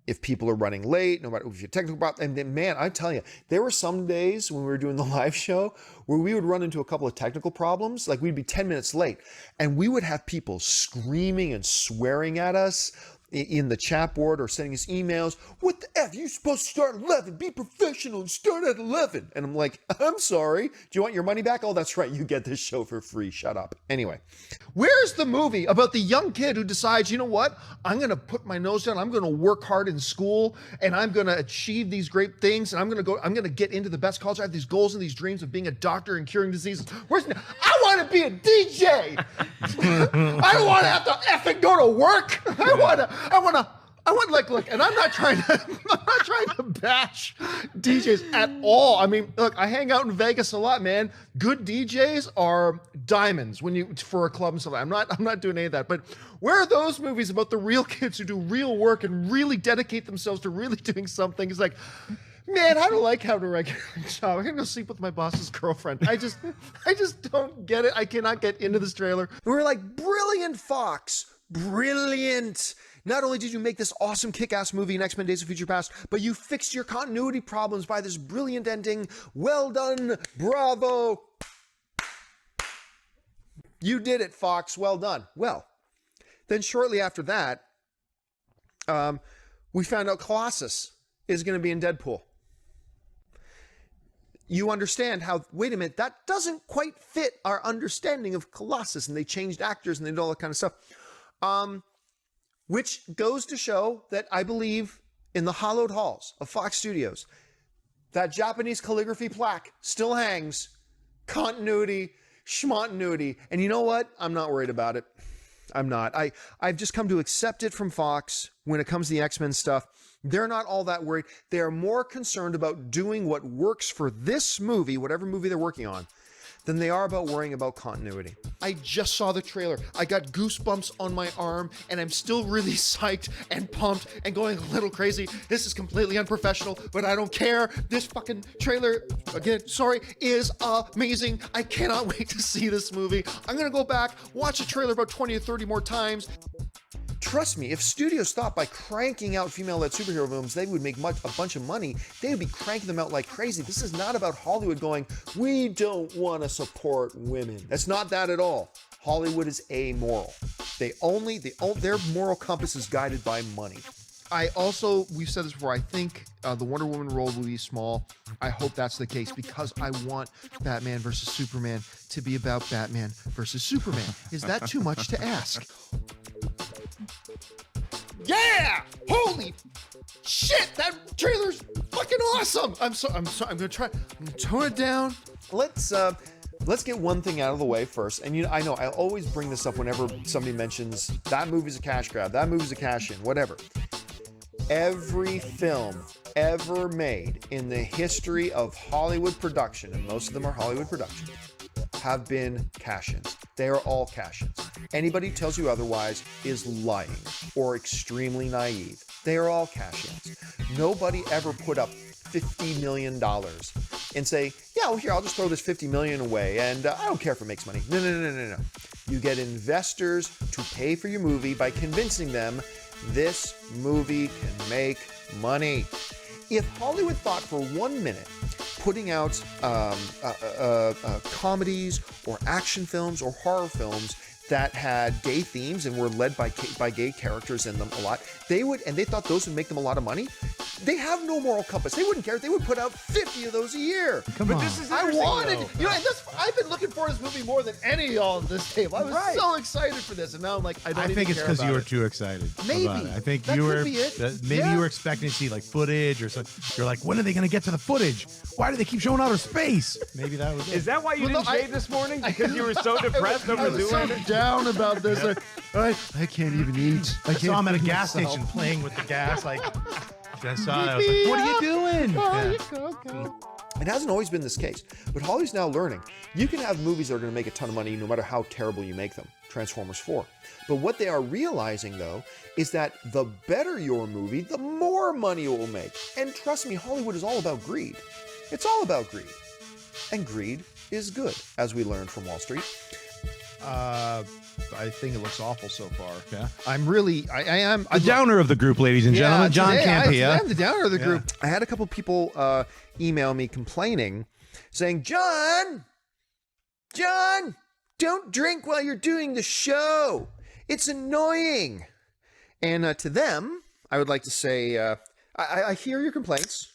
If people are running late, no matter if you're technical problem. And then, man, I tell you, there were some days when we were doing the live show where we would run into a couple of technical problems. Like we'd be 10 minutes late and we would have people screaming and swearing at us in the chat board or sending us emails. What the F? You're supposed to start at 11. Be professional and start at 11. And I'm like, I'm sorry. Do you want your money back? Oh, that's right. You get this show for free. Shut up. Anyway, where's the movie about the young kid who decides, you know what? I'm going to put my nose down. I'm going to work hard in school and I'm going to achieve these great things. And I'm going to get into the best college. I have these goals and these dreams of being a doctor and curing diseases. I want to be a DJ. I don't want to have to effing go to work. I want look, and I'm not trying to bash DJs at all. I mean, look, I hang out in Vegas a lot, man. Good DJs are diamonds for a club and stuff. I'm not doing any of that. But where are those movies about the real kids who do real work and really dedicate themselves to really doing something? It's like, man, I don't like having a regular job. I'm gonna go sleep with my boss's girlfriend. I just don't get it. I cannot get into this trailer. And we're like, brilliant, Fox. Brilliant. Not only did you make this awesome kick-ass movie in X-Men Days of Future Past, but you fixed your continuity problems by this brilliant ending. Well done. Bravo. You did it, Fox. Well done. Well, then shortly after that, we found out Colossus is going to be in Deadpool. You understand how, wait a minute, that doesn't quite fit our understanding of Colossus, and they changed actors and they did all that kind of stuff. Which goes to show that I believe in the hallowed halls of Fox Studios, that Japanese calligraphy plaque still hangs. Continuity, schmontinuity. And you know what? I'm not worried about it. I'm not. I've just come to accept it from Fox when it comes to the X-Men stuff. They're not all that worried. They're more concerned about doing what works for this movie, whatever movie they're working on, than they are about worrying about continuity. I just saw the trailer. I got goosebumps on my arm, and I'm still really psyched and pumped and going a little crazy. This is completely unprofessional, but I don't care. This fucking trailer, again, sorry, is amazing. I cannot wait to see this movie. I'm gonna go back, watch the trailer about 20 or 30 more times. Trust me, if studios thought by cranking out female-led superhero films they would make a bunch of money, they would be cranking them out like crazy. This is not about Hollywood going, we don't want to support women. That's not that at all. Hollywood is amoral. Their moral compass is guided by money. We've said this before, I think the Wonder Woman role will be small. I hope that's the case because I want Batman versus Superman to be about Batman versus Superman. Is that too much to ask? Yeah! Holy shit! That trailer's fucking awesome! I'm gonna tone it down. Let's get one thing out of the way first. And I know I always bring this up whenever somebody mentions that movie's a cash grab, that movie's a cash in, whatever. Every film ever made in the history of Hollywood production, and most of them are Hollywood productions, have been cash-ins. They are all cash-ins. Anybody who tells you otherwise is lying or extremely naive. They are all cash-ins. Nobody ever put up $50 million and say, yeah, well, here, I'll just throw this $50 million away and I don't care if it makes money. No. You get investors to pay for your movie by convincing them this movie can make money. If Hollywood thought for 1 minute putting out comedies or action films or horror films that had gay themes and were led by gay characters in them a lot, they thought those would make them a lot of money. They have no moral compass. They wouldn't care if they would put out 50 of those a year.
Come on.
This is I've been looking for this movie more than any of y'all at this table. I was so excited for this, and now I'm like, I
think it's because you were too excited.
Maybe.
About it. I think
that
you were.
Could be it.
Maybe you were expecting to see like footage or something. You're like, when are they going to get to the footage? Why do they keep showing outer space? Maybe that was it.
Is that why you didn't shave this morning? Because you were so depressed over doing
so down about this. I can't even eat.
I saw him at a gas station playing with the gas. Like, I saw it. I was like, what are you doing?
It hasn't always been this case, but Hollywood's now learning. You can have movies that are going to make a ton of money no matter how terrible you make them. Transformers 4. But what they are realizing, though, is that the better your movie, the more money it will make. And trust me, Hollywood is all about greed. It's all about greed. And greed is good, as we learned from Wall Street. I think it looks awful so far.
Yeah.
I am
the downer of the group, ladies and gentlemen. John Campea.
I'm the downer of the group. I had a couple people email me complaining, saying, John, don't drink while you're doing the show. It's annoying. And to them, I would like to say, I hear your complaints.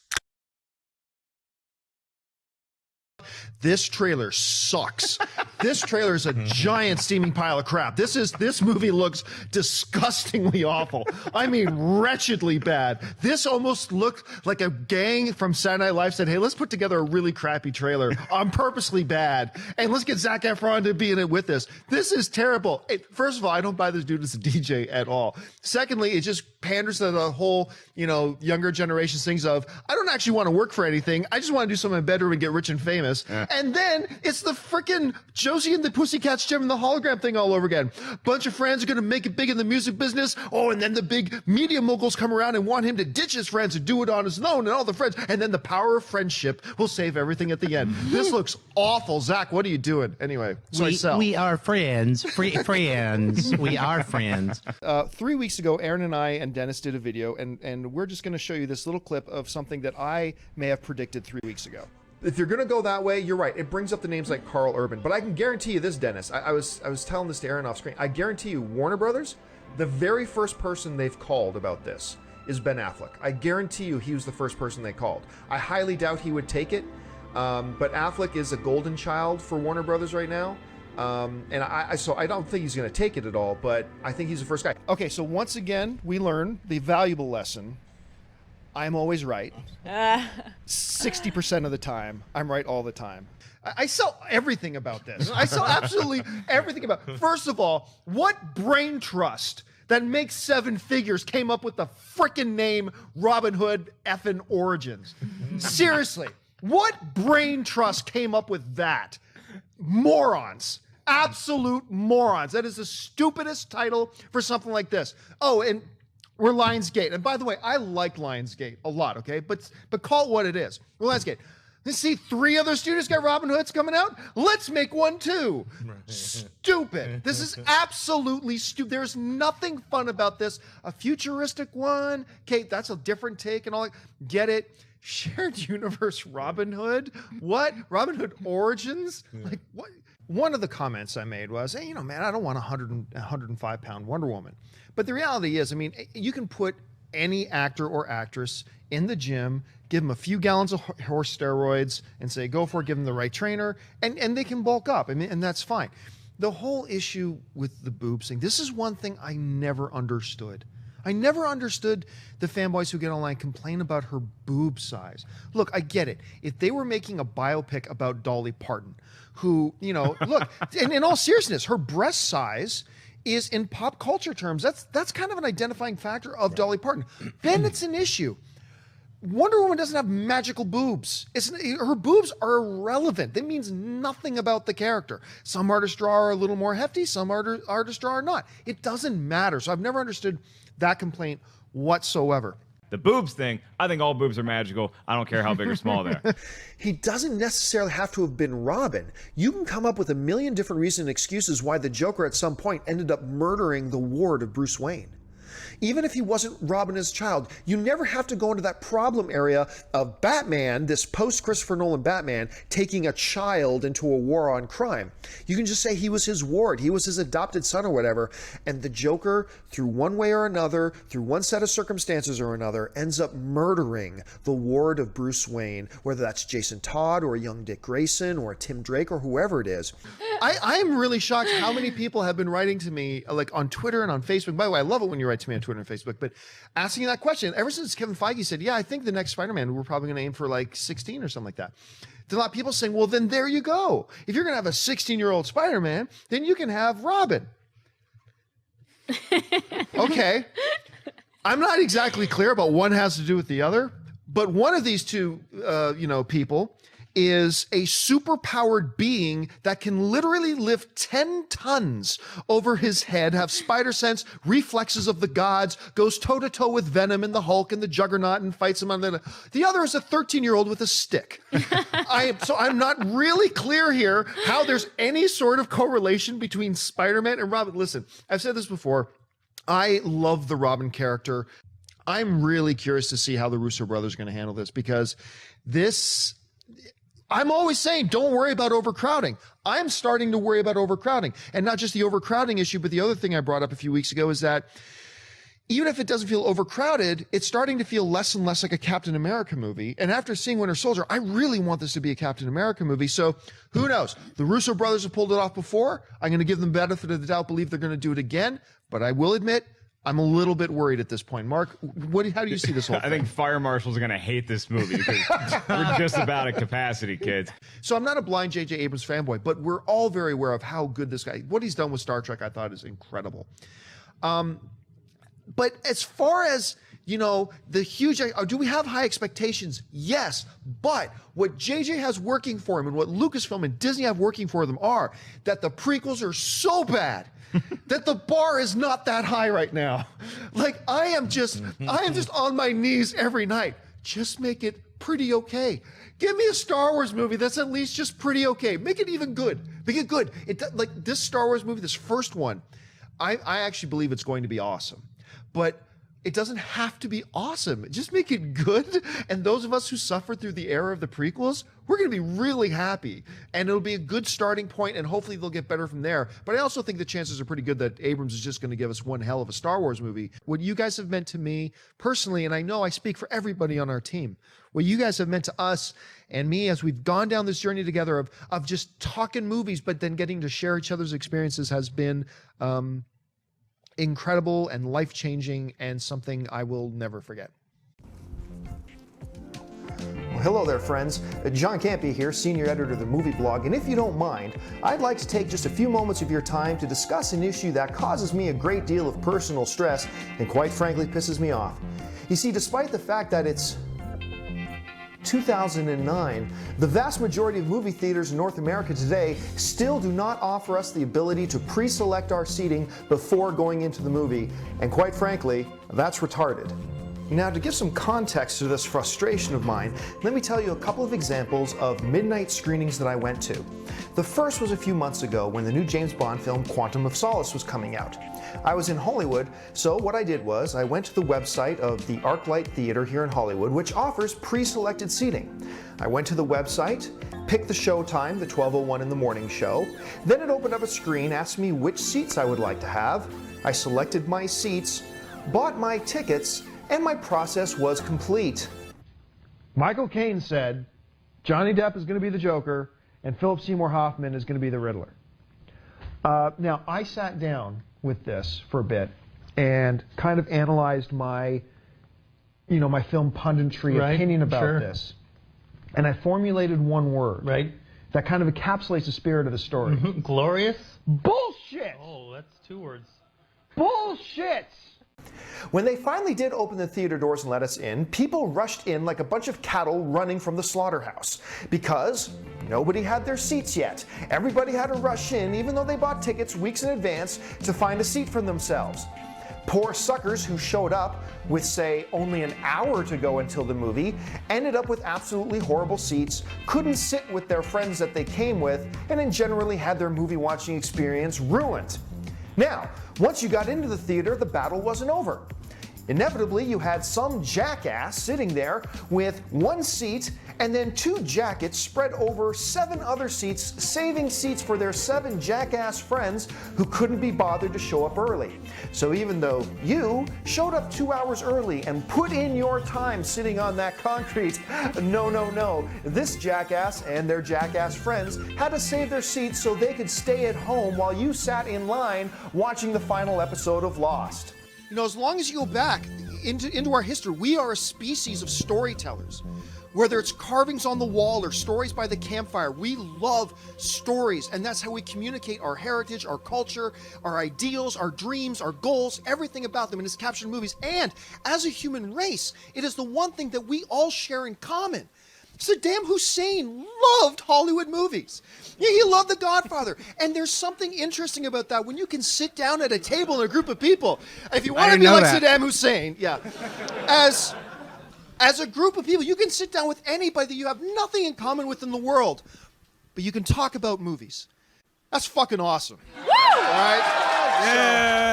This trailer sucks. This trailer is a giant steaming pile of crap. This movie looks disgustingly awful. I mean, wretchedly bad. This almost looked like a gang from Saturday Night Live said, hey, let's put together a really crappy trailer on purposely bad, and let's get Zac Efron to be in it with this. This is terrible. First of all, I don't buy this dude as a DJ at all. Secondly, it just panders to the whole, younger generation things of, I don't actually want to work for anything. I just want to do something in my bedroom and get rich and famous. And then it's the freaking Josie and the Pussycats Gem and the hologram thing all over again. Bunch of friends are going to make it big in the music business. Oh, and then the big media moguls come around and want him to ditch his friends and do it on his own and all the friends. And then the power of friendship will save everything at the end. This looks awful. Zach, what are you doing? Anyway,
we are friends. Friends. We are friends.
3 weeks ago, Aaron and I and Dennis did a video, and we're just going to show you this little clip of something that I may have predicted 3 weeks ago. If you're going to go that way, you're right. It brings up the names like Carl Urban. But I can guarantee you this, Dennis. I was telling this to Aaron off screen. I guarantee you, Warner Brothers, the very first person they've called about this is Ben Affleck. I guarantee you he was the first person they called. I highly doubt he would take it. But Affleck is a golden child for Warner Brothers right now. So I don't think he's going to take it at all, but I think he's the first guy. Okay, so once again, we learn the valuable lesson. I'm always right. 60% of the time, I'm right all the time. I sell everything about this. I sell absolutely everything about it. First of all, what brain trust that makes 7 figures came up with the frickin' name Robin Hood effing Origins? Seriously, what brain trust came up with that? Morons. Absolute morons. That is the stupidest title for something like this. Oh, and we're Lionsgate. And by the way, I like Lionsgate a lot, okay? But call it what it is. We're Lionsgate. You see 3 other studios got Robin Hoods coming out? Let's make one too. Stupid. This is absolutely stupid. There's nothing fun about this. A futuristic one. Okay, that's a different take and all that. Get it? Shared universe Robin Hood? What? Robin Hood Origins? Like, what? One of the comments I made was, hey, man, I don't want a 105-pound Wonder Woman. But the reality is, I mean, you can put any actor or actress in the gym, give them a few gallons of horse steroids, and say, go for it, give them the right trainer, and they can bulk up. I mean, and that's fine. The whole issue with the boobs thing, this is one thing I never understood. I never understood the fanboys who get online complain about her boob size. Look, I get it. If they were making a biopic about Dolly Parton, who, look, and in all seriousness, her breast size is, in pop culture terms, that's kind of an identifying factor of Dolly Parton. Then it's an issue. Wonder Woman doesn't have magical boobs. Her boobs are irrelevant. That means nothing about the character. Some artists draw are a little more hefty, some artists draw are not. It doesn't matter. So I've never understood that complaint whatsoever.
The boobs thing, I think all boobs are magical. I don't care how big or small they are.
He doesn't necessarily have to have been Robin. You can come up with a million different reasons and excuses why the Joker at some point ended up murdering the ward of Bruce Wayne. Even if he wasn't Robin as a child, you never have to go into that problem area of Batman, this post-Christopher Nolan Batman, taking a child into a war on crime. You can just say he was his ward, he was his adopted son or whatever, and the Joker, through one way or another, through one set of circumstances or another, ends up murdering the ward of Bruce Wayne, whether that's Jason Todd or a young Dick Grayson or a Tim Drake or whoever it is.
I'm really shocked how many people have been writing to me, like on Twitter and on Facebook. By the way, I love it when you write to me on Twitter and Facebook, but asking that question ever since Kevin Feige said, yeah, I think the next Spider-Man, we're probably going to aim for like 16 or something like that. There's a lot of people saying, well, then there you go. If you're going to have a 16-year-old Spider-Man, then you can have Robin. Okay. I'm not exactly clear about one has to do with the other, but one of these two, people is a superpowered being that can literally lift 10 tons over his head, have spider sense, reflexes of the gods, goes toe-to-toe with Venom and the Hulk and the Juggernaut and fights him on the other is a 13-year-old with a stick. So I'm not really clear here how there's any sort of correlation between Spider-Man and Robin. Listen, I've said this before. I love the Robin character. I'm really curious to see how the Russo brothers are going to handle this, because I'm always saying, don't worry about overcrowding. I'm starting to worry about overcrowding, and not just the overcrowding issue, but the other thing I brought up a few weeks ago is that even if it doesn't feel overcrowded, it's starting to feel less and less like a Captain America movie. And after seeing Winter Soldier, I really want this to be a Captain America movie. So who knows? The Russo brothers have pulled it off before. I'm going to give them benefit of the doubt, believe they're going to do it again. But I will admit, I'm a little bit worried at this point. Mark, how do you see this whole thing?
I think fire marshals are going to hate this movie because we're just about at capacity, kids.
So I'm not a blind J.J. Abrams fanboy, but we're all very aware of how good this guy, what he's done with Star Trek, I thought is incredible. But as far as, you know, the huge, do we have high expectations? Yes. But what JJ has working for him and what Lucasfilm and Disney have working for them are that the prequels are so bad that the bar is not that high right now. Like I am just on my knees every night. Just make it pretty okay. Give me a Star Wars movie that's at least just pretty okay. Make it even good. Make it good. Like this Star Wars movie, this first one, I actually believe it's going to be awesome. But it doesn't have to be awesome. Just make it good. And those of us who suffered through the era of the prequels, we're going to be really happy. And it'll be a good starting point, and hopefully they'll get better from there. But I also think the chances are pretty good that Abrams is just going to give us one hell of a Star Wars movie. What you guys have meant to me personally, and I know I speak for everybody on our team, what you guys have meant to us and me as we've gone down this journey together of just talking movies, but then getting to share each other's experiences has been incredible and life-changing and something I will never forget.
Well, hello there, friends. John Campea here, senior editor of the Movie Blog, and if you don't mind, I'd like to take just a few moments of your time to discuss an issue that causes me a great deal of personal stress and quite frankly pisses me off. You see, despite the fact that it's 2009, the vast majority of movie theaters in North America today still do not offer us the ability to pre-select our seating before going into the movie, and quite frankly, that's retarded. Now, to give some context to this frustration of mine, let me tell you a couple of examples of midnight screenings that I went to. The first was a few months ago when the new James Bond film Quantum of Solace was coming out. I was in Hollywood, so what I did was I went to the website of the ArcLight Theater here in Hollywood, which offers pre-selected seating. I went to the website, picked the show time, the 12:01 in the morning show. Then it opened up a screen, asked me which seats I would like to have. I selected my seats, bought my tickets, and my process was complete.
Michael Caine said Johnny Depp is going to be the Joker and Philip Seymour Hoffman is going to be the Riddler. Now, I sat down with this for a bit and kind of analyzed my, my film punditry opinion about this. And I formulated one word. Right. That kind of encapsulates the spirit of the story.
Glorious?
Bullshit!
Oh, that's 2 words.
Bullshit!
When they finally did open the theater doors and let us in, people rushed in like a bunch of cattle running from the slaughterhouse because nobody had their seats yet. Everybody had to rush in, even though they bought tickets weeks in advance, to find a seat for themselves. Poor suckers who showed up with, say, only an hour to go until the movie, ended up with absolutely horrible seats, couldn't sit with their friends that they came with, and then generally had their movie watching experience ruined. Now, once you got into the theater, the battle wasn't over. Inevitably, you had some jackass sitting there with one seat and then 2 jackets spread over 7 other seats, saving seats for their 7 jackass friends who couldn't be bothered to show up early. So even though you showed up 2 hours early and put in your time sitting on that concrete, no, this jackass and their jackass friends had to save their seats so they could stay at home while you sat in line watching the final episode of Lost.
As long as you go back into our history, we are a species of storytellers. Whether it's carvings on the wall or stories by the campfire, we love stories, and that's how we communicate our heritage, our culture, our ideals, our dreams, our goals, everything about them, and it's captured in movies. And as a human race, it is the one thing that we all share in common. Saddam Hussein loved Hollywood movies. He loved The Godfather. And there's something interesting about that when you can sit down at a table in a group of people. If you want to be like Saddam Hussein, as a group of people, you can sit down with anybody that you have nothing in common with in the world, but you can talk about movies. That's fucking awesome. Woo! All right?
Yeah.